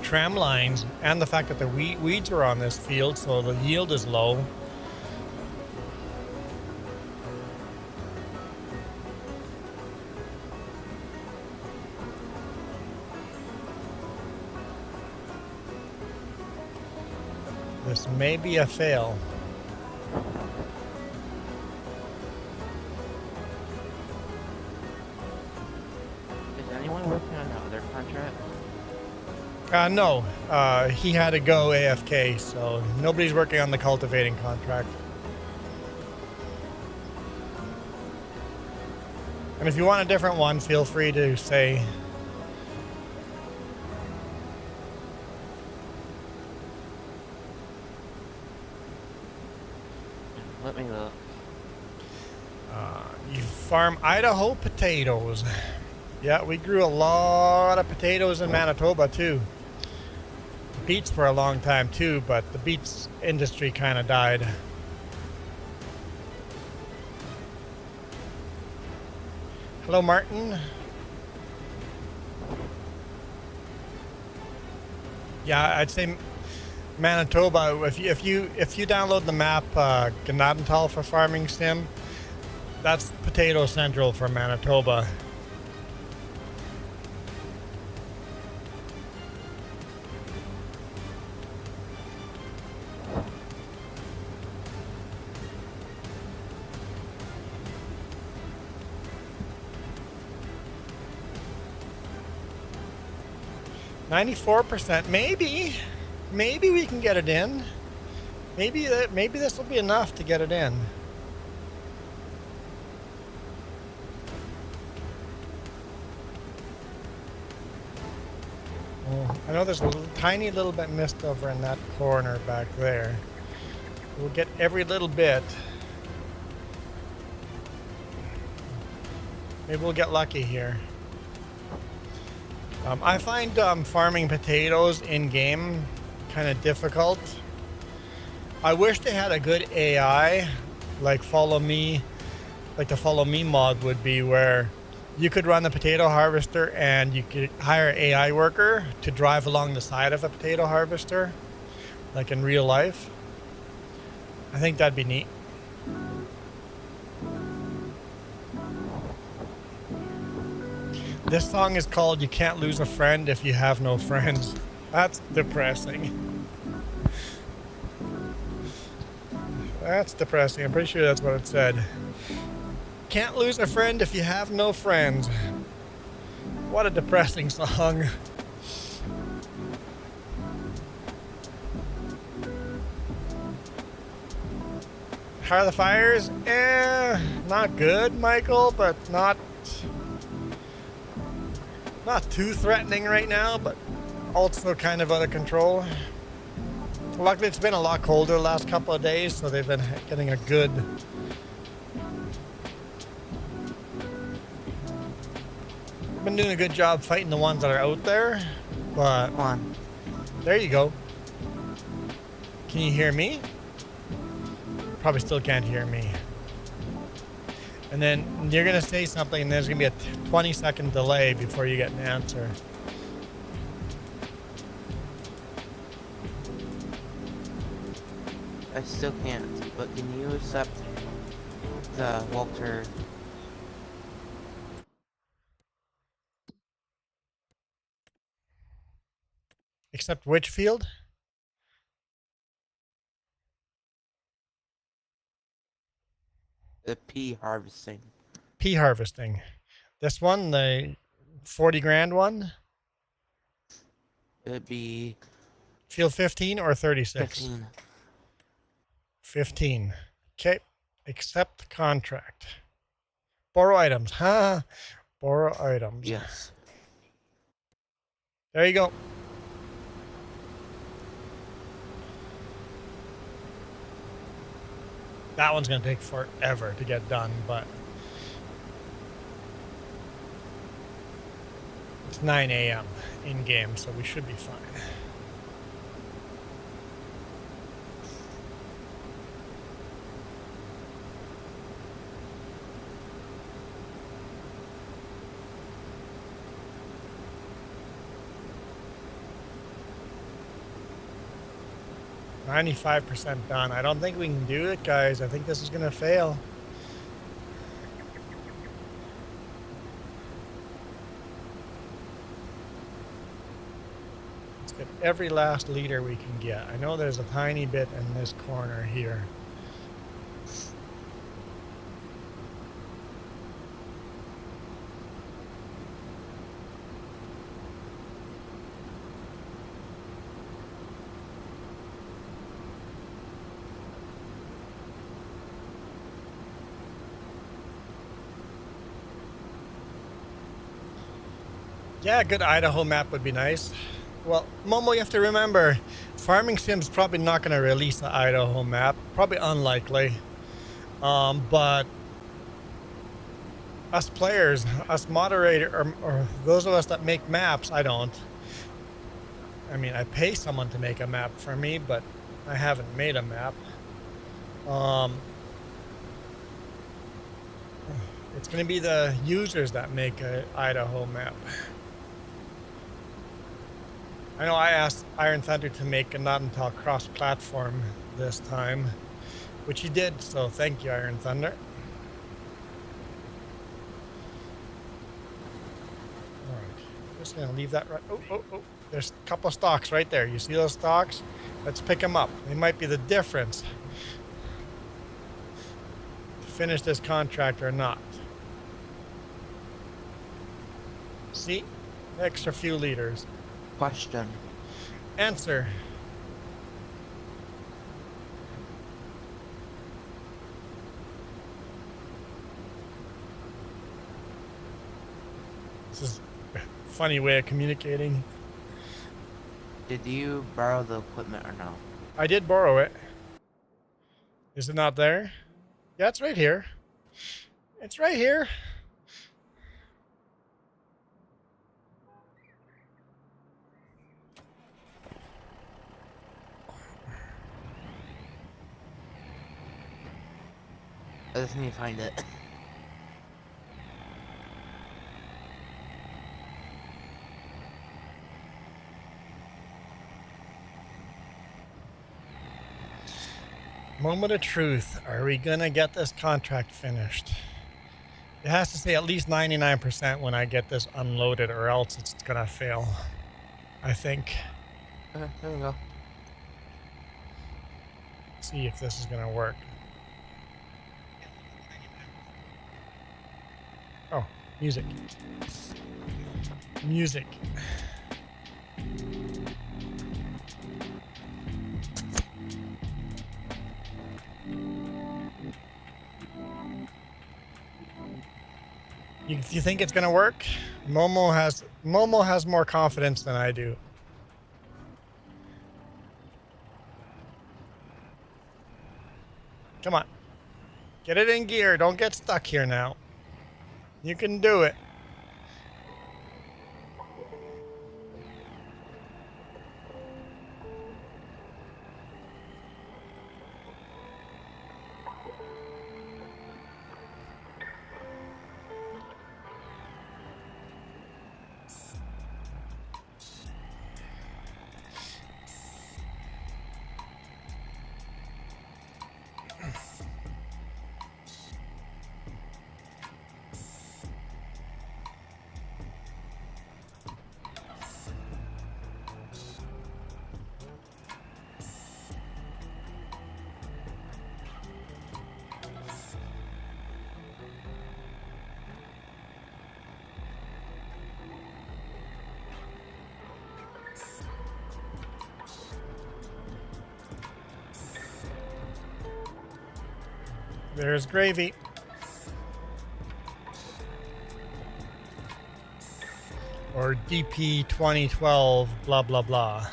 tram lines and the fact that the weeds are on this field, so the yield is low. This may be a fail. Is anyone working on another contract? No. He had to go AFK, so nobody's working on the cultivating contract. And if you want a different one, feel free to say. Let me look. You farm Idaho potatoes. Yeah, we grew a lot of potatoes in Manitoba too. Beets for a long time too, but the beets industry kind of died. Hello, Martin. Yeah, I'd say Manitoba. If you download the map Gnadental for Farming Sim, that's Potato Central for Manitoba. 94%. Maybe we can get it in. Maybe this will be enough to get it in. Oh, I know there's a tiny little bit mist over in that corner back there. We'll get every little bit. Maybe we'll get lucky here. I find farming potatoes in game kind of difficult. I wish they had a good AI, like Follow Me, like the Follow Me mod would be, where you could run the potato harvester and you could hire an AI worker to drive along the side of a potato harvester, like in real life. I think that'd be neat. This song is called You Can't Lose a Friend If You Have No Friends. That's depressing. That's depressing. I'm pretty sure that's what it said. Can't lose a friend if you have no friends. What a depressing song. How are the fires? Not good, Michael, but not too threatening right now, but also kind of out of control. Luckily, it's been a lot colder the last couple of days, so they've been getting a good... Been doing a good job fighting the ones that are out there, but... Come on. There you go. Can you hear me? Probably still can't hear me. And then you're going to say something, and there's going to be a 20-second delay before you get an answer. I still can't, but can you accept the Walter? Except which field? The pea harvesting. Pea harvesting. This one, the 40 grand one? It'd be Field 15 or 36? 15. 15. Okay. Accept contract. Borrow items. Huh? Borrow items. Yes. There you go. That one's going to take forever to get done, but it's 9 a.m. in game, so we should be fine. %, done. I don't think we can do it, guys. I think this is going to fail. Let's get every last liter we can get. I know there's a tiny bit in this corner here. Yeah, a good Idaho map would be nice. Well, Momo, you have to remember, Farming Sim's probably not going to release the Idaho map. Probably unlikely. But us players, us moderator, or those of us that make maps, I don't. I mean, I pay someone to make a map for me, but I haven't made a map. It's going to be the users that make an Idaho map. I know I asked Iron Thunder to make a Not Until cross-platform this time, which he did, so thank you, Iron Thunder. Alright, just gonna leave that right. Oh, there's a couple of stalks right there. You see those stalks? Let's pick them up. They might be the difference to finish this contract or not. See? Extra few liters. Question. Answer. This is a funny way of communicating. Did you borrow the equipment or no? I did borrow it. Is it not there? Yeah, it's right here. It's right here. I just need to find it. Moment of truth. Are we gonna get this contract finished? It has to say at least 99% when I get this unloaded, or else it's gonna fail. I think. Okay, there we go. See if this is gonna work. Oh, music. Music. You think it's gonna work? Momo has more confidence than I do. Come on. Get it in gear. Don't get stuck here now. You can do it. There's gravy. Or DP 2012, blah, blah, blah.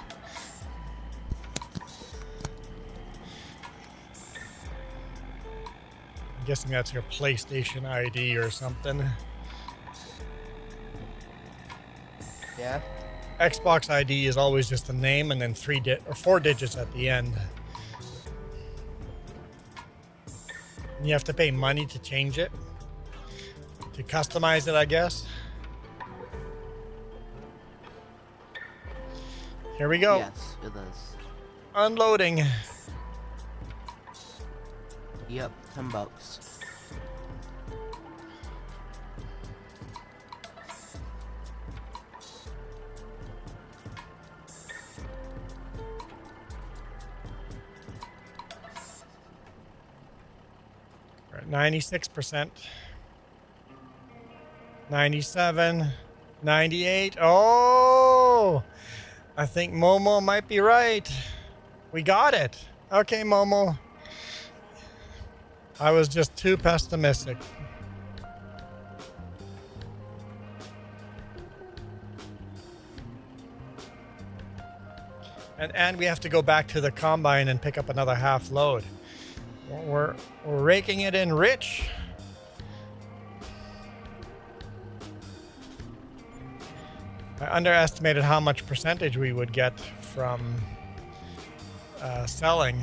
I'm guessing that's your PlayStation ID or something. Yeah? Xbox ID is always just a name and then 4 digits at the end. You have to pay money to change it, to customize it, I guess. Here we go. Yes, it is. Unloading. Yep, $10. We're at 96%. 97. 98. Oh! I think Momo might be right. We got it. Okay, Momo. I was just too pessimistic. And we have to go back to the combine and pick up another half load. We're raking it in rich. I underestimated how much percentage we would get from selling.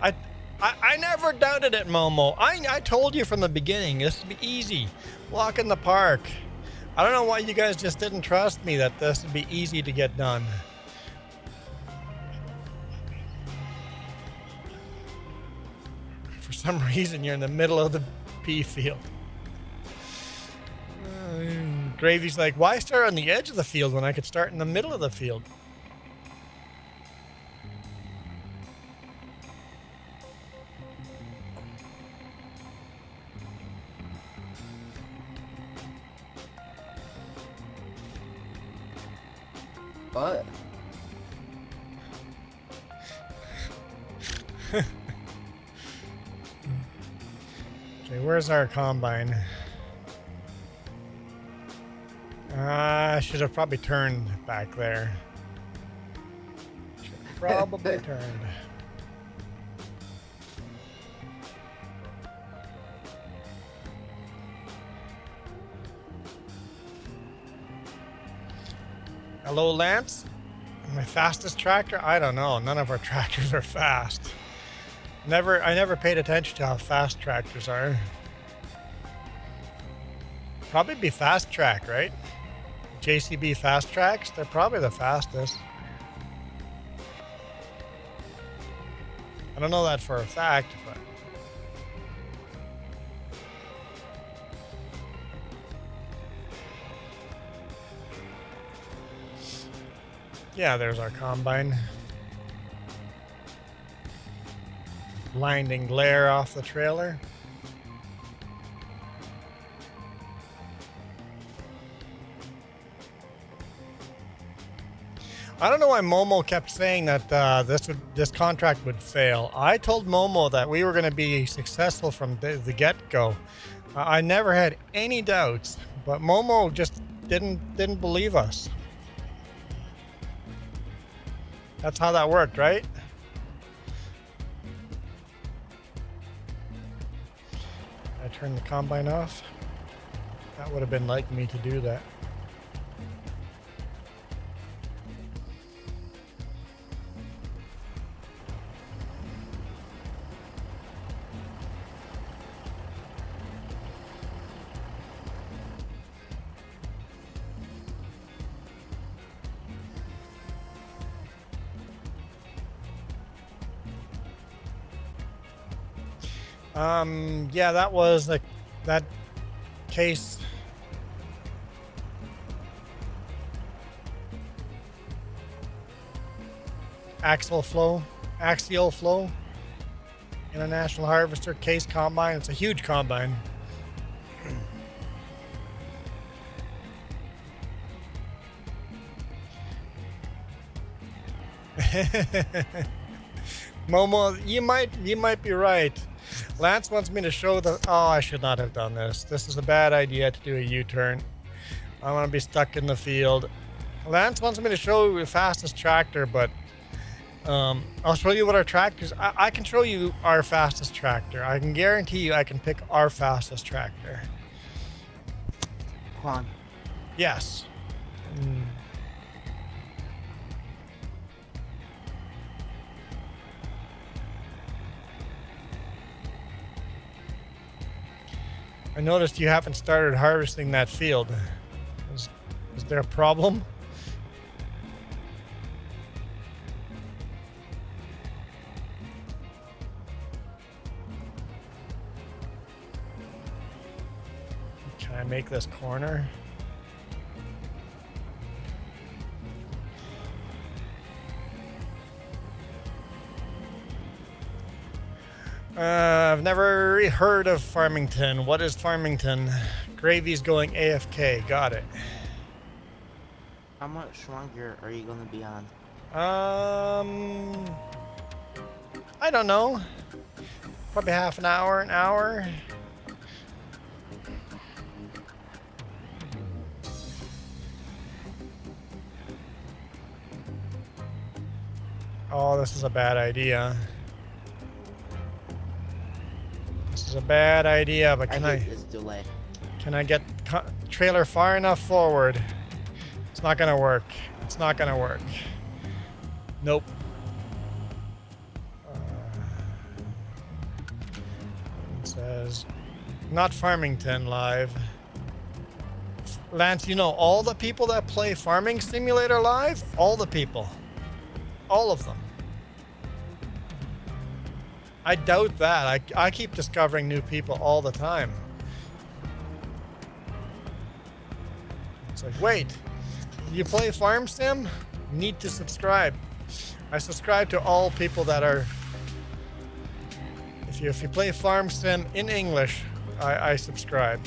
I never doubted it, Momo. I told you from the beginning this would be easy. Walk in the park. I don't know why you guys just didn't trust me that this would be easy to get done. For some reason, you're in the middle of the pea field. Gravy's like, why start on the edge of the field when I could start in the middle of the field? What? Okay, where's our combine? I should have probably turned back there. Should have probably turned. Hello, Lance? My fastest tractor? I don't know. None of our tractors are fast. I never paid attention to how fast tractors are. Probably be fast track, right? JCB fast tracks, they're probably the fastest. I don't know that for a fact, but yeah, there's our combine. Blinding glare off the trailer. I don't know why Momo kept saying that this contract would fail. I told Momo that we were going to be successful from the get-go. I never had any doubts, but Momo just didn't believe us. That's how that worked, right? I turned the combine off. That would have been like me to do that. Yeah, that was that case. Axial flow, International Harvester case combine. It's a huge combine. Momo, you might be right. Lance wants me to show the... Oh, I should not have done this. This is a bad idea to do a U-turn. I want to be stuck in the field. Lance wants me to show you the fastest tractor, but I'll show you what our tractors... I can show you our fastest tractor. I can guarantee you I can pick our fastest tractor. Juan. Yes. I noticed you haven't started harvesting that field. Is there a problem? Can I make this corner? I've never heard of Farmington. What is Farmington? Gravy's going AFK. Got it. How much longer are you gonna be on? I don't know. Probably half an hour. Oh, this is a bad idea. This is a bad idea, but I hate this delay. Can I get trailer far enough forward? It's not gonna work. It's not gonna work. Nope. It says, not Farmington live. Lance, you know all the people that play Farming Simulator live? All the people. All of them. I doubt that. I keep discovering new people all the time. It's like, wait, you play Farm Sim? Need to subscribe. I subscribe to all people that are... If you play Farm Sim in English, I subscribe.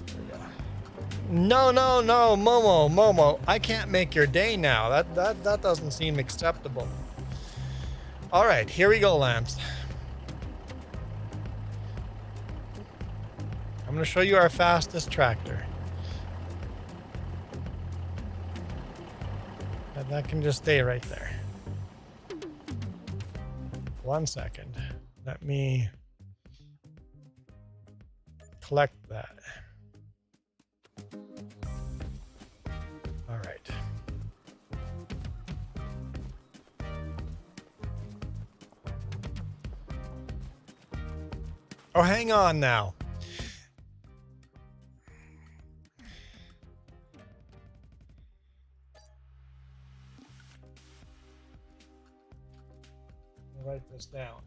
There we go. No, Momo. I can't make your day now. That doesn't seem acceptable. All right, here we go, Lance. I'm going to show you our fastest tractor. And that can just stay right there. 1 second. Let me collect that. All right. Oh, hang on now. I'll write this down.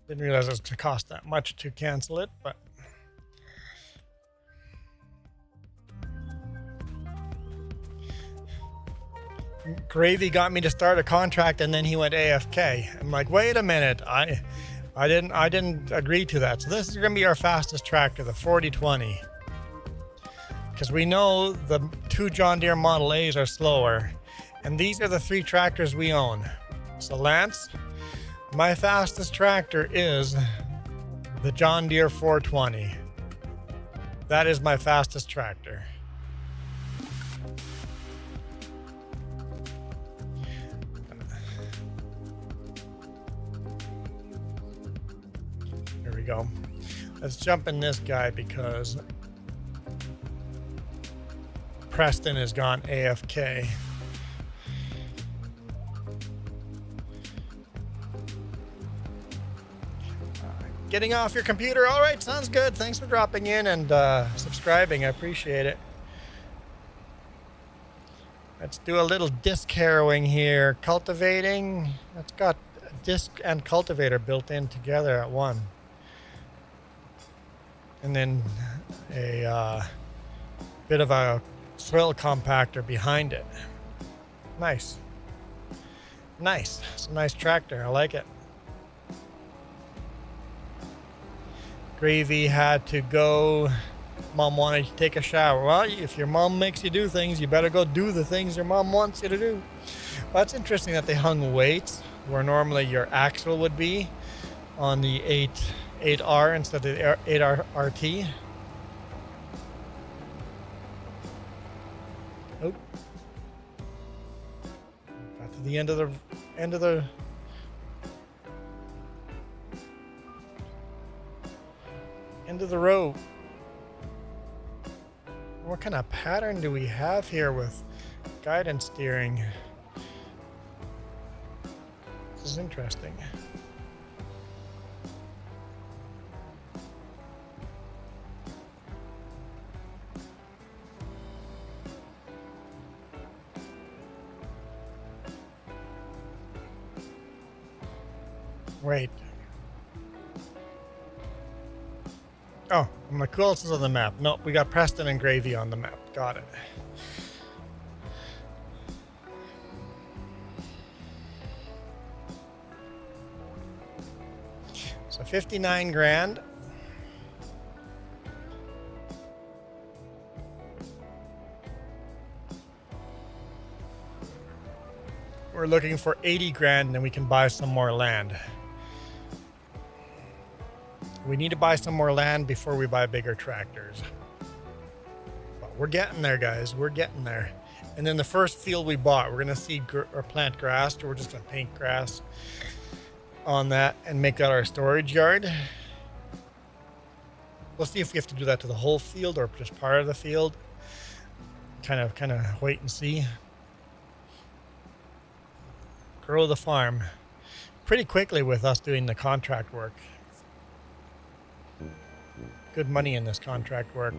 Didn't realize it was to cost that much to cancel it, but Gravy got me to start a contract and then he went AFK. I'm like, wait a minute, I didn't agree to that. So this is going to be our fastest tractor, the 4020, because we know the 2 John Deere Model A's are slower, and these are the 3 tractors we own. So Lance, my fastest tractor is the John Deere 420. That is my fastest tractor. Here we go. Let's jump in this guy because Preston has gone AFK. Getting off your computer. All right, sounds good. Thanks for dropping in and subscribing. I appreciate it. Let's do a little disc harrowing here. Cultivating. That's got a disc and cultivator built in together at one. And then a bit of a soil compactor behind it. Nice. Nice. It's a nice tractor. I like it. Gravy had to go. Mom wanted to take a shower. Well, if your mom makes you do things, you better go do the things your mom wants you to do. Well, it's interesting that they hung weights where normally your axle would be on the 8R instead of the 8R RT. Oh. Got to the end of the row. What kind of pattern do we have here with guidance steering? This is interesting. Wait. Oh, McCool else is on the map. Nope, we got Preston and Gravy on the map. Got it. So 59 grand. We're looking for 80 grand and then we can buy some more land. We need to buy some more land before we buy bigger tractors. But we're getting there, guys. We're getting there. And then the first field we bought, we're going to seed or plant grass, or we're just going to paint grass on that and make that our storage yard. We'll see if we have to do that to the whole field or just part of the field. Kind of wait and see. Grow the farm pretty quickly with us doing the contract work. Good money in this contract work.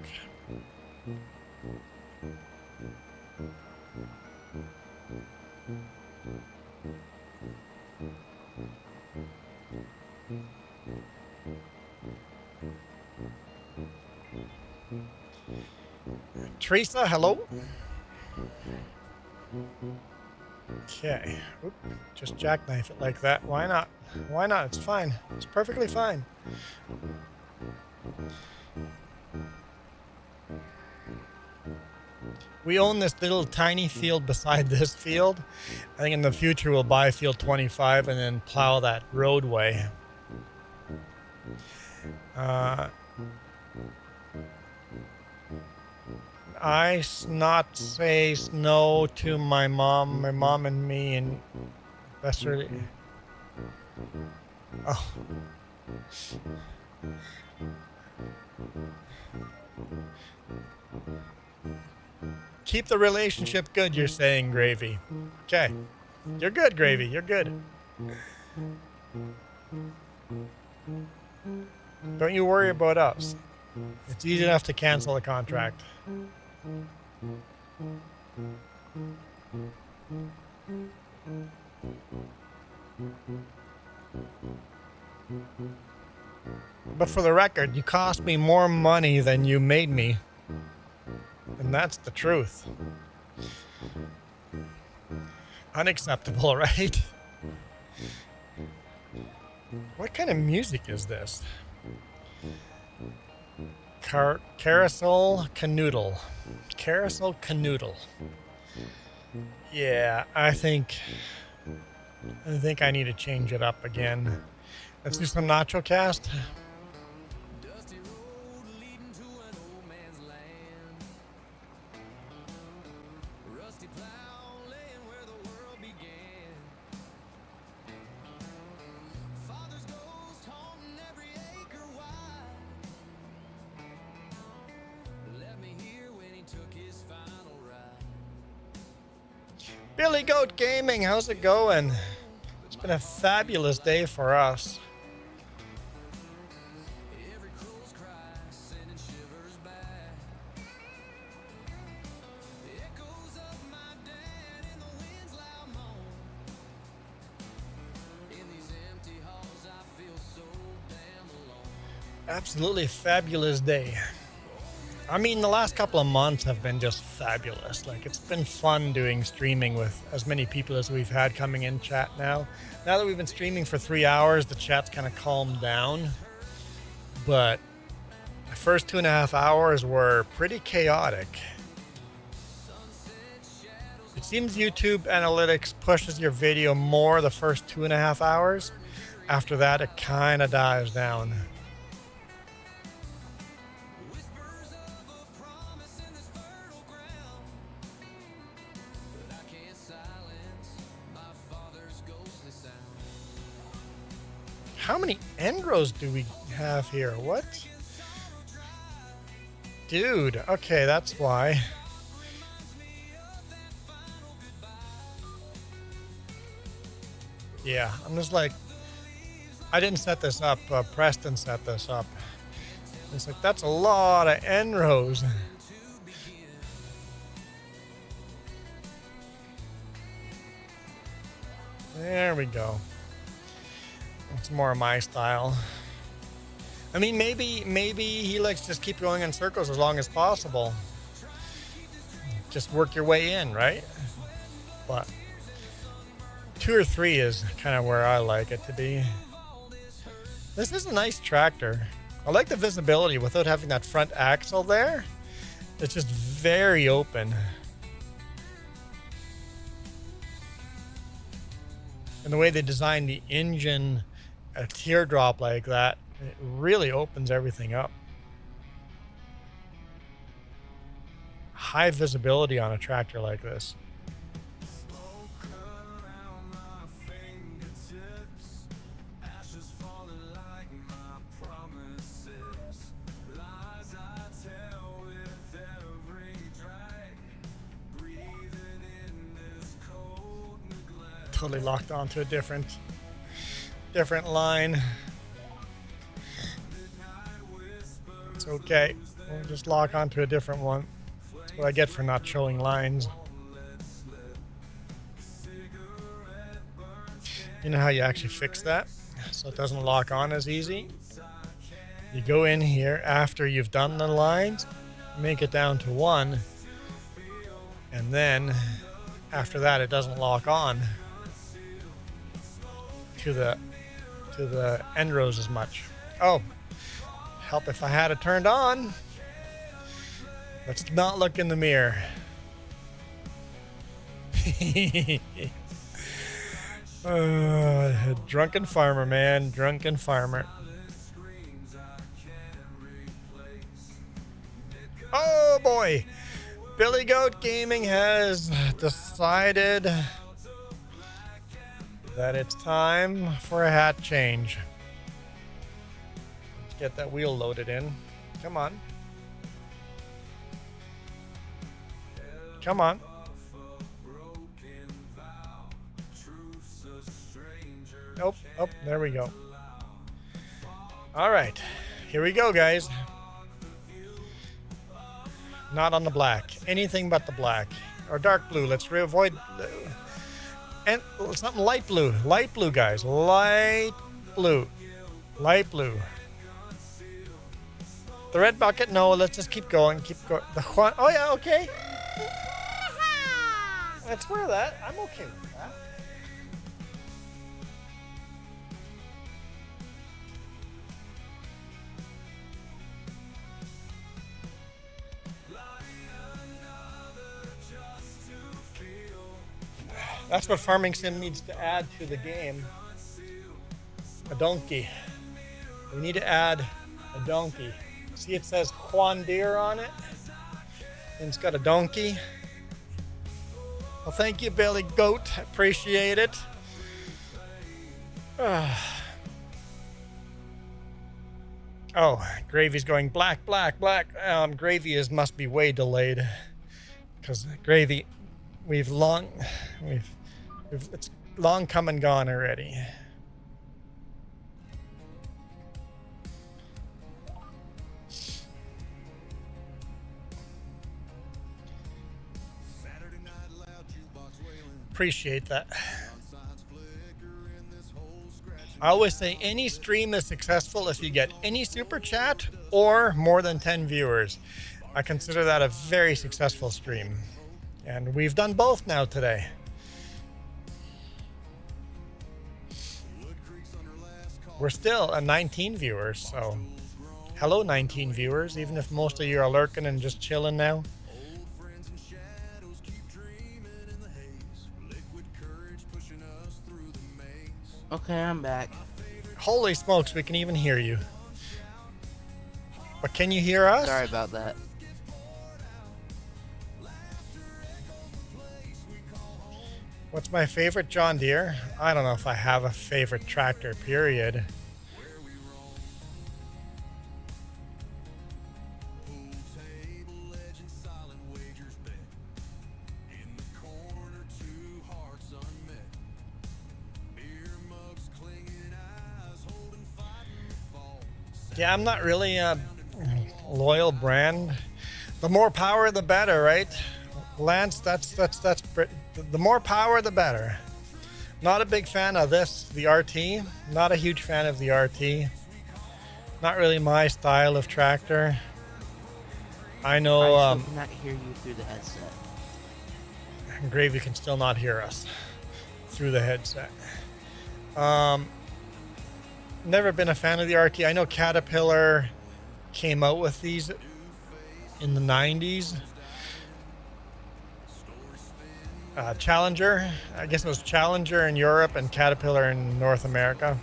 Teresa, hello. Okay. Oop, just jackknife it like that. Why not? Why not? It's fine. It's perfectly fine. We own this little tiny field beside this field. I think in the future we'll buy field 25 and then plow that roadway. I not say no to my mom and me, and that's really. Oh. Keep the relationship good, you're saying, Gravy. Okay. You're good, Gravy. You're good. Don't you worry about us. It's easy enough to cancel a contract. But for the record, you cost me more money than you made me. And that's the truth. Unacceptable, right? What kind of music is this? Carousel Canoodle. Carousel Canoodle. Yeah, I think I need to change it up again. Let's do some Nacho Cast. Billy Goat Gaming, how's it going? It's been a fabulous day for us. Absolutely fabulous day. I mean, the last couple of months have been just fabulous. Like, it's been fun doing streaming with as many people as we've had coming in chat now. Now that we've been streaming for 3 hours, the chat's kind of calmed down. But the first 2.5 hours were pretty chaotic. It seems YouTube analytics pushes your video more the first 2.5 hours. After that, it kind of dies down. How many Endros do we have here? What? Dude, okay, that's why. Yeah, I'm just like, I didn't set this up. Preston set this up. It's like, that's a lot of Endros. There we go. It's more my style. I mean, maybe he likes to just keep going in circles as long as possible. Just work your way in, right? But 2 or 3 is kind of where I like it to be. This is a nice tractor. I like the visibility without having that front axle there. It's just very open. And the way they designed the engine, a teardrop like that, it really opens everything up. High visibility on a tractor like this. Totally locked onto a different line. It's okay. We'll just lock onto a different one. That's what I get for not showing lines. You know how you actually fix that so it doesn't lock on as easy? You go in here after you've done the lines, make it down to 1, and then after that, it doesn't lock on to the end rows as much. Oh, help if I had it turned on. Let's not look in the mirror. Drunken farmer, man. Drunken farmer. Oh boy. Billy Goat Gaming has decided that it's time for a hat change. Let's get that wheel loaded in. Come on. Come on. Nope. Oh, there we go. All right. Here we go, guys. Not on the black. Anything but the black. Or dark blue. Let's avoid... And something light blue. Light blue, guys. Light blue. Light blue. The red bucket, no. Let's just keep going. Keep going. The Juan... Oh, yeah, okay. Let's wear that. I'm okay with that. That's what Farming Sim needs to add to the game. A donkey. We need to add a donkey. See, it says Juan Deere on it. And it's got a donkey. Well, thank you, Billy Goat. Appreciate it. Oh, Gravy's going black, black, black. Gravy must be way delayed. Because Gravy, it's long come and gone already. Appreciate that. I always say any stream is successful if you get any super chat or more than 10 viewers. I consider that a very successful stream. And we've done both now today. We're still at 19 viewers, so hello 19 viewers, even if most of you are lurking and just chilling now. Okay, I'm back. Holy smokes, we can even hear you. But can you hear us? Sorry about that. What's my favorite John Deere? I don't know if I have a favorite tractor, period. Yeah, I'm not really a loyal brand. The more power, the better, right? Lance, that's the more power, the better. Not a big fan of this, the RT. Not a huge fan of the RT. Not really my style of tractor. I know. I still cannot hear you through the headset. Gravy can still not hear us through the headset. Never been a fan of the RT. I know Caterpillar came out with these in the 90s. Challenger, I guess it was Challenger in Europe and Caterpillar in North America.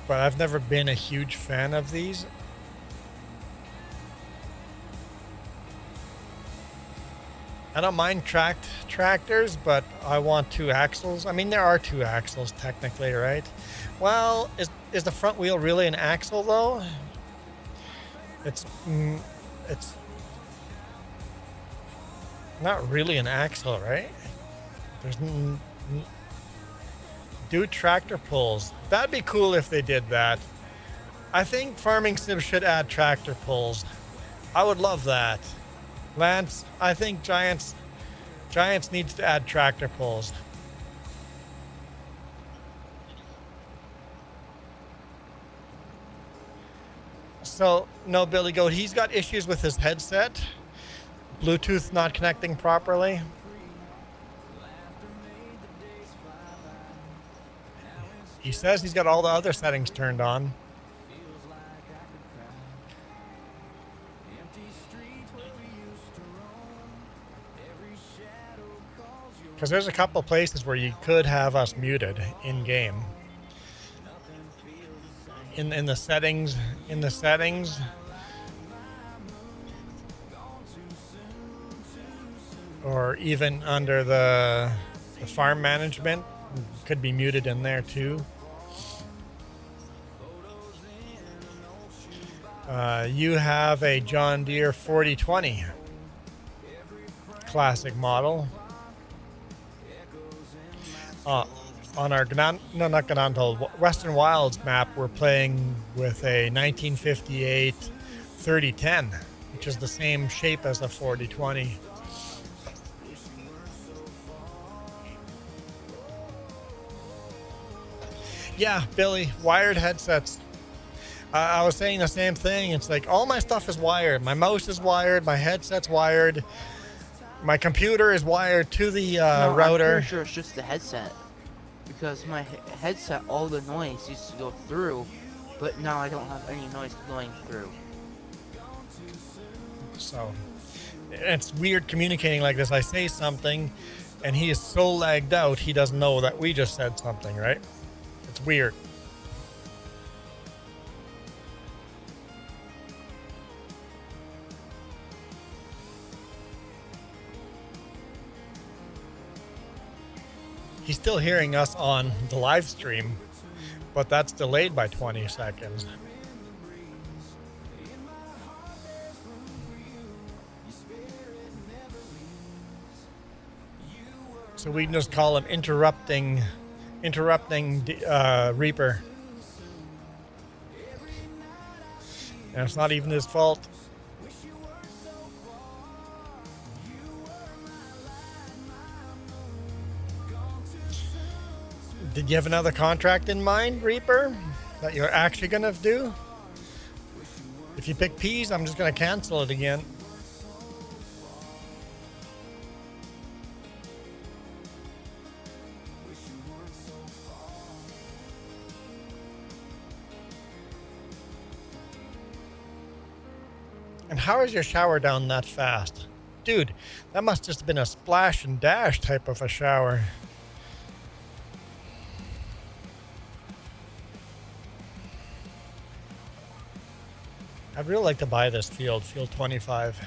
But I've never been a huge fan of these. I don't mind tractors, but I want 2 axles. I mean, there are 2 axles technically, right? Well, is the front wheel really an axle though? It's not really an axle, right? There's do tractor pulls. That'd be cool if they did that. I think Farming Sim should add tractor pulls. I would love that. Lance, I think Giants needs to add tractor pulls. So, no, Billy Goat, he's got issues with his headset. Bluetooth not connecting properly. He says he's got all the other settings turned on. Because there's a couple places where you could have us muted in game. In the settings, or even under the farm management, could be muted in there too. You have a John Deere 4020 classic model. On our Western Wilds map, we're playing with a 1958 3010, which is the same shape as the 4020. Yeah, Billy, wired headsets. I was saying the same thing. It's like all my stuff is wired. My mouse is wired. My headset's wired. My computer is wired to the router. I'm pretty sure it's just the headset. Because my headset, all the noise used to go through, but now I don't have any noise going through. So, it's weird communicating like this. I say something, and he is so lagged out, he doesn't know that we just said something, right? It's weird. He's still hearing us on the live stream, but that's delayed by 20 seconds. So we can just call him interrupting Reaper. And it's not even his fault. Did you have another contract in mind, Reaper, that you're actually going to do? If you pick peas, I'm just going to cancel it again. And how is your shower down that fast? Dude, that must just have been a splash and dash type of a shower. I'd really like to buy this field 25,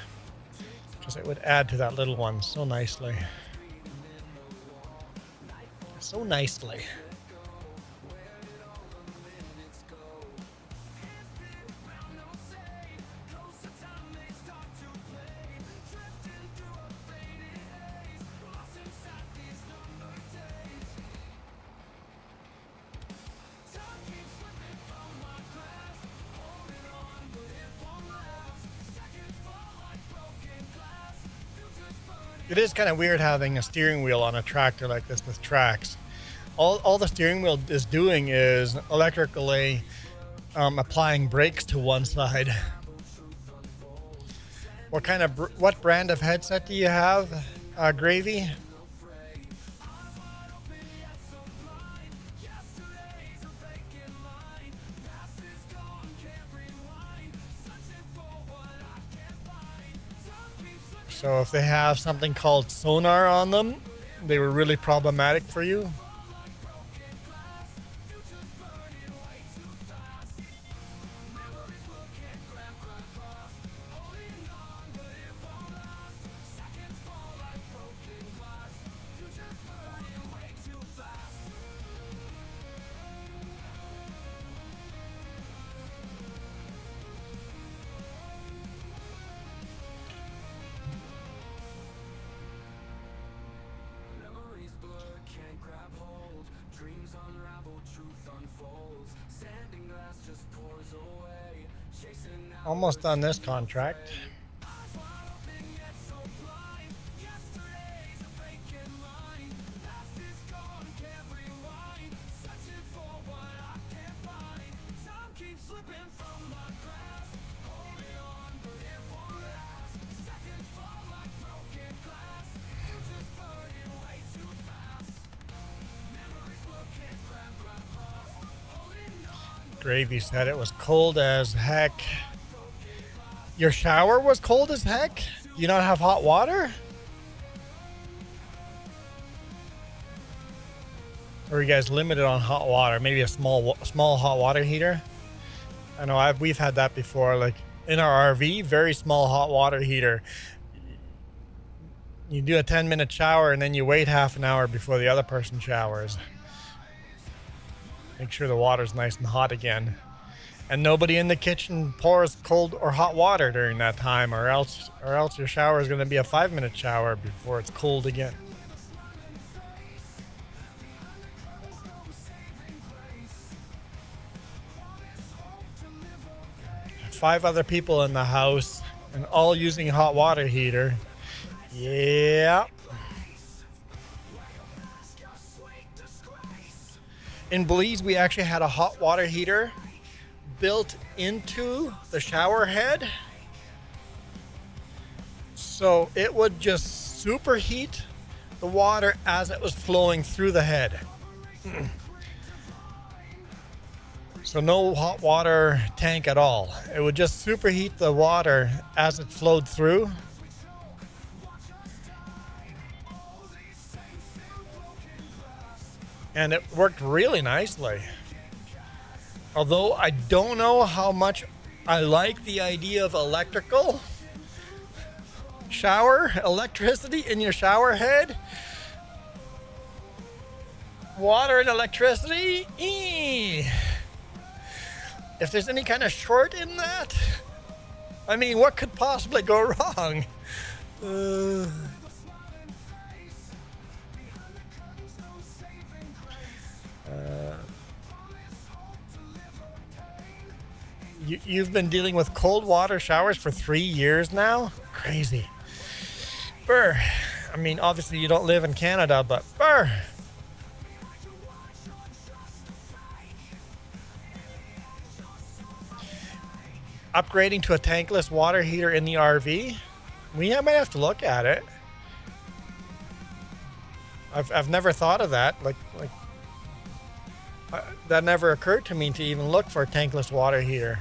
because it would add to that little one so nicely. So nicely. It is kind of weird having a steering wheel on a tractor like this with tracks. All the steering wheel is doing is electrically applying brakes to one side. What brand of headset do you have, Gravy? So if they have something called sonar on them, they were really problematic for you. Almost done this contract. Gravy said it was cold as heck. Your shower was cold as heck? You not have hot water? Or are you guys limited on hot water? Maybe a small hot water heater? I know we've had that before. Like in our RV, very small hot water heater. You do a 10-minute shower and then you wait half an hour before the other person showers. Make sure the water's nice and hot again. And nobody in the kitchen pours cold or hot water during that time, or else your shower is going to be a 5-minute shower before it's cold again. Five other people in the house and all using hot water heater. Yeah. In Belize, we actually had a hot water heater built into the shower head. So it would just superheat the water as it was flowing through the head. So no hot water tank at all. It would just superheat the water as it flowed through. And it worked really nicely. Although I don't know how much I like the idea of electrical shower, electricity in your shower head. Water and electricity. If there's any kind of short in that, I mean, what could possibly go wrong? You've been dealing with cold water showers for 3 years now? Crazy. Brr. I mean, obviously you don't live in Canada, but brr. Upgrading to a tankless water heater in the RV? We might have to look at it. I've never thought of that. That never occurred to me to even look for a tankless water heater.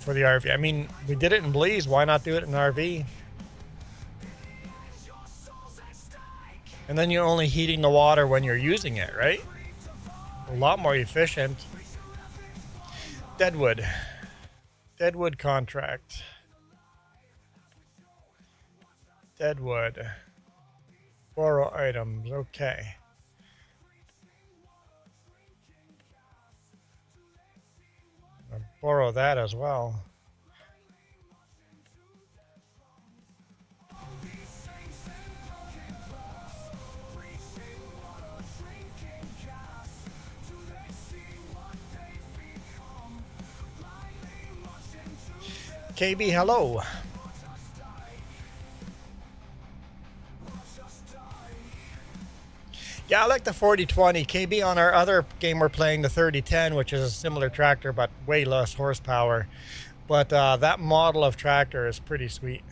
For the RV. I mean, we did it in Belize. Why not do it in an RV? And then you're only heating the water when you're using it, right? A lot more efficient. Deadwood. Deadwood contract. Deadwood. Borrow items. Okay. I'll borrow that as well. KB, hello. Yeah, I like the 4020. KB, on our other game we're playing, the 3010, which is a similar tractor but way less horsepower. But that model of tractor is pretty sweet.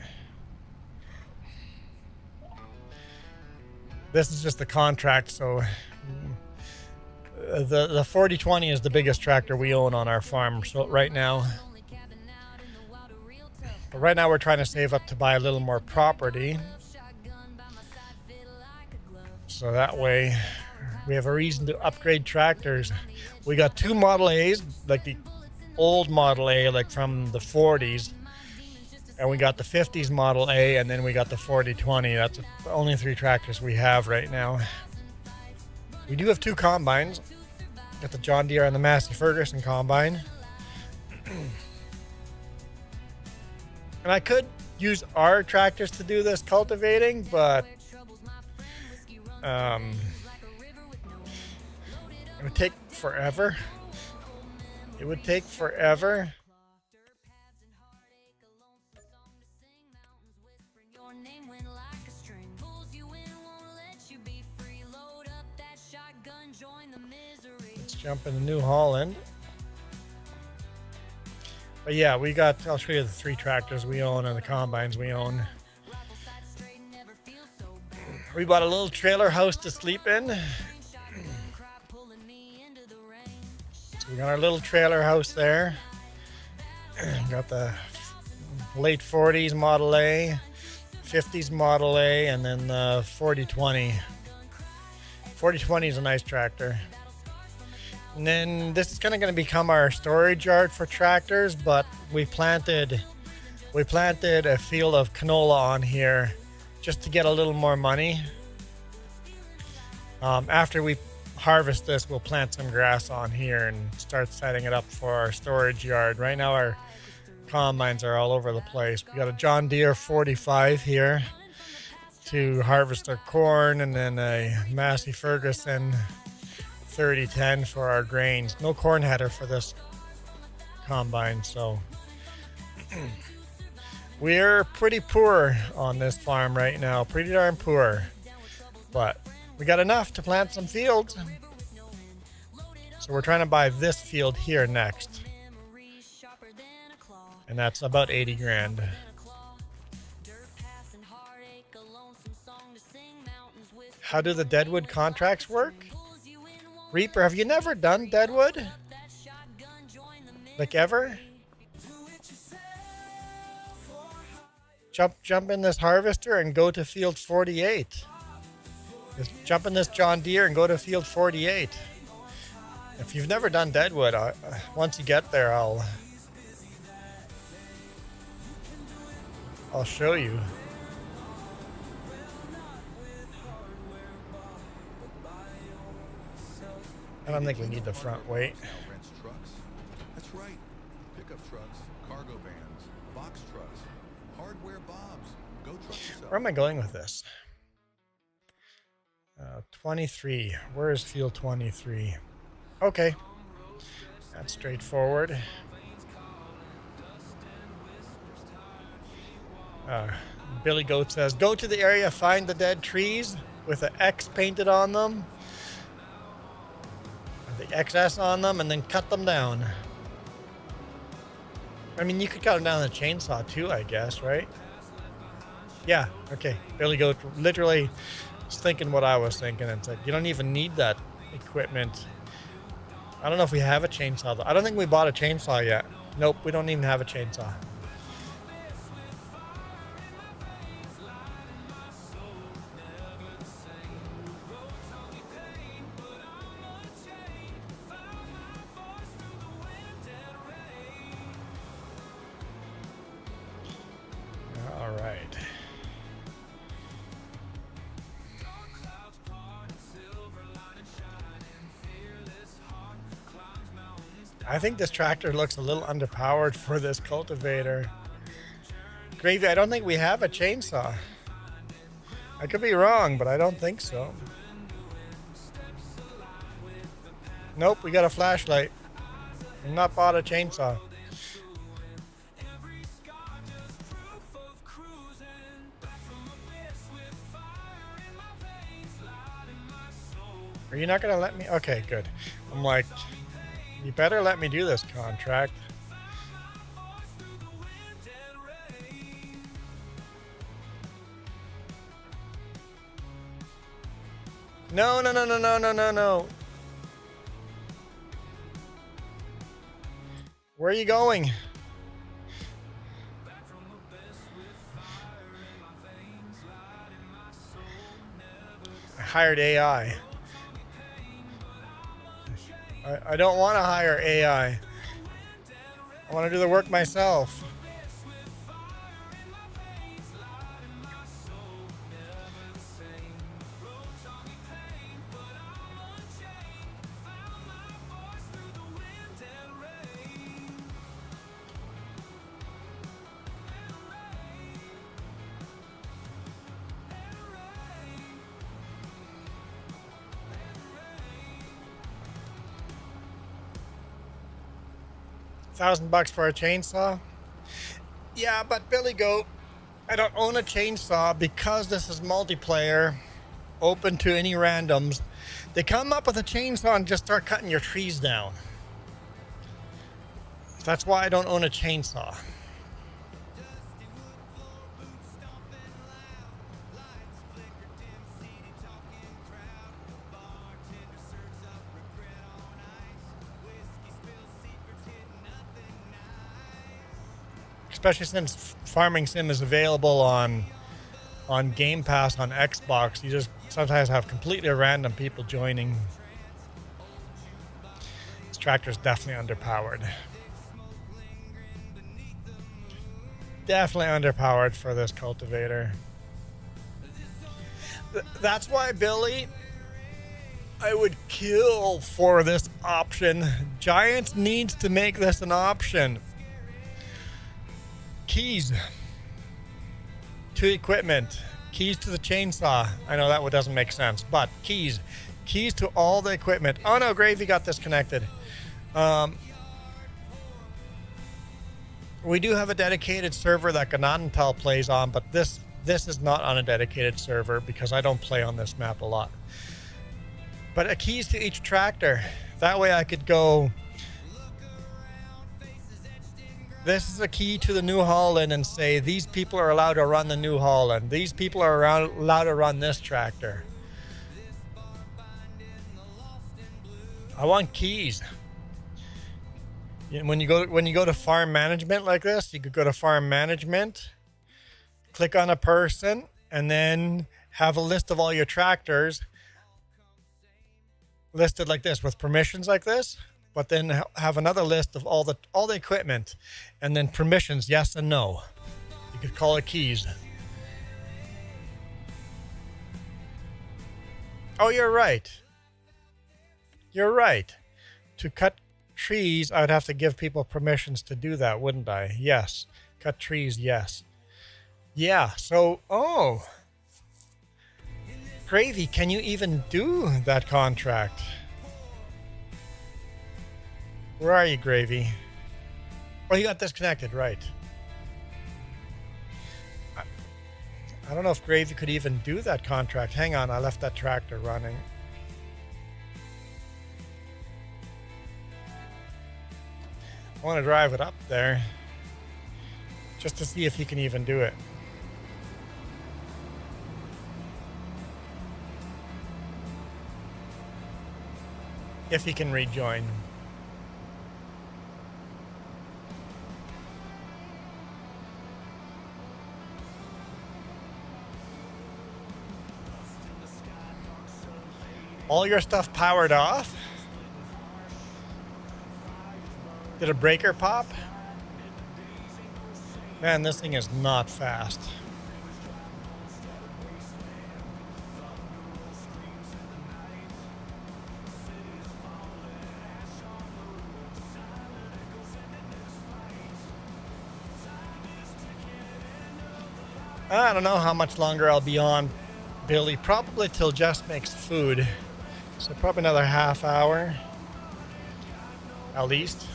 This is just the contract, so the 4020 is the biggest tractor we own on our farm. So right now we're trying to save up to buy a little more property. So that way we have a reason to upgrade tractors. We got two Model A's, like the old Model A, like from the 40s. And we got the 50s Model A, and then we got the 4020. That's the only three tractors we have right now. We do have two combines. Got the John Deere and the Massey Ferguson combine. And I could use our tractors to do this cultivating, but it would take forever. It would take forever. Let's jump into New Holland. But yeah, I'll show you the three tractors we own and the combines we own. We bought a little trailer house to sleep in. So we got our little trailer house there. Got the late 40s Model A, 50s Model A, and then the 4020. 4020 is a nice tractor. And then this is kind of going to become our storage yard for tractors, but we planted a field of canola on here just to get a little more money. After we harvest this, we'll plant some grass on here and start setting it up for our storage yard. Right now our combines are all over the place. We got a John Deere 45 here to harvest our corn, and then a Massey Ferguson 3010 for our grains. No corn header for this combine, so we're pretty poor on this farm right now. Pretty darn poor, but we got enough to plant some fields. So we're trying to buy this field here next, and that's about 80 grand. How do the Deadwood contracts work? Reaper, have you never done Deadwood? Like ever? Jump in this harvester and go to field 48. Just jump in this John Deere and go to field 48. If you've never done Deadwood, once you get there, I'll show you. I don't think we need the front weight. Rents trucks. That's right. Pickup trucks, cargo vans, box trucks, hardware bobs. Go truck yourself. Where am I going with this? 23. Where is field 23? Okay. That's straightforward. Billy Goat says, go to the area, find the dead trees with an X painted on them. The XS on them, and then cut them down. I mean, you could cut them down with a chainsaw too, I guess, right? Yeah, okay. Billy Goat literally was thinking what I was thinking and said, you don't even need that equipment. I don't know if we have a chainsaw though. I don't think we bought a chainsaw yet. Nope, we don't even have a chainsaw. I think this tractor looks a little underpowered for this cultivator. Gravy, I don't think we have a chainsaw. I could be wrong, but I don't think so. Nope, we got a flashlight. We've not bought a chainsaw. Are you not going to let me? Okay, good. I'm like, you better let me do this contract. No. Where are you going? I hired AI. I don't want to hire AI. I want to do the work myself. $1,000 for a chainsaw? Yeah, but Billy Goat, I don't own a chainsaw because this is multiplayer, open to any randoms. They come up with a chainsaw and just start cutting your trees down. That's why I don't own a chainsaw. especially since Farming Sim is available on Game Pass on Xbox. You just sometimes have completely random people joining. This tractor is definitely underpowered. Definitely underpowered for this cultivator. That's why, Billy, I would kill for this option. Giants needs to make this an option. Keys to equipment. Keys to the chainsaw. I know that one doesn't make sense, but keys. Keys to all the equipment. Oh no, Gravy got disconnected. We do have a dedicated server that Ganantal plays on, but this is not on a dedicated server because I don't play on this map a lot. But a keys to each tractor. That way I could go, this is a key to the New Holland, and say these people are allowed to run the New Holland. These people are allowed to run this tractor. I want keys. When you go to farm management like this, you could go to farm management, click on a person, and then have a list of all your tractors listed like this with permissions like this, but then have another list of all the equipment, and then permissions, yes and no. You could call it keys. Oh, you're right. You're right. To cut trees, I would have to give people permissions to do that, wouldn't I? Yes. Cut trees, yes. Yeah, so, oh. Gravy, can you even do that contract? Where are you, Gravy? Oh, you got disconnected, right. I don't know if Gravy could even do that contract. Hang on, I left that tractor running. I want to drive it up there just to see if he can even do it. If he can rejoin. All your stuff powered off? Did a breaker pop? Man, this thing is not fast. I don't know how much longer I'll be on, Billy. Probably till Jess makes food. So probably another half hour, at least.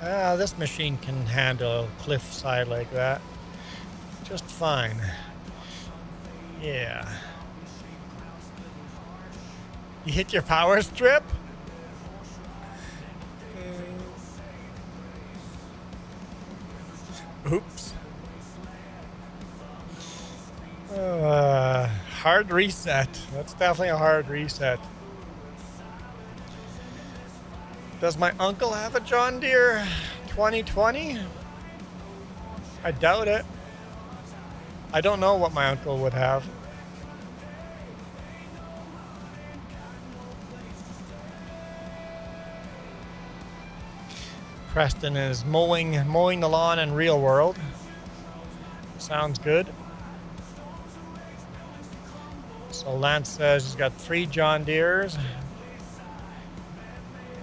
This machine can handle a cliffside like that just fine. Yeah. You hit your power strip? Oops. Hard reset. That's definitely a hard reset. Does my uncle have a John Deere 2020? I doubt it. I don't know what my uncle would have. Preston is mowing the lawn in Real World. Sounds good. So Lance says he's got 3 John Deeres,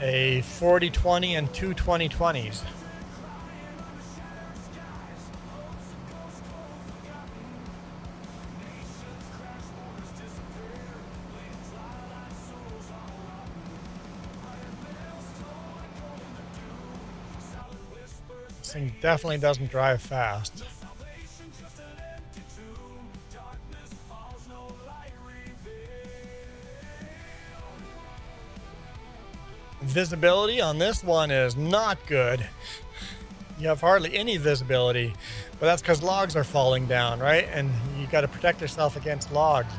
a 4020 and 2 2020s. This thing definitely doesn't drive fast. Visibility on this one is not good. You have hardly any visibility, but that's because logs are falling down, right? And you got to protect yourself against logs.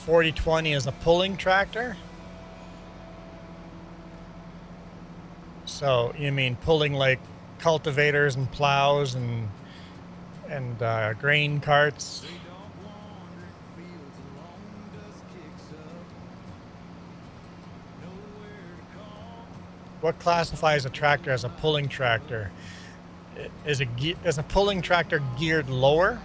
4020 is a pulling tractor. So you mean pulling like cultivators and plows and grain carts? What classifies a tractor as a pulling tractor? Is a pulling tractor geared lower?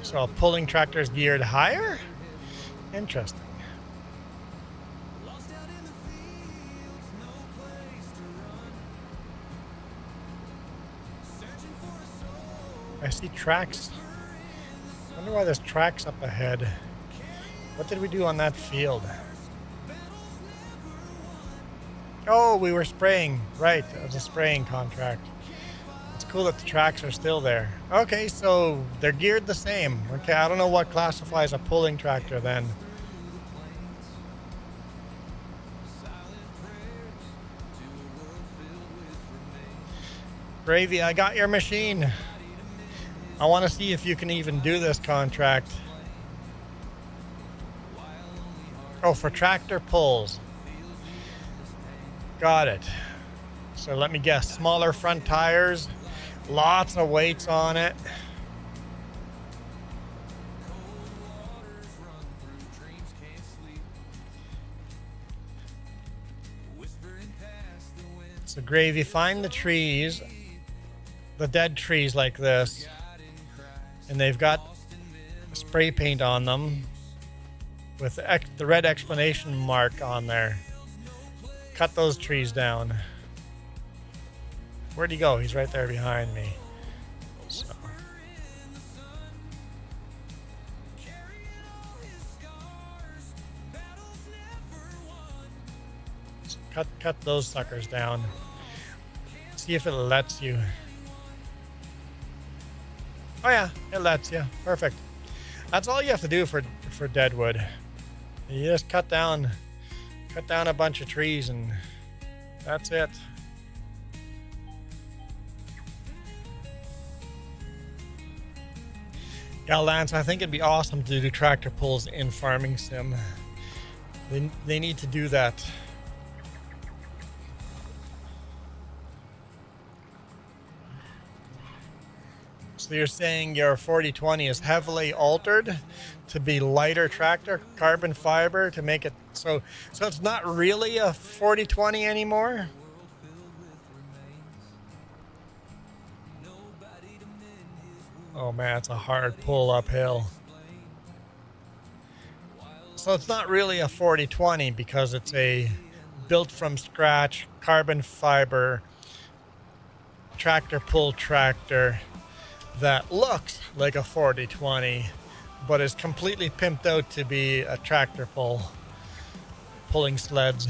So a pulling tractor is geared higher? Interesting. I see tracks. I wonder why there's tracks up ahead. What did we do on that field? Oh, we were spraying. Right, it was a spraying contract. It's cool that the tracks are still there. Okay, so they're geared the same. Okay, I don't know what classifies a pulling tractor then. Gravy, I got your machine. I want to see if you can even do this contract. Oh, for tractor pulls. Got it. So let me guess, smaller front tires, lots of weights on it. So Gravy, find the trees, the dead trees like this, and they've got spray paint on them with the red exclamation mark on there. Cut those trees down. Where'd he go? He's right there behind me. So. Cut those suckers down. See if it lets you. Oh yeah, it lets you. Perfect. That's all you have to do for deadwood. You just cut down a bunch of trees and that's it. Yeah, Lance, I think it'd be awesome to do tractor pulls in Farming Sim. They need to do that. So you're saying your 4020 is heavily altered to be lighter tractor, carbon fiber to make it so it's not really a 4020 anymore? Oh man, it's a hard pull uphill. So it's not really a 4020 because it's a built from scratch carbon fiber tractor pull tractor that looks like a 4020 but is completely pimped out to be a tractor pulling sleds.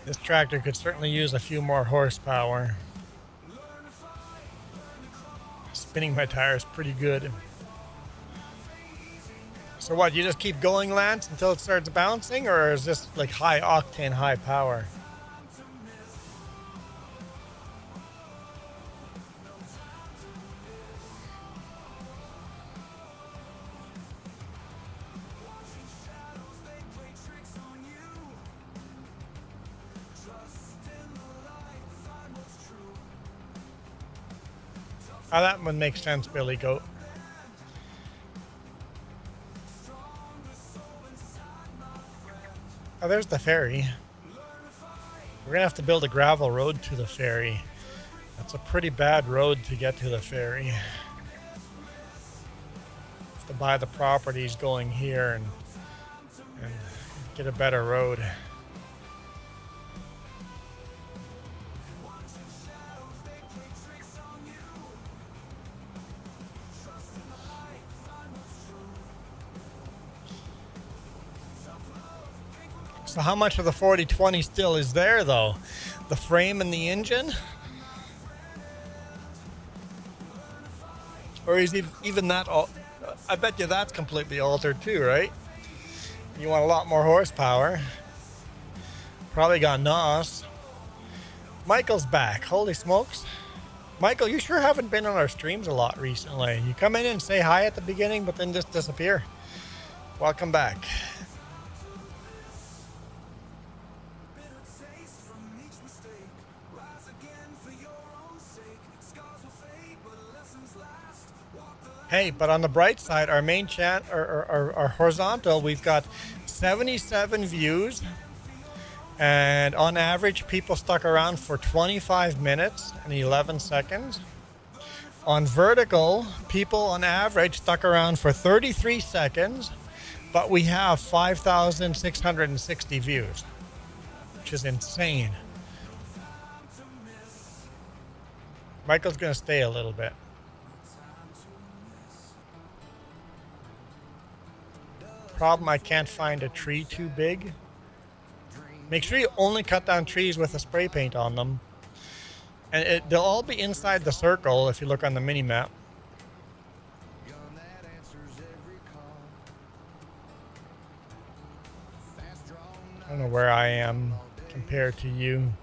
This tractor could certainly use a few more horsepower. Spinning my tires pretty good. So what, you just keep going, Lance, until it starts bouncing, or is this like high octane, high power? Oh, that one makes sense, Billy Goat. Oh, there's the ferry. We're gonna have to build a gravel road to the ferry. That's a pretty bad road to get to the ferry. Have to buy the properties going here and get a better road. So how much of the 4020 still is there though? The frame and the engine? Or is even that all? I bet you that's completely altered too, right? You want a lot more horsepower. Probably got NOS. Michael's back. Holy smokes. Michael, you sure haven't been on our streams a lot recently. You come in and say hi at the beginning, but then just disappear. Welcome back. Hey, but on the bright side, our main chat, our horizontal, we've got 77 views. And on average, people stuck around for 25 minutes and 11 seconds. On vertical, people on average stuck around for 33 seconds, but we have 5,660 views, which is insane. Michael's gonna stay a little bit. Problem, I can't find a tree too big. Make sure you only cut down trees with a spray paint on them. And they'll all be inside the circle if you look on the mini map. I don't know where I am compared to you.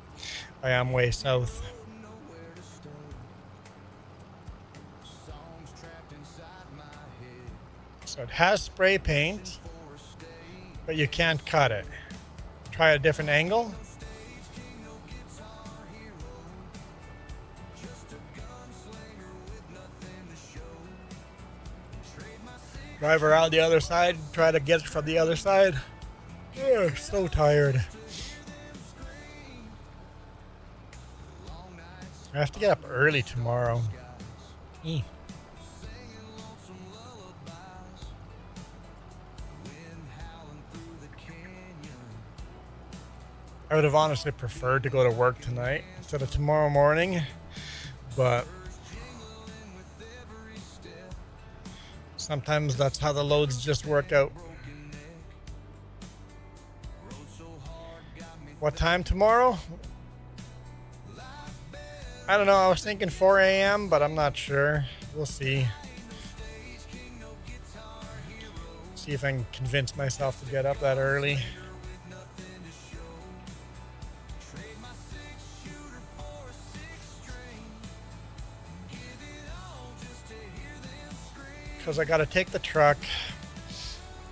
I am way south. So it has spray paint, but you can't cut it. Try a different angle. Drive around the other side, try to get it from the other side. Oh, so tired. I have to get up early tomorrow. I would have honestly preferred to go to work tonight instead of tomorrow morning, but sometimes that's how the loads just work out. What time tomorrow? I don't know. I was thinking 4 a.m., but I'm not sure. We'll see. See if I can convince myself to get up that early. Because I got to take the truck,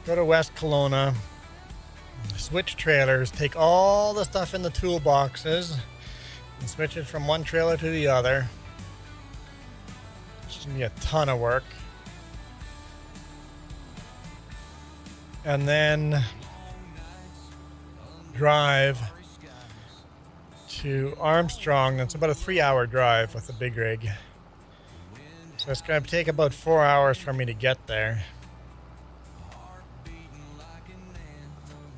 go to West Kelowna, switch trailers, take all the stuff in the toolboxes, and switch it from one trailer to the other. It's going to be a ton of work. And then drive to Armstrong. That's about a 3-hour drive with a big rig. So it's going to take about 4 hours for me to get there.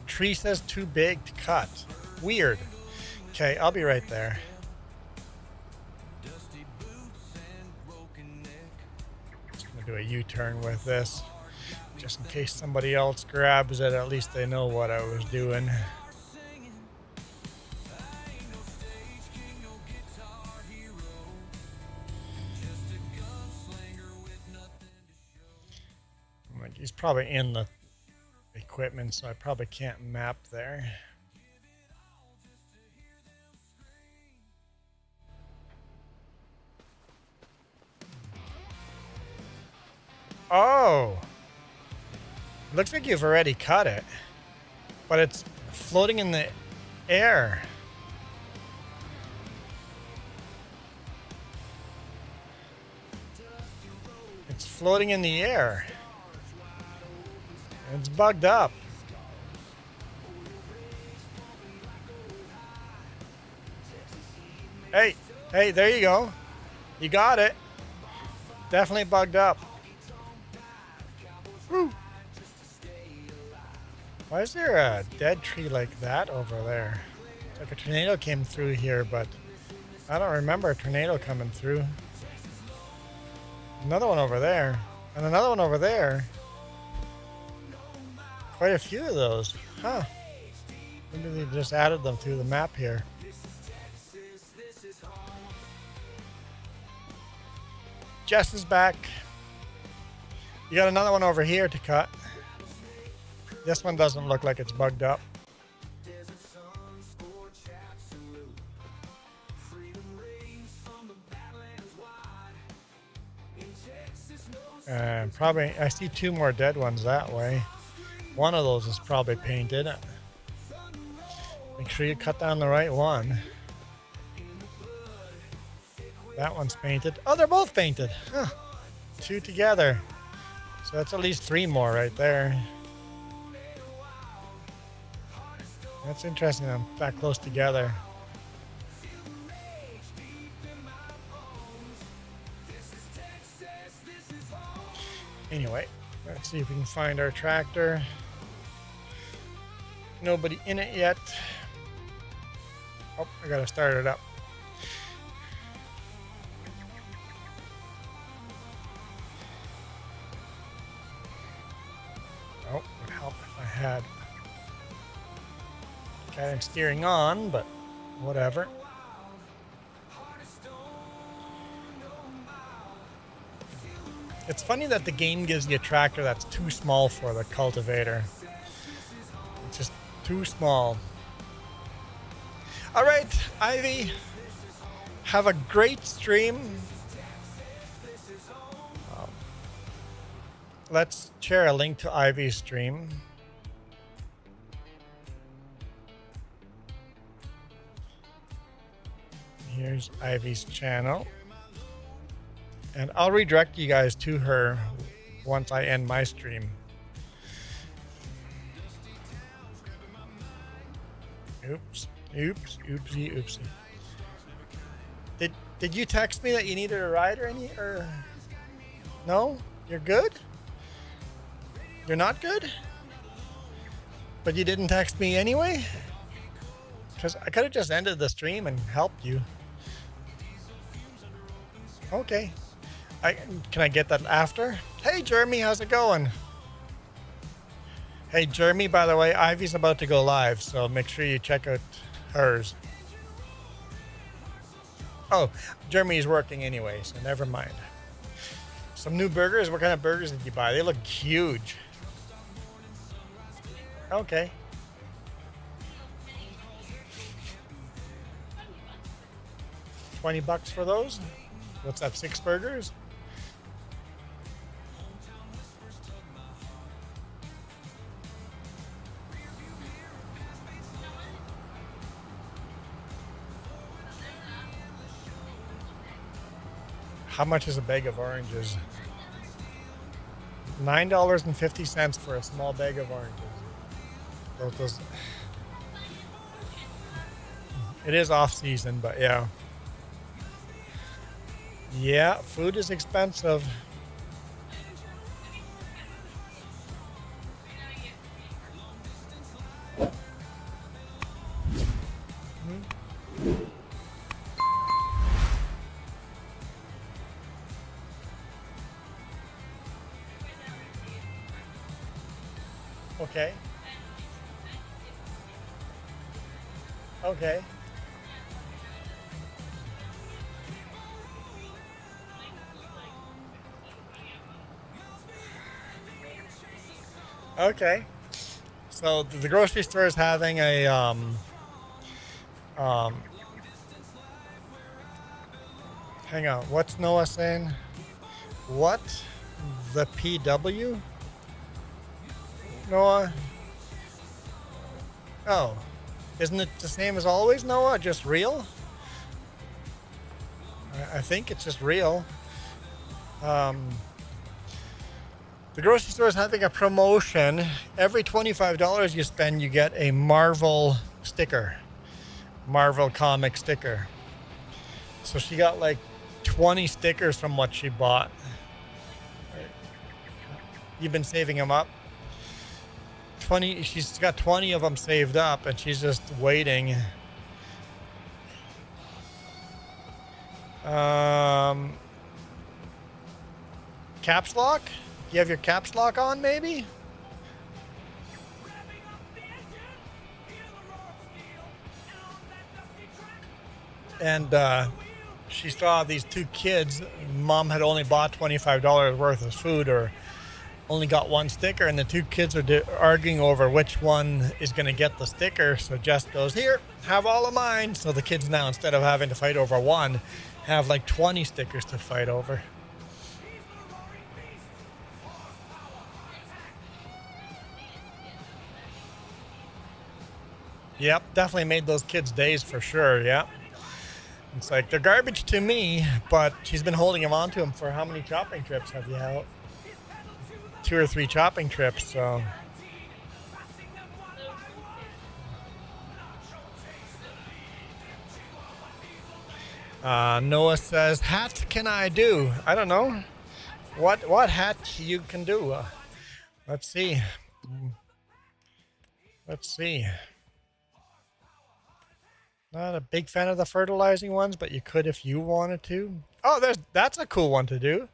Tree says too big to cut. Weird. Okay, I'll be right there. Just going to do a U-turn with this. Just in case somebody else grabs it, at least they know what I was doing. He's probably in the equipment, so I probably can't map there. Oh! Looks like you've already cut it, but it's floating in the air. It's floating in the air. It's bugged up. Hey, there you go. You got it. Definitely bugged up. Woo. Why is there a dead tree like that over there? It's like a tornado came through here, but I don't remember a tornado coming through. Another one over there, and another one over there. Quite a few of those, huh? Maybe they just added them to the map here. Jess is back. You got another one over here to cut. This one doesn't look like it's bugged up. And probably, I see two more dead ones that way. One of those is probably painted. Make sure you cut down the right one. That one's painted. Oh, they're both painted. Huh. Two together. So that's at least three more right there. That's interesting, I'm that close together. Anyway, let's see if we can find our tractor. Nobody in it yet. Oh, I gotta start it up. Oh, it would help if I had guidance steering on, but whatever. It's funny that the game gives you a tractor that's too small for the cultivator. It's just too small. All right, Ivy, have a great stream. Let's share a link to Ivy's stream. Here's Ivy's channel. And I'll redirect you guys to her once I end my stream. Oops, oopsie. Did you text me that you needed a ride or no? You're good? You're not good? But you didn't text me anyway? Because I could have just ended the stream and helped you. Okay. Can I get that after? Hey, Jeremy, how's it going? Hey, Jeremy, by the way, Ivy's about to go live, so make sure you check out hers. Oh, Jeremy's working anyway, so never mind. Some new burgers? What kind of burgers did you buy? They look huge. Okay. $20 for those? What's that, 6 burgers? How much is a bag of oranges? $9.50 for a small bag of oranges. It is off season, but yeah. Yeah, food is expensive. Okay. Okay. Okay. So the grocery store is having a hang on, what's Noah saying? What? The PW? Noah? Oh. Isn't it the same as always, Noah? Just real? I think it's just real. The grocery store is having a promotion. Every $25 you spend, you get a Marvel sticker. Marvel comic sticker. So she got like 20 stickers from what she bought. You've been saving them up? 20, she's got 20 of them saved up and she's just waiting. Caps lock? You have your caps lock on, maybe? and she saw these two kids. Mom had only bought $25 worth of food, or only got one sticker, and the two kids are arguing over which one is going to get the sticker. So Jess goes, "Here, have all of mine." So the kids now, instead of having to fight over one, have like 20 stickers to fight over. Yep, definitely made those kids' days for sure. Yeah, it's like they're garbage to me, but she's been holding them on to them for how many shopping trips have you had? 2 or 3 shopping trips. So Noah says, "Hat can I do?" I don't know what hat you can do. Let's see. Let's see. Not a big fan of the fertilizing ones, but you could if you wanted to. Oh, that's a cool one to do.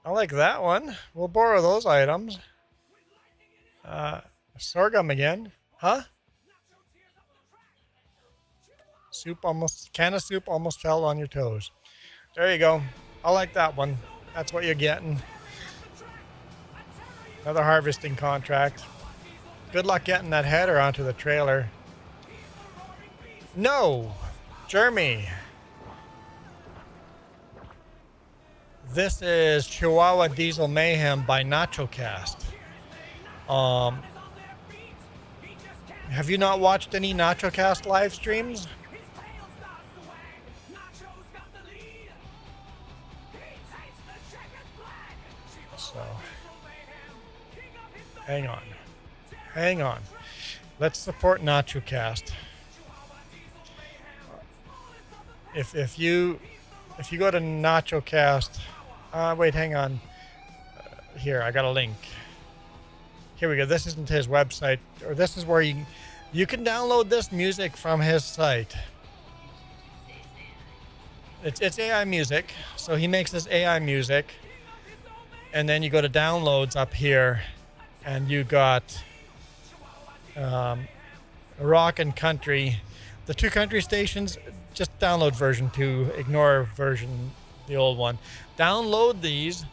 I like that one. We'll borrow those items. Sorghum again. Huh? Can of soup almost fell on your toes. There you go. I like that one. That's what you're getting. Another harvesting contract. Good luck getting that header onto the trailer. No, Jeremy. This is Chihuahua Diesel Mayhem by NachoCast. Have you not watched any NachoCast live streams? So, hang on. Let's support NachoCast. If you go to NachoCast, wait, hang on. Here, I got a link. Here we go. This isn't his website, or this is where you can download this music from his site. It's AI music, so he makes this AI music, and then you go to downloads up here, and you got rock and country. The 2 country stations, just download version 2, ignore the old one. Download these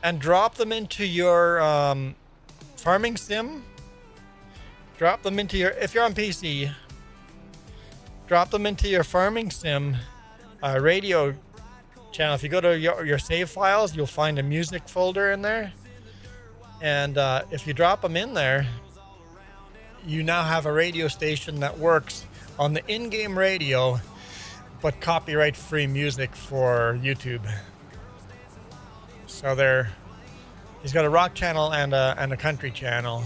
and drop them into your farming sim. Drop them into if you're on PC, drop them into your farming sim radio channel. If you go to your save files, you'll find a music folder in there. And if you drop them in there, you now have a radio station that works on the in-game radio, but copyright-free music for YouTube. So he's got a rock channel and a country channel.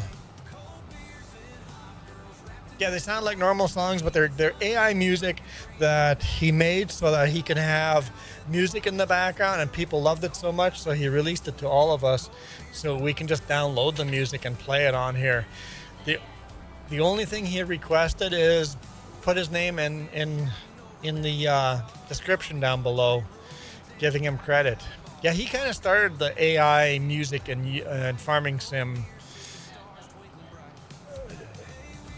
Yeah, they sound like normal songs, but they're AI music that he made so that he can have music in the background, and people loved it so much, so he released it to all of us so we can just download the music and play it on here. The only thing he requested is put his name in the description down below, giving him credit. Yeah, he kind of started the AI music and farming sim.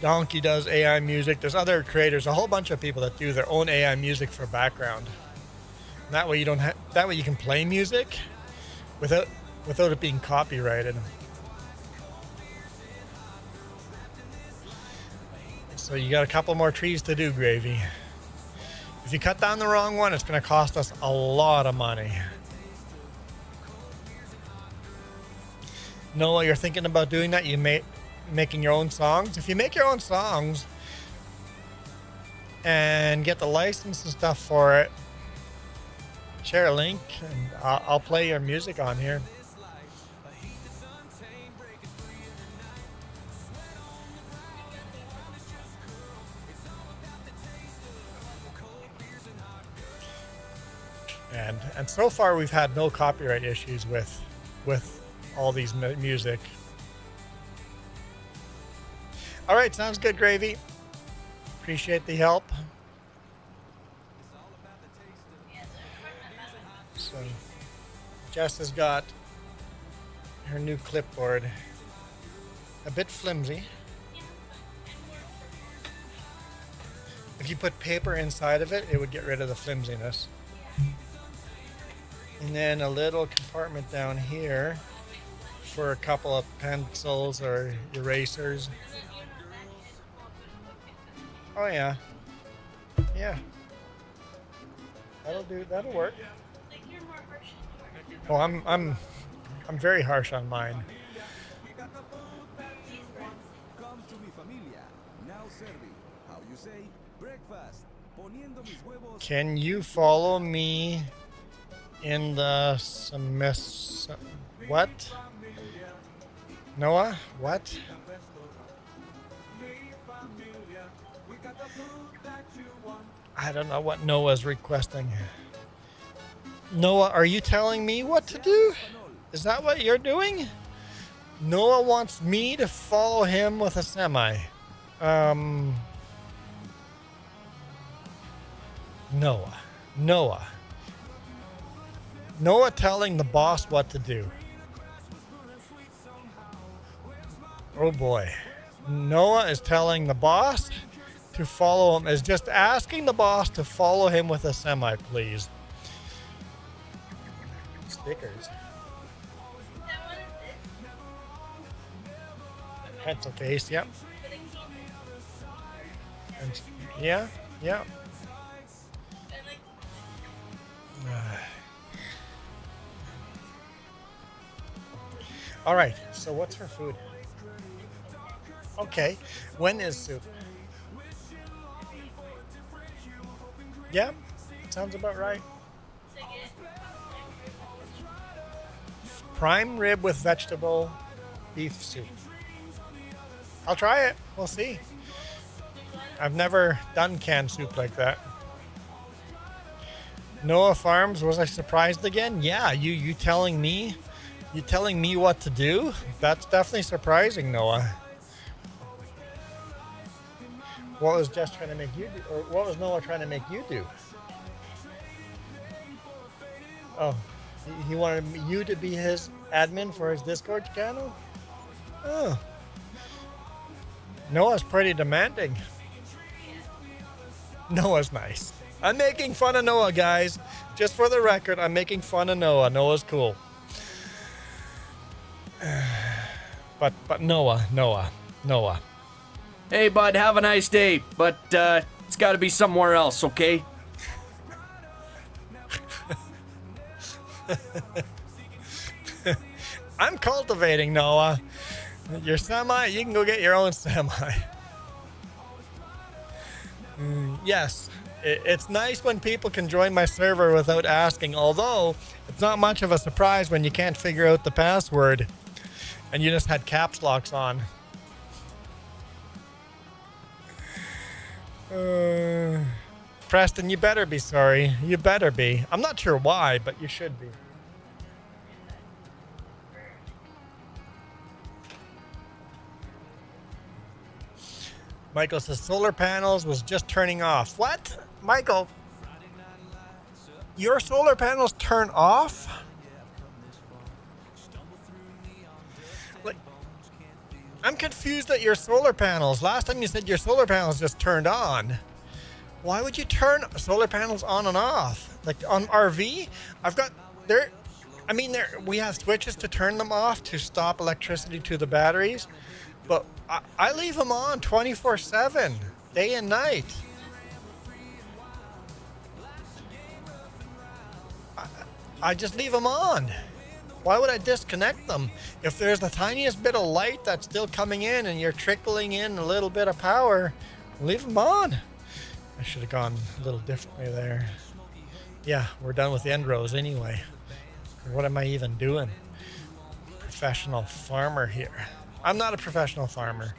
Donkey does AI music. There's other creators, a whole bunch of people that do their own AI music for background. And that way you can play music without it being copyrighted. So you got a couple more trees to do, Gravy. If you cut down the wrong one, it's going to cost us a lot of money. Noah, you're thinking about doing that? Making your own songs? If you make your own songs and get the license and stuff for it, share a link and I'll play your music on here. And so far we've had no copyright issues with all these music. All right, sounds good, Gravy. Appreciate the help. So Jess has got her new clipboard, a bit flimsy. If you put paper inside of it, it would get rid of the flimsiness. And then a little compartment down here for a couple of pencils or erasers. Oh yeah. Yeah. That'll work. Like you're more harsh than you are. Oh, I'm very harsh on mine. Come to mi familia. Now serving. How you say? Breakfast. Poniendo mis huevos. Can you follow me in the what? Noah? What? I don't know what Noah's requesting. Noah, are you telling me what to do? Is that what you're doing? Noah wants me to follow him with a semi. Noah telling the boss what to do. Oh boy. Noah is telling the boss to follow him, is just asking the boss to follow him with a semi, please. Stickers. That one is this. Pencil case, yep. But it can't. And, yeah. I like All right, so what's her food? Okay, when is soup? Yeah, sounds about right. to get Prime rib with vegetable beef soup. I'll try it. We'll see. I've never done canned soup like that. Noah Farms, was I surprised again? Yeah, you telling me what to do? That's definitely surprising, Noah. What was Jess trying to make you do, or what was Noah trying to make you do? Oh, he wanted you to be his admin for his Discord channel? Oh. Noah's pretty demanding. Noah's nice. I'm making fun of Noah, guys. Just for the record, I'm making fun of Noah. Noah's cool. But Noah. Hey, bud, have a nice day, but it's got to be somewhere else, okay? I'm cultivating, Noah. Your semi, you can go get your own semi. Yes, it's nice when people can join my server without asking, although it's not much of a surprise when you can't figure out the password and you just had caps locks on. Preston, you better be sorry. You better be. I'm not sure why, but you should be. Michael says solar panels was just turning off. What? Michael, your solar panels turn off? Like, I'm confused at your solar panels. Last time you said your solar panels just turned on. Why would you turn solar panels on and off? Like on RV, I've got there. I mean, there we have switches to turn them off to stop electricity to the batteries, but I leave them on 24/7, day and night. I just leave them on. Why would I disconnect them? If there's the tiniest bit of light that's still coming in and you're trickling in a little bit of power, leave them on. I should have gone a little differently there. Yeah, we're done with the end rows anyway. What am I even doing? Professional farmer here. I'm not a professional farmer,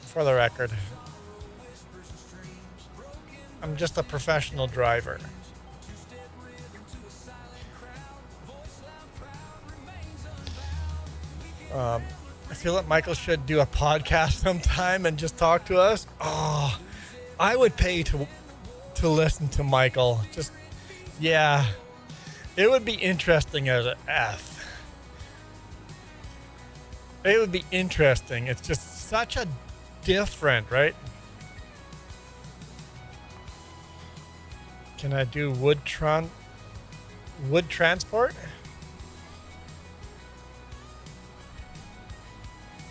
for the record. I'm just a professional driver. I feel that Michael should do a podcast sometime and just talk to us. Oh, I would pay to listen to Michael. Just, yeah, it would be interesting as an F. It would be interesting. It's just such a different, right? Can I do wood transport?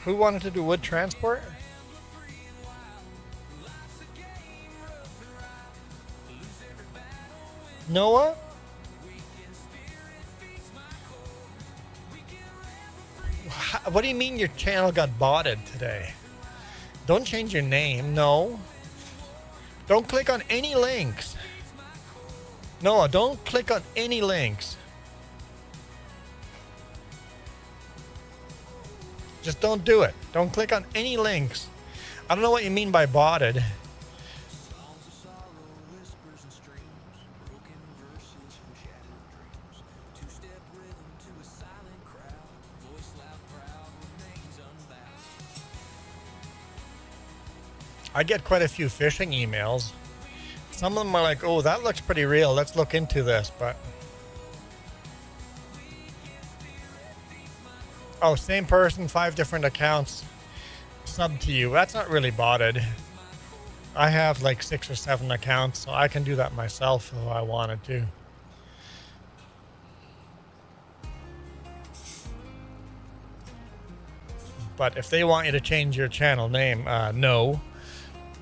Who wanted to do wood transport? Noah? What do you mean your channel got botted today? Don't change your name, no. Don't click on any links. Noah, don't click on any links. Just don't do it. Don't click on any links. I don't know what you mean by botted. I get quite a few phishing emails. Some of them are like, oh, that looks pretty real. Let's look into this. But oh, same person, 5 different accounts sub to you. That's not really botted. I have like 6 or 7 accounts, so I can do that myself if I wanted to. But if they want you to change your channel name, no.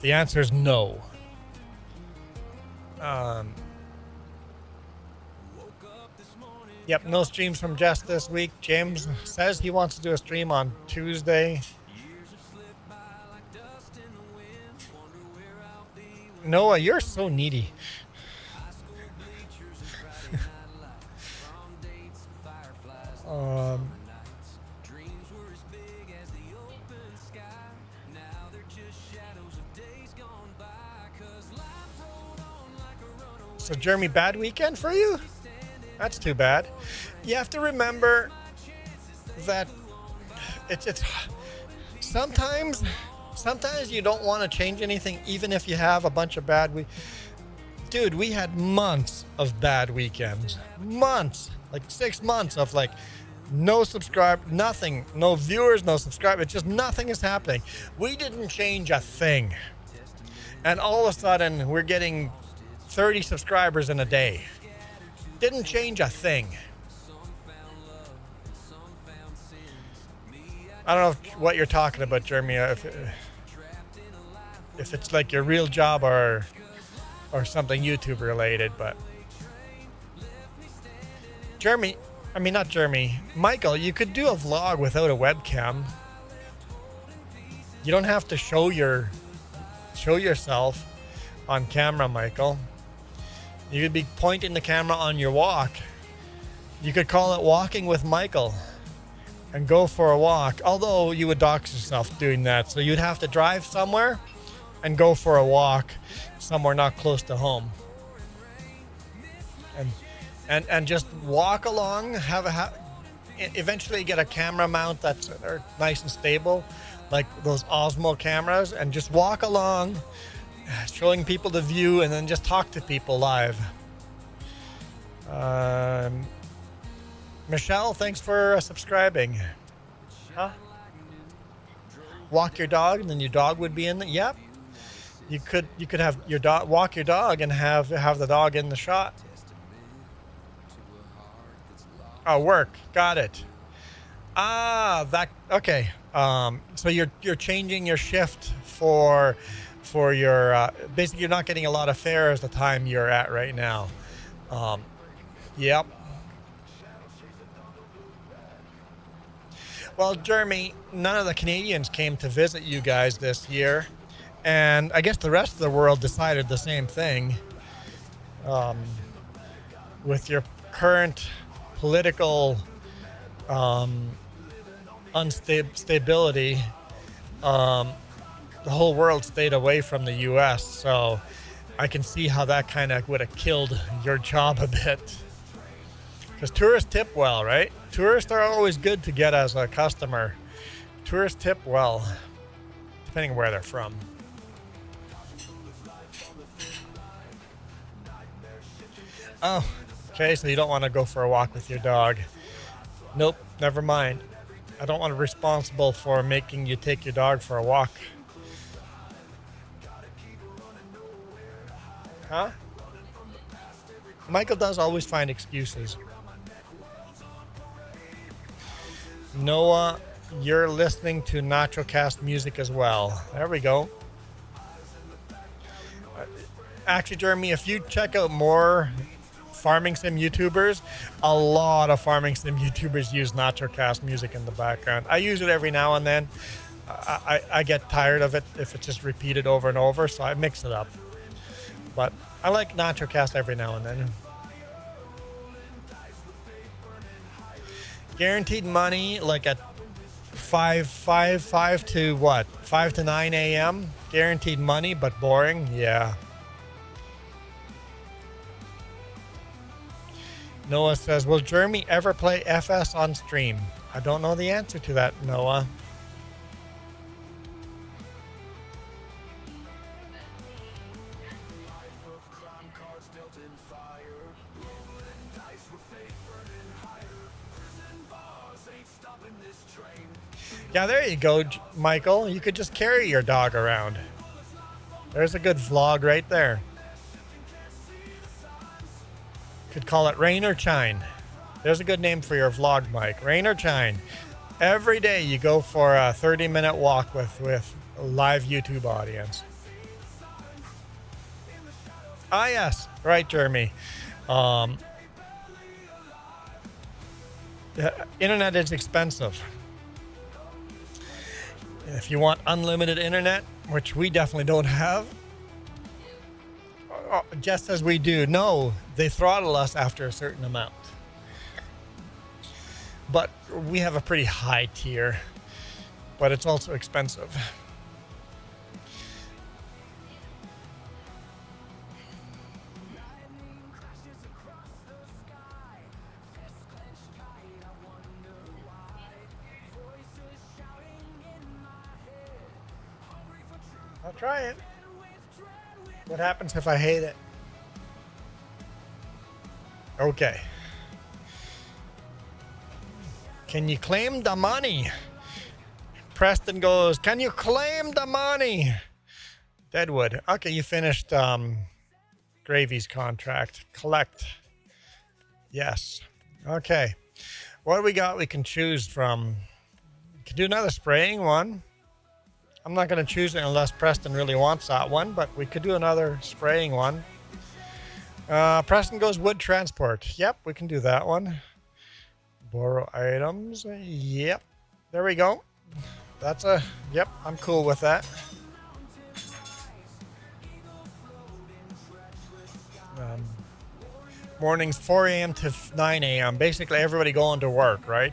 The answer is no. Yep, no streams from Jess this week. James says he wants to do a stream on Tuesday. Noah, you're so needy. So Jeremy, bad weekend for you? That's too bad. You have to remember that it's sometimes you don't want to change anything, even if you have a bunch of bad Dude, we had months of bad weekends. Months, like 6 months of like no nothing, no viewers, no subscribers. It's just nothing is happening. We didn't change a thing, and all of a sudden we're getting 30 subscribers in a day. Didn't change a thing. I don't know what you're talking about, Jeremy. If it's like your real job or something YouTube related, but Michael, you could do a vlog without a webcam. You don't have to show yourself on camera, Michael. You could be pointing the camera on your walk. You could call it Walking with Michael and go for a walk. Although you would dox yourself doing that. So you'd have to drive somewhere and go for a walk somewhere not close to home. And just walk along, eventually get a camera mount that's nice and stable, like those Osmo cameras, and just walk along, showing people the view, and then just talk to people live. Michelle, thanks for subscribing. Huh? Walk your dog, and then your dog would be in the. Yep. You could have your dog walk your dog and have the dog in the shot. Oh, work. Got it. Okay. So you're changing your shift for your basically you're not getting a lot of fares the time you're at right now. Yep. Well, Jeremy, none of the Canadians came to visit you guys this year, and I guess the rest of the world decided the same thing. With your current political instability, the whole world stayed away from the U.S., so I can see how that kind of would have killed your job a bit. Because tourists tip well, right? Tourists are always good to get as a customer. Tourists tip well, depending where they're from. Oh, okay, so you don't want to go for a walk with your dog. Nope, never mind. I don't want to be responsible for making you take your dog for a walk. Huh? Michael does always find excuses. Noah, you're listening to NachoCast music as well. There we go. Actually, Jeremy, if you check out more farming sim YouTubers, a lot of farming sim YouTubers use NachoCast music in the background. I use it every now and then. I get tired of it if it's just repeated over and over, so I mix it up. But I like NachoCast every now and then. Guaranteed money, like at 5 to what? 5 to 9 a.m. Guaranteed money, but boring. Yeah. Noah says, will Jeremy ever play FS on stream? I don't know the answer to that, Noah. Yeah, there you go, Michael. You could just carry your dog around. There's a good vlog right there. Could call it Rain or Shine. There's a good name for your vlog, Mike. Rain or Shine. Every day you go for a 30-minute walk with a live YouTube audience. Ah, yes. Right, Jeremy. Internet is expensive. If you want unlimited internet, which we definitely don't have, just as we do, no, they throttle us after a certain amount. But we have a pretty high tier, but it's also expensive. I'll try it. What happens if I hate it? Okay. Can you claim the money? Preston goes, can you claim the money? Deadwood. Okay, you finished Gravy's contract. Collect. Yes. Okay. What do we got we can choose from? We can do another spraying one. I'm not going to choose it unless Preston really wants that one, but we could do another spraying one. Preston goes wood transport. Yep, we can do that one. Borrow items. Yep. There we go. Yep, I'm cool with that. Mornings 4 a.m. to 9 a.m. Basically everybody going to work, right?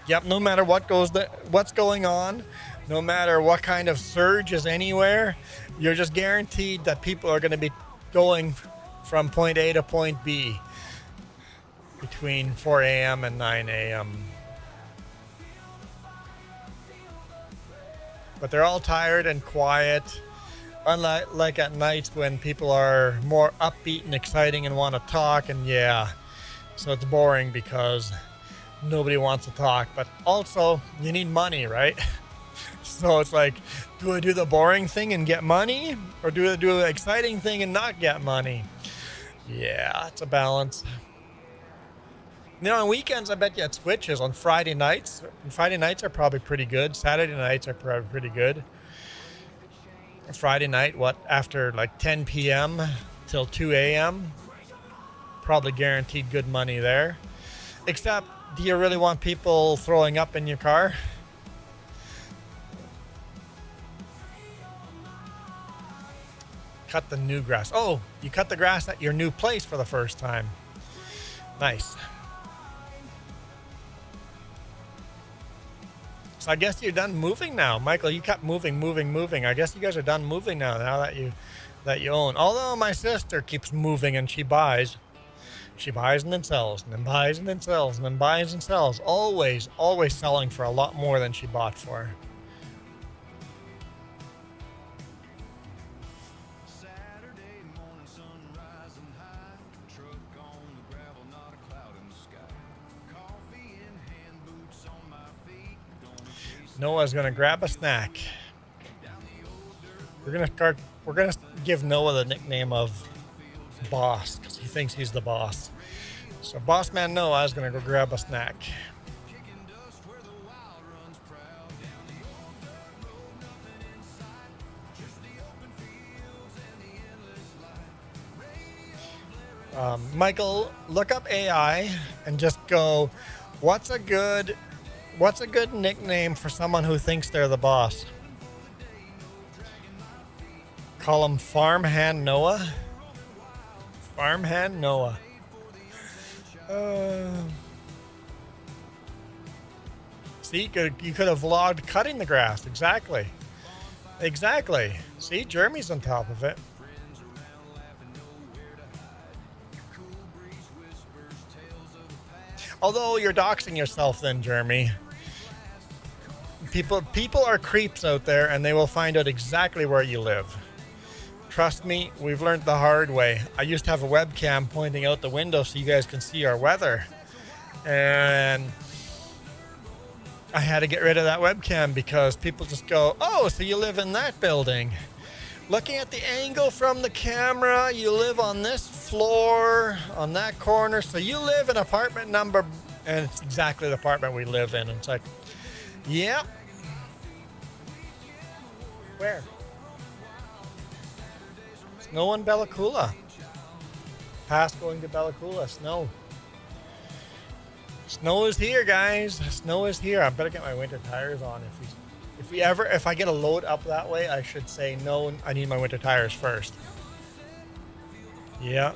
Yep, no matter what's going on, no matter what kind of surge is anywhere, you're just guaranteed that people are going to be going from point A to point B between 4 a.m. and 9 a.m. But they're all tired and quiet, unlike at nights when people are more upbeat and exciting and want to talk, and yeah, so it's boring because nobody wants to talk, but also you need money, right? So it's like, do I do the boring thing and get money, or do I do the exciting thing and not get money? Yeah, it's a balance. You know, on weekends, I bet you it switches. On Friday nights, Friday nights are probably pretty good. Saturday nights are probably pretty good. Friday night, after like 10 p.m. till 2 a.m., probably guaranteed good money there. Except, do you really want people throwing up in your car? Cut the new grass. Oh, you cut the grass at your new place for the first time. Nice. So I guess you're done moving now. Michael, you kept moving. I guess you guys are done moving now that you own. Although my sister keeps moving and she buys. She buys and then sells, and then buys and then sells, and then buys and sells. Always selling for a lot more than she bought for. Saturday morning, sun rising high. Truck on the gravel, not a cloud in the sky. Coffee in hand, boots on my feet. Gonna chase Noah's gonna grab a snack. We're gonna give Noah the nickname of Boss because he thinks he's the boss. So Boss Man Noah is going to go grab a snack. Michael, look up AI and just go, what's a good nickname for someone who thinks they're the boss? Call him Farmhand Noah. Farmhand Noah. See, you could have vlogged cutting the grass. Exactly. Exactly. See, Jeremy's on top of it. Although you're doxing yourself then, Jeremy. People are creeps out there and they will find out exactly where you live. Trust me, we've learned the hard way. I used to have a webcam pointing out the window so you guys can see our weather. And I had to get rid of that webcam because people just go, oh, so you live in that building. Looking at the angle from the camera, you live on this floor, on that corner, so you live in apartment number, and it's exactly the apartment we live in. And it's like, yep. Where? Snow in Bella Coola. Past going to Bella Coola, snow. Snow is here, guys. Snow is here. I better get my winter tires on. If I get a load up that way, I should say no. I need my winter tires first. Yeah.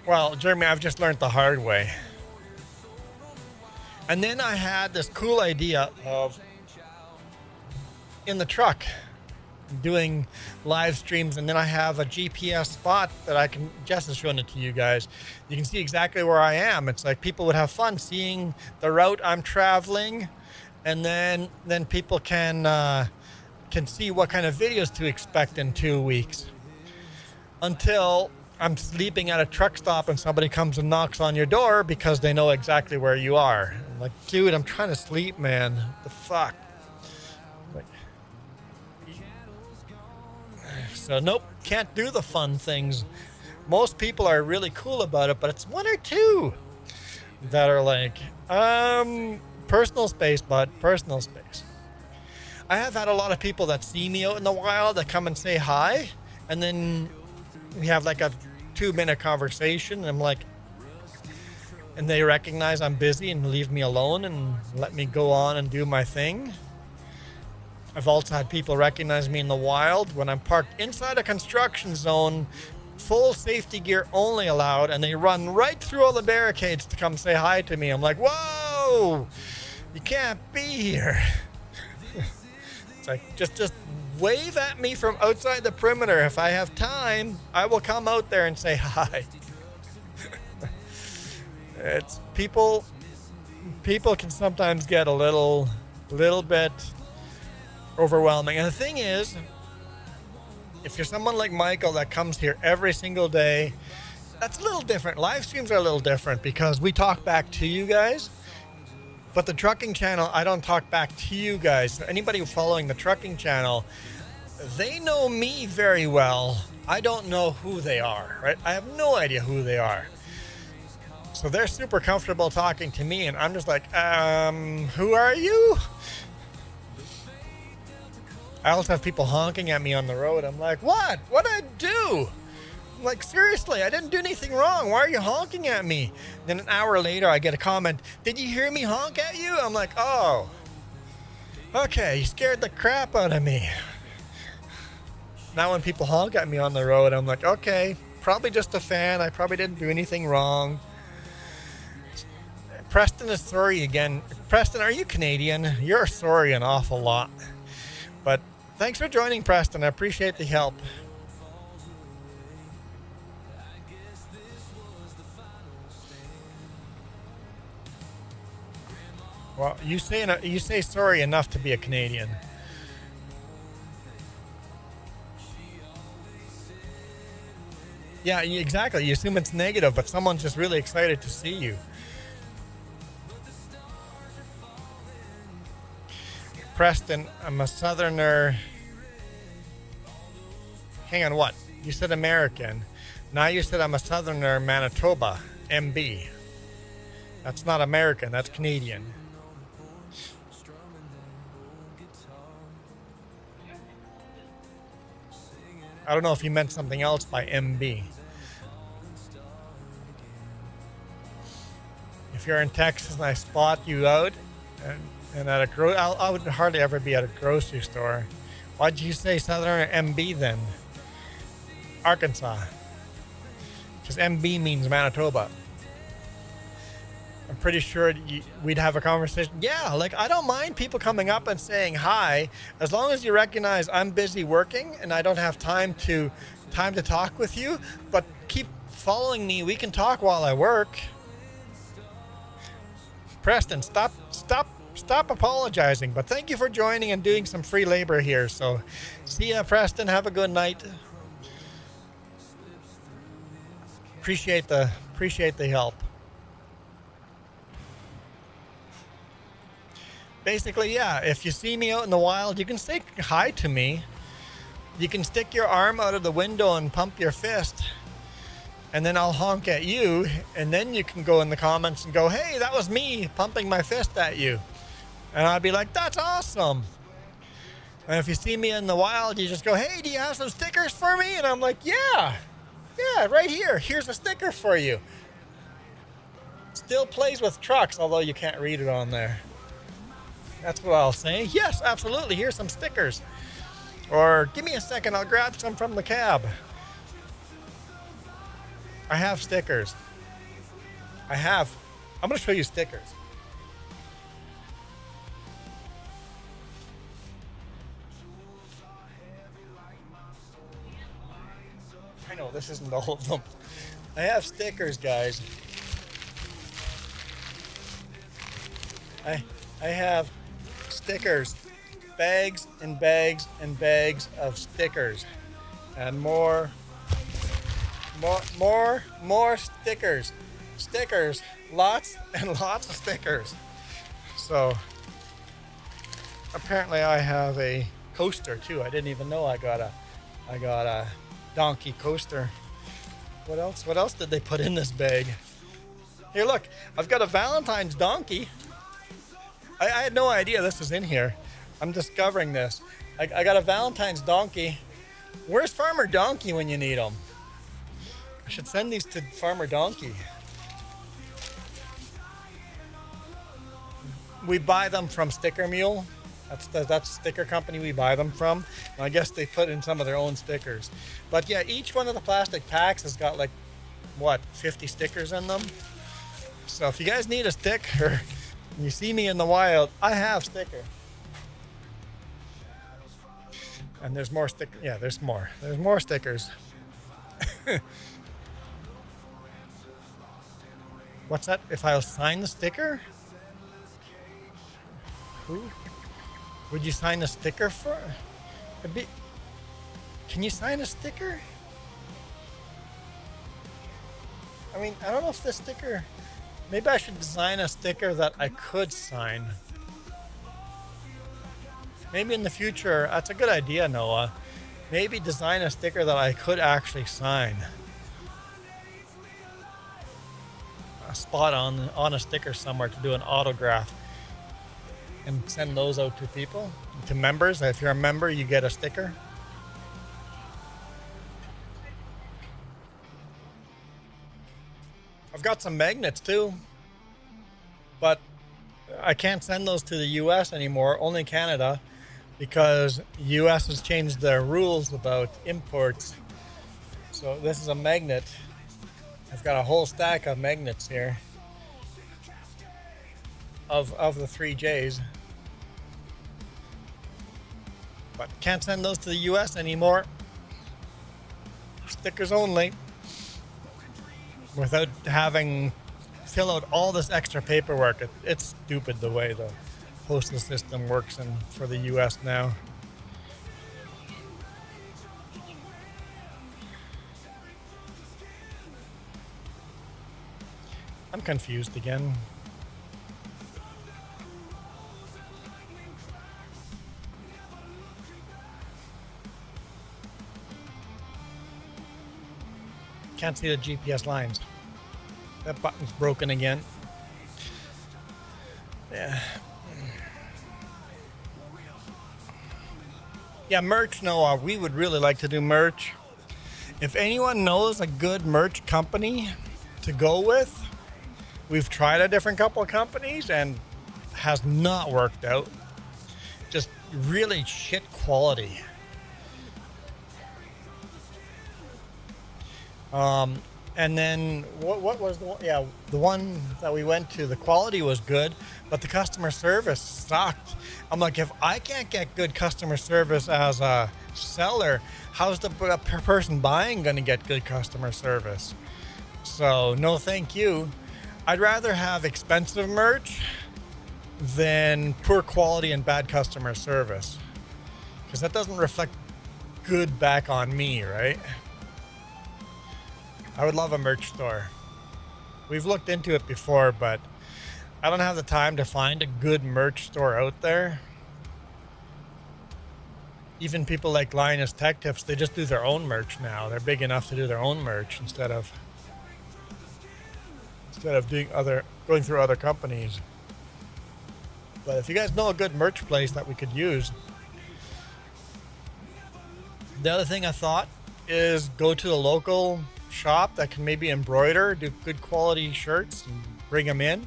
Well, Jeremy, I've just learned the hard way. And then I had this cool idea of in the truck doing live streams, and then I have a GPS spot that I can, Jess has shown it to you guys. You can see exactly where I am. It's like people would have fun seeing the route I'm traveling, and then people can see what kind of videos to expect in 2 weeks. Until I'm sleeping at a truck stop and somebody comes and knocks on your door because they know exactly where you are. I'm like, dude, I'm trying to sleep, man. What the fuck? Like, so nope, can't do the fun things. Most people are really cool about it, but it's one or two that are like, personal space, bud, personal space. I have had a lot of people that see me out in the wild that come and say hi, and then we have like a 2-minute conversation, and I'm like, and they recognize I'm busy and leave me alone and let me go on and do my thing. I've also had people recognize me in the wild when I'm parked inside a construction zone, full safety gear only allowed, and they run right through all the barricades to come say hi to me. I'm like, whoa, you can't be here. It's like, just wave at me from outside the perimeter. If I have time, I will come out there and say hi. It's people can sometimes get a little bit overwhelming. And the thing is, if you're someone like Michael that comes here every single day, that's a little different. Live streams are a little different because we talk back to you guys. But the trucking channel, I don't talk back to you guys. So anybody following the trucking channel, they know me very well. I don't know who they are, right? I have no idea who they are. So they're super comfortable talking to me, and I'm just like, who are you? I also have people honking at me on the road. I'm like, what? What did I do? I'm like, seriously, I didn't do anything wrong. Why are you honking at me? Then an hour later, I get a comment, did you hear me honk at you? I'm like, oh, okay, you scared the crap out of me. Now when people honk at me on the road, I'm like, okay, probably just a fan. I probably didn't do anything wrong. Preston is sorry again. Preston, are you Canadian? You're sorry an awful lot. But thanks for joining, Preston. I appreciate the help. Well, you say sorry enough to be a Canadian. Yeah, exactly. You assume it's negative, but someone's just really excited to see you. Preston, I'm a southerner. Hang on, what? You said American. Now you said I'm a southerner, Manitoba, MB. That's not American, that's Canadian. I don't know if you meant something else by MB. If you're in Texas and I spot you out and at a I would hardly ever be at a grocery store. Why'd you say Southern MB then? Arkansas. Because MB means Manitoba. I'm pretty sure we'd have a conversation. Yeah, like I don't mind people coming up and saying hi, as long as you recognize I'm busy working and I don't have time to talk with you. But keep following me. We can talk while I work. Preston, stop apologizing. But thank you for joining and doing some free labor here. So, see ya, Preston. Have a good night. Appreciate the help. Basically, yeah, if you see me out in the wild, you can say hi to me. You can stick your arm out of the window and pump your fist. And then I'll honk at you. And then you can go in the comments and go, hey, that was me pumping my fist at you. And I'll be like, that's awesome. And if you see me in the wild, you just go, hey, do you have some stickers for me? And I'm like, yeah, right here. Here's a sticker for you. Still plays with trucks, although you can't read it on there. That's what I'll say. Yes, absolutely. Here's some stickers. Or give me a second. I'll grab some from the cab. I have stickers. I'm going to show you stickers. I know this isn't all of them. I have stickers, guys. I have stickers, bags and bags and bags of stickers, and more stickers, lots and lots of stickers. So apparently I have a coaster too. I didn't even know I got a donkey coaster. What else did they put in this bag? Here, look, I've got a Valentine's donkey. I had no idea this was in here. I'm discovering this. I got a Valentine's donkey. Where's Farmer Donkey when you need him? I should send these to Farmer Donkey. We buy them from Sticker Mule. That's the sticker company we buy them from. And I guess they put in some of their own stickers. But yeah, each one of the plastic packs has got like, 50 stickers in them. So if you guys need a sticker, you see me in the wild, I have sticker. And there's more sticker. Yeah, there's more. There's more stickers. What's that? If I'll sign the sticker? Who? Would you sign a sticker for? Can you sign a sticker? I mean, I don't know if the sticker... Maybe I should design a sticker that I could sign. Maybe in the future, that's a good idea, Noah. Maybe design a sticker that I could actually sign. A spot on a sticker somewhere to do an autograph. And send those out to people, to members. If you're a member, you get a sticker. I've got some magnets too, but I can't send those to the US anymore, only Canada, because US has changed their rules about imports. So this is a magnet. I've got a whole stack of magnets here of the 3Js. But can't send those to the US anymore. Stickers only. Without having fill out all this extra paperwork. It's stupid the way the postal system works for the US now. I'm confused again. Can't see the GPS lines. That button's broken again. Yeah. Yeah, merch, no, we would really like to do merch. If anyone knows a good merch company to go with, we've tried a different couple of companies and has not worked out. Just really shit quality. And then what was the one? Yeah, the one that we went to, the quality was good, but the customer service sucked. I'm like, if I can't get good customer service as a seller, how's the person buying going to get good customer service? So no, thank you. I'd rather have expensive merch than poor quality and bad customer service, because that doesn't reflect good back on me, right? I would love a merch store. We've looked into it before, but I don't have the time to find a good merch store out there. Even people like Linus Tech Tips, they just do their own merch now. They're big enough to do their own merch instead of going through other companies. But if you guys know a good merch place that we could use. The other thing I thought is go to the local shop that can maybe embroider, do good quality shirts and bring them in.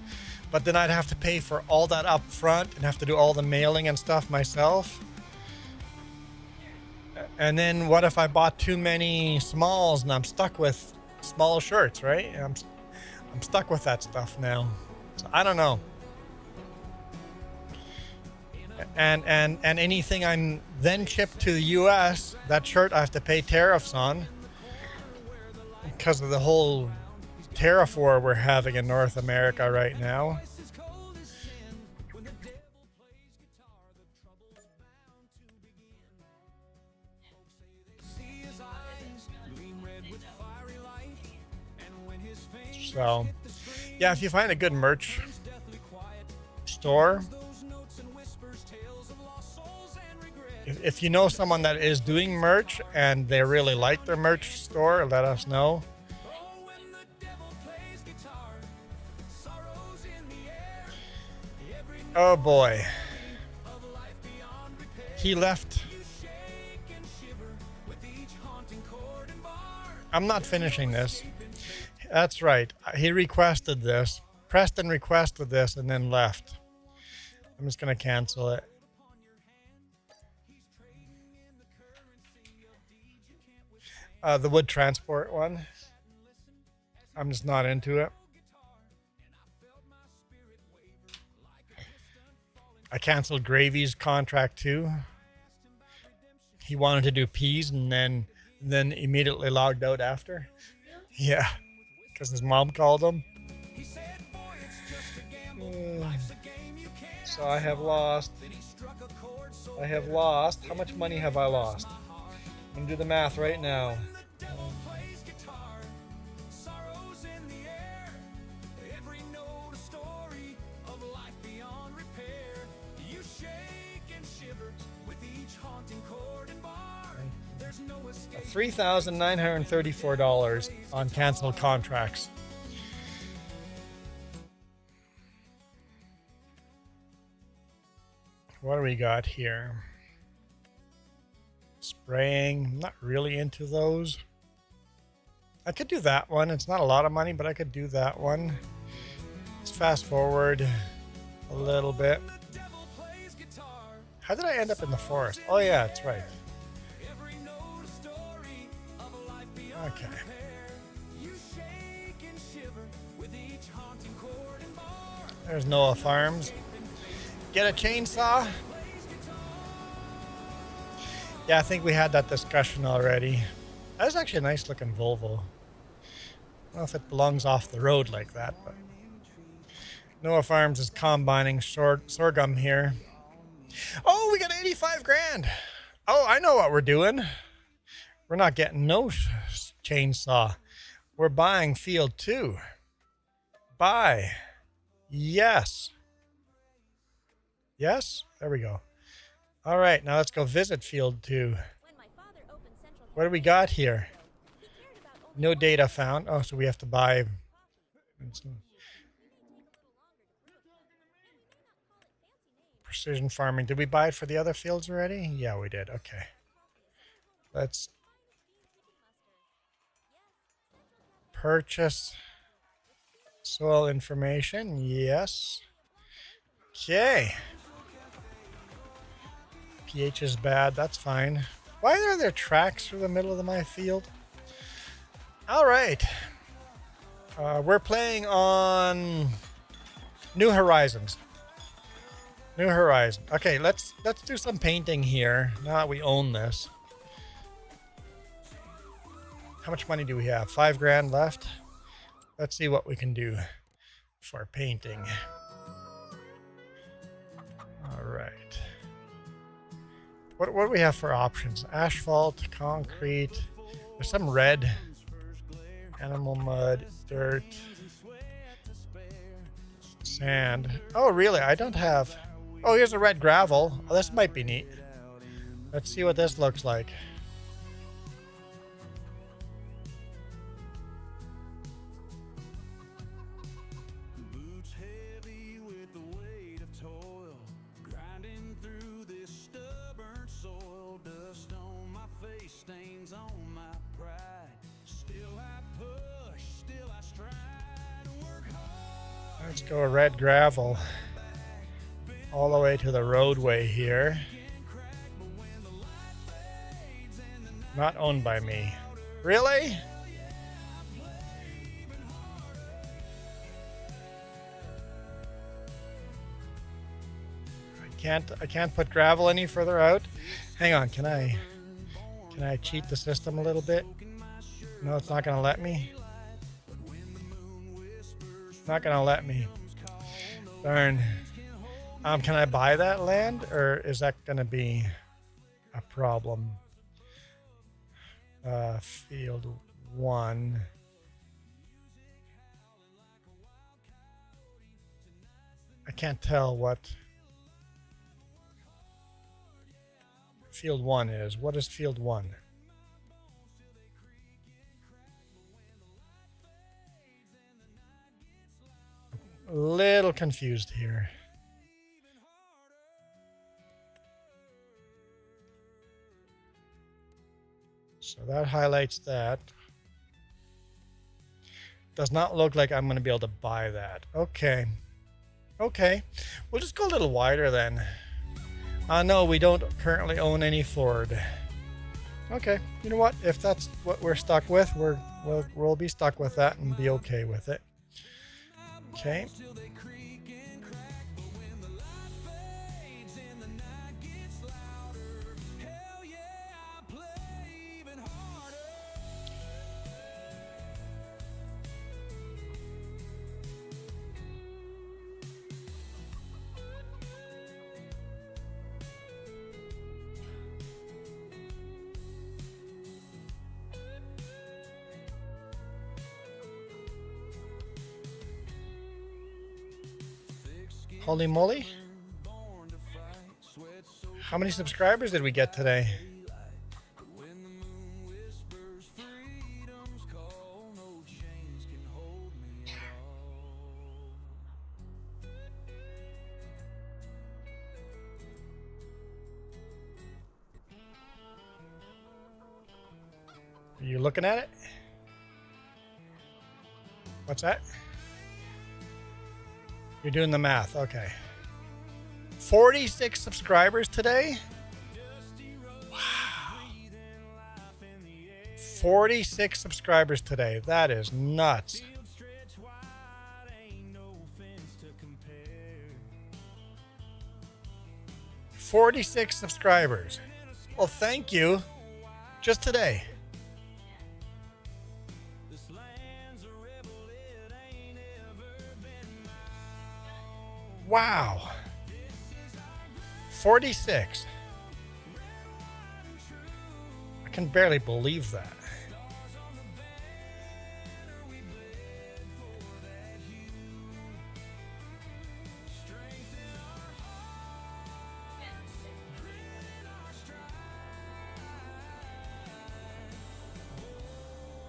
But then I'd have to pay for all that up front and have to do all the mailing and stuff myself. And then what if I bought too many smalls and I'm stuck with small shirts, right? I'm stuck with that stuff now. So I don't know. And anything I'm then shipped to the US, that shirt I have to pay tariffs on because of the whole tariff war we're having in North America right now. So, yeah, if you find a good merch store, if you know someone that is doing merch and they really like their merch store, let us know. Oh boy. He left. I'm not finishing this. That's right. He requested this. Preston requested this and then left. I'm just going to cancel it. The wood transport one. I'm just not into it. I canceled Gravy's contract too. He wanted to do peas and then immediately logged out after. Yeah, because his mom called him. So I have lost. How much money have I lost? I'm going to do the math right now. $3,934 on canceled contracts. What do we got here? Spraying, not really into those. I could do that one. It's not a lot of money, but I could do that one. Let's fast forward a little bit. How did I end up in the forest? Oh yeah, that's right. Okay. There's Noah Farms. Get a chainsaw? Yeah, I think we had that discussion already. That was actually a nice looking Volvo. I don't know if it belongs off the road like that, but Noah Farms is combining sorghum here. Oh, we got 85 grand. Oh, I know what we're doing. We're not getting no chainsaw. We're buying field 2. Buy. Yes. Yes? There we go. All right, now let's go visit field 2. What do we got here? No data found. Oh, so we have to buy. Precision farming. Did we buy it for the other fields already? Yeah, we did. Okay. Let's purchase soil information. Yes. Okay. pH is bad. That's fine. Why are there tracks through the middle of my field? All right. We're playing on New Horizons. New Horizon. Okay, let's do some painting here. Now that we own this. How much money do we have? 5 grand left. Let's see what we can do for painting. All right. What do we have for options? Asphalt, concrete. There's some red. Animal mud, dirt, sand. Oh, really? I don't have. Oh, here's a red gravel. Oh, this might be neat. Let's see what this looks like. Boots heavy with the weight of toil, grinding through this stubborn soil. Dust on my face, stains on my pride. Still I push, still I stride. Work hard. Let's go red gravel all the way to the roadway here. Not owned by me. Really? I can't put gravel any further out. Hang on, can I cheat the system a little bit? No, it's not gonna let me. It's not gonna let me. Darn. Can I buy that land, or is that gonna be a problem? Field 1. I can't tell what field 1 is. What is field 1? A little confused here. So that highlights that. Does not look like I'm going to be able to buy that. Okay. Okay. We'll just go a little wider then. No, we don't currently own any Ford. Okay. You know what? If that's what we're stuck with, we'll be stuck with that and be okay with it. Okay. Holy moly. How many subscribers did we get today? Are you looking at it? What's that? You're doing the math. Okay. 46 subscribers today? Wow. 46 subscribers today. That is nuts. 46 subscribers. Well, thank you. Just today. Wow. 46. I can barely believe that.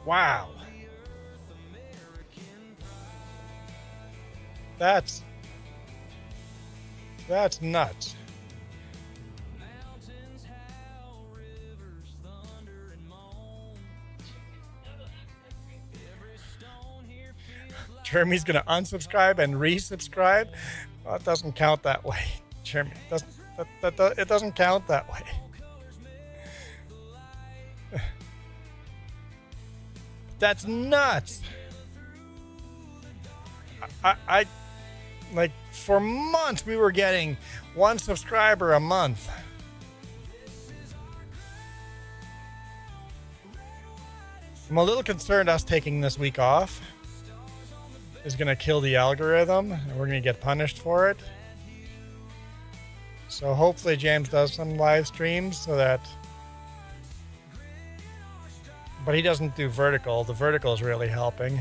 Wow. That's nuts. Jeremy's gonna unsubscribe and resubscribe. Well, it doesn't count that way. Jeremy, it doesn't count that way. That's nuts. I like for months we were getting 1 subscriber a month. I'm a little concerned us taking this week off is going to kill the algorithm and we're going to get punished for it. So hopefully James does some live streams so that, but he doesn't do vertical. The vertical is really helping.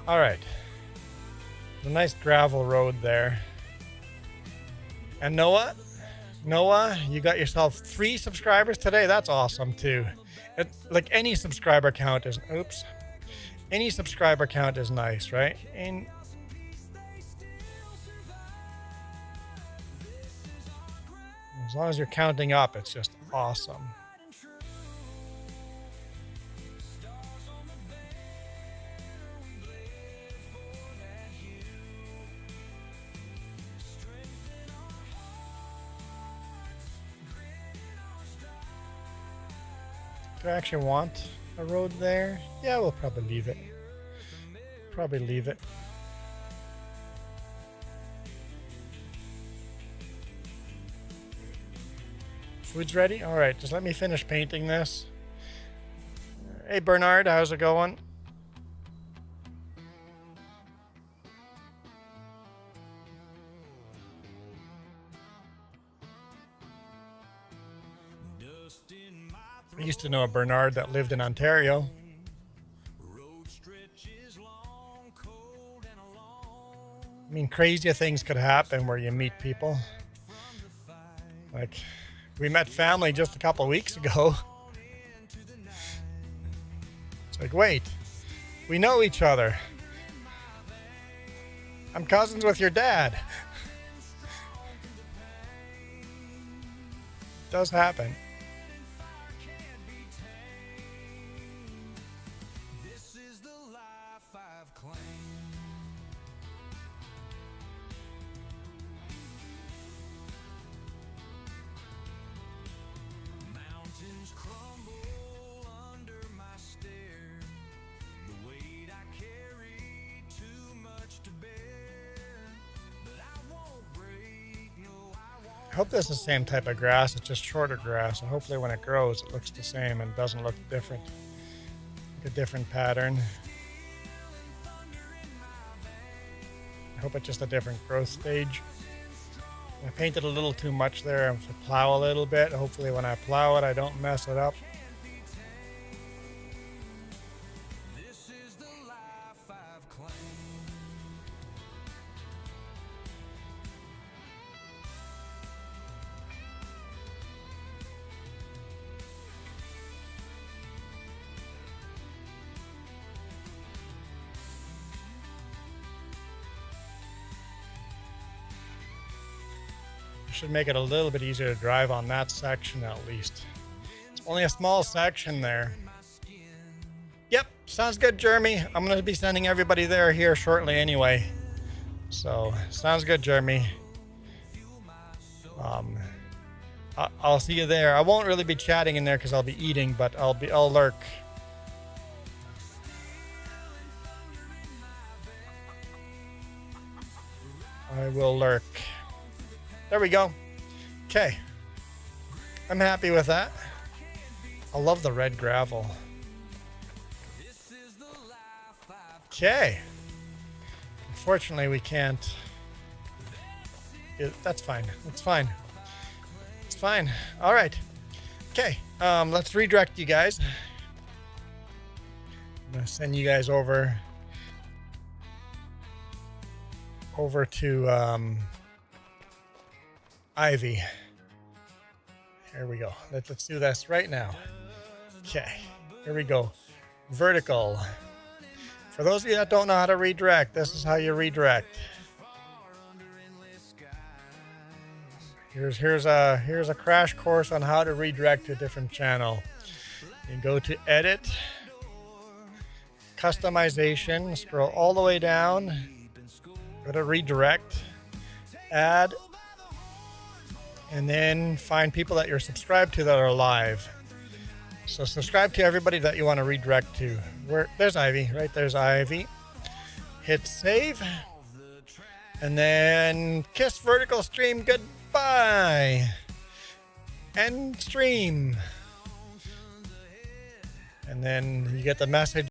All right. A nice gravel road there. And Noah, you got yourself 3 subscribers today. That's awesome too. Like any subscriber count is, any subscriber count is nice, right? And as long as you're counting up, it's just awesome. Do I actually want a road there? Yeah, we'll probably leave it. Probably leave it. Food's ready? All right, just let me finish painting this. Hey, Bernard, how's it going? I used to know a Bernard that lived in Ontario. I mean, crazier things could happen where you meet people. Like, we met family just a couple of weeks ago. It's like, wait, we know each other. I'm cousins with your dad. It does happen. I hope this is the same type of grass. It's just shorter grass, and hopefully when it grows it looks the same and doesn't look different, like a different pattern. I hope it's just a different growth stage. I painted a little too much there. I have to plow a little bit. Hopefully when I plow it I don't mess it up. Should make it a little bit easier to drive on that section at least. It's only a small section there. Yep, sounds good, Jeremy. I'm going to be sending everybody there here shortly anyway. So, sounds good, Jeremy. I'll see you there. I won't really be chatting in there because I'll be eating, but I'll lurk. I will lurk. There we go. Okay. I'm happy with that. I love the red gravel. Okay. Unfortunately, we can't. That's fine. That's fine. It's fine. All right. Okay. Let's redirect you guys. I'm going to send you guys over over to Ivy. Here we go. Let's do this right now. Okay, here we go. Vertical. For those of you that don't know how to redirect, this is how you redirect. Here's a crash course on how to redirect to a different channel. You go to Edit, Customization, scroll all the way down, go to Redirect, Add, and then find people that you're subscribed to that are live. So subscribe to everybody that you want to redirect to. There's Ivy, right? There's Ivy. Hit save, and then kiss vertical stream goodbye. End stream. And then you get the message.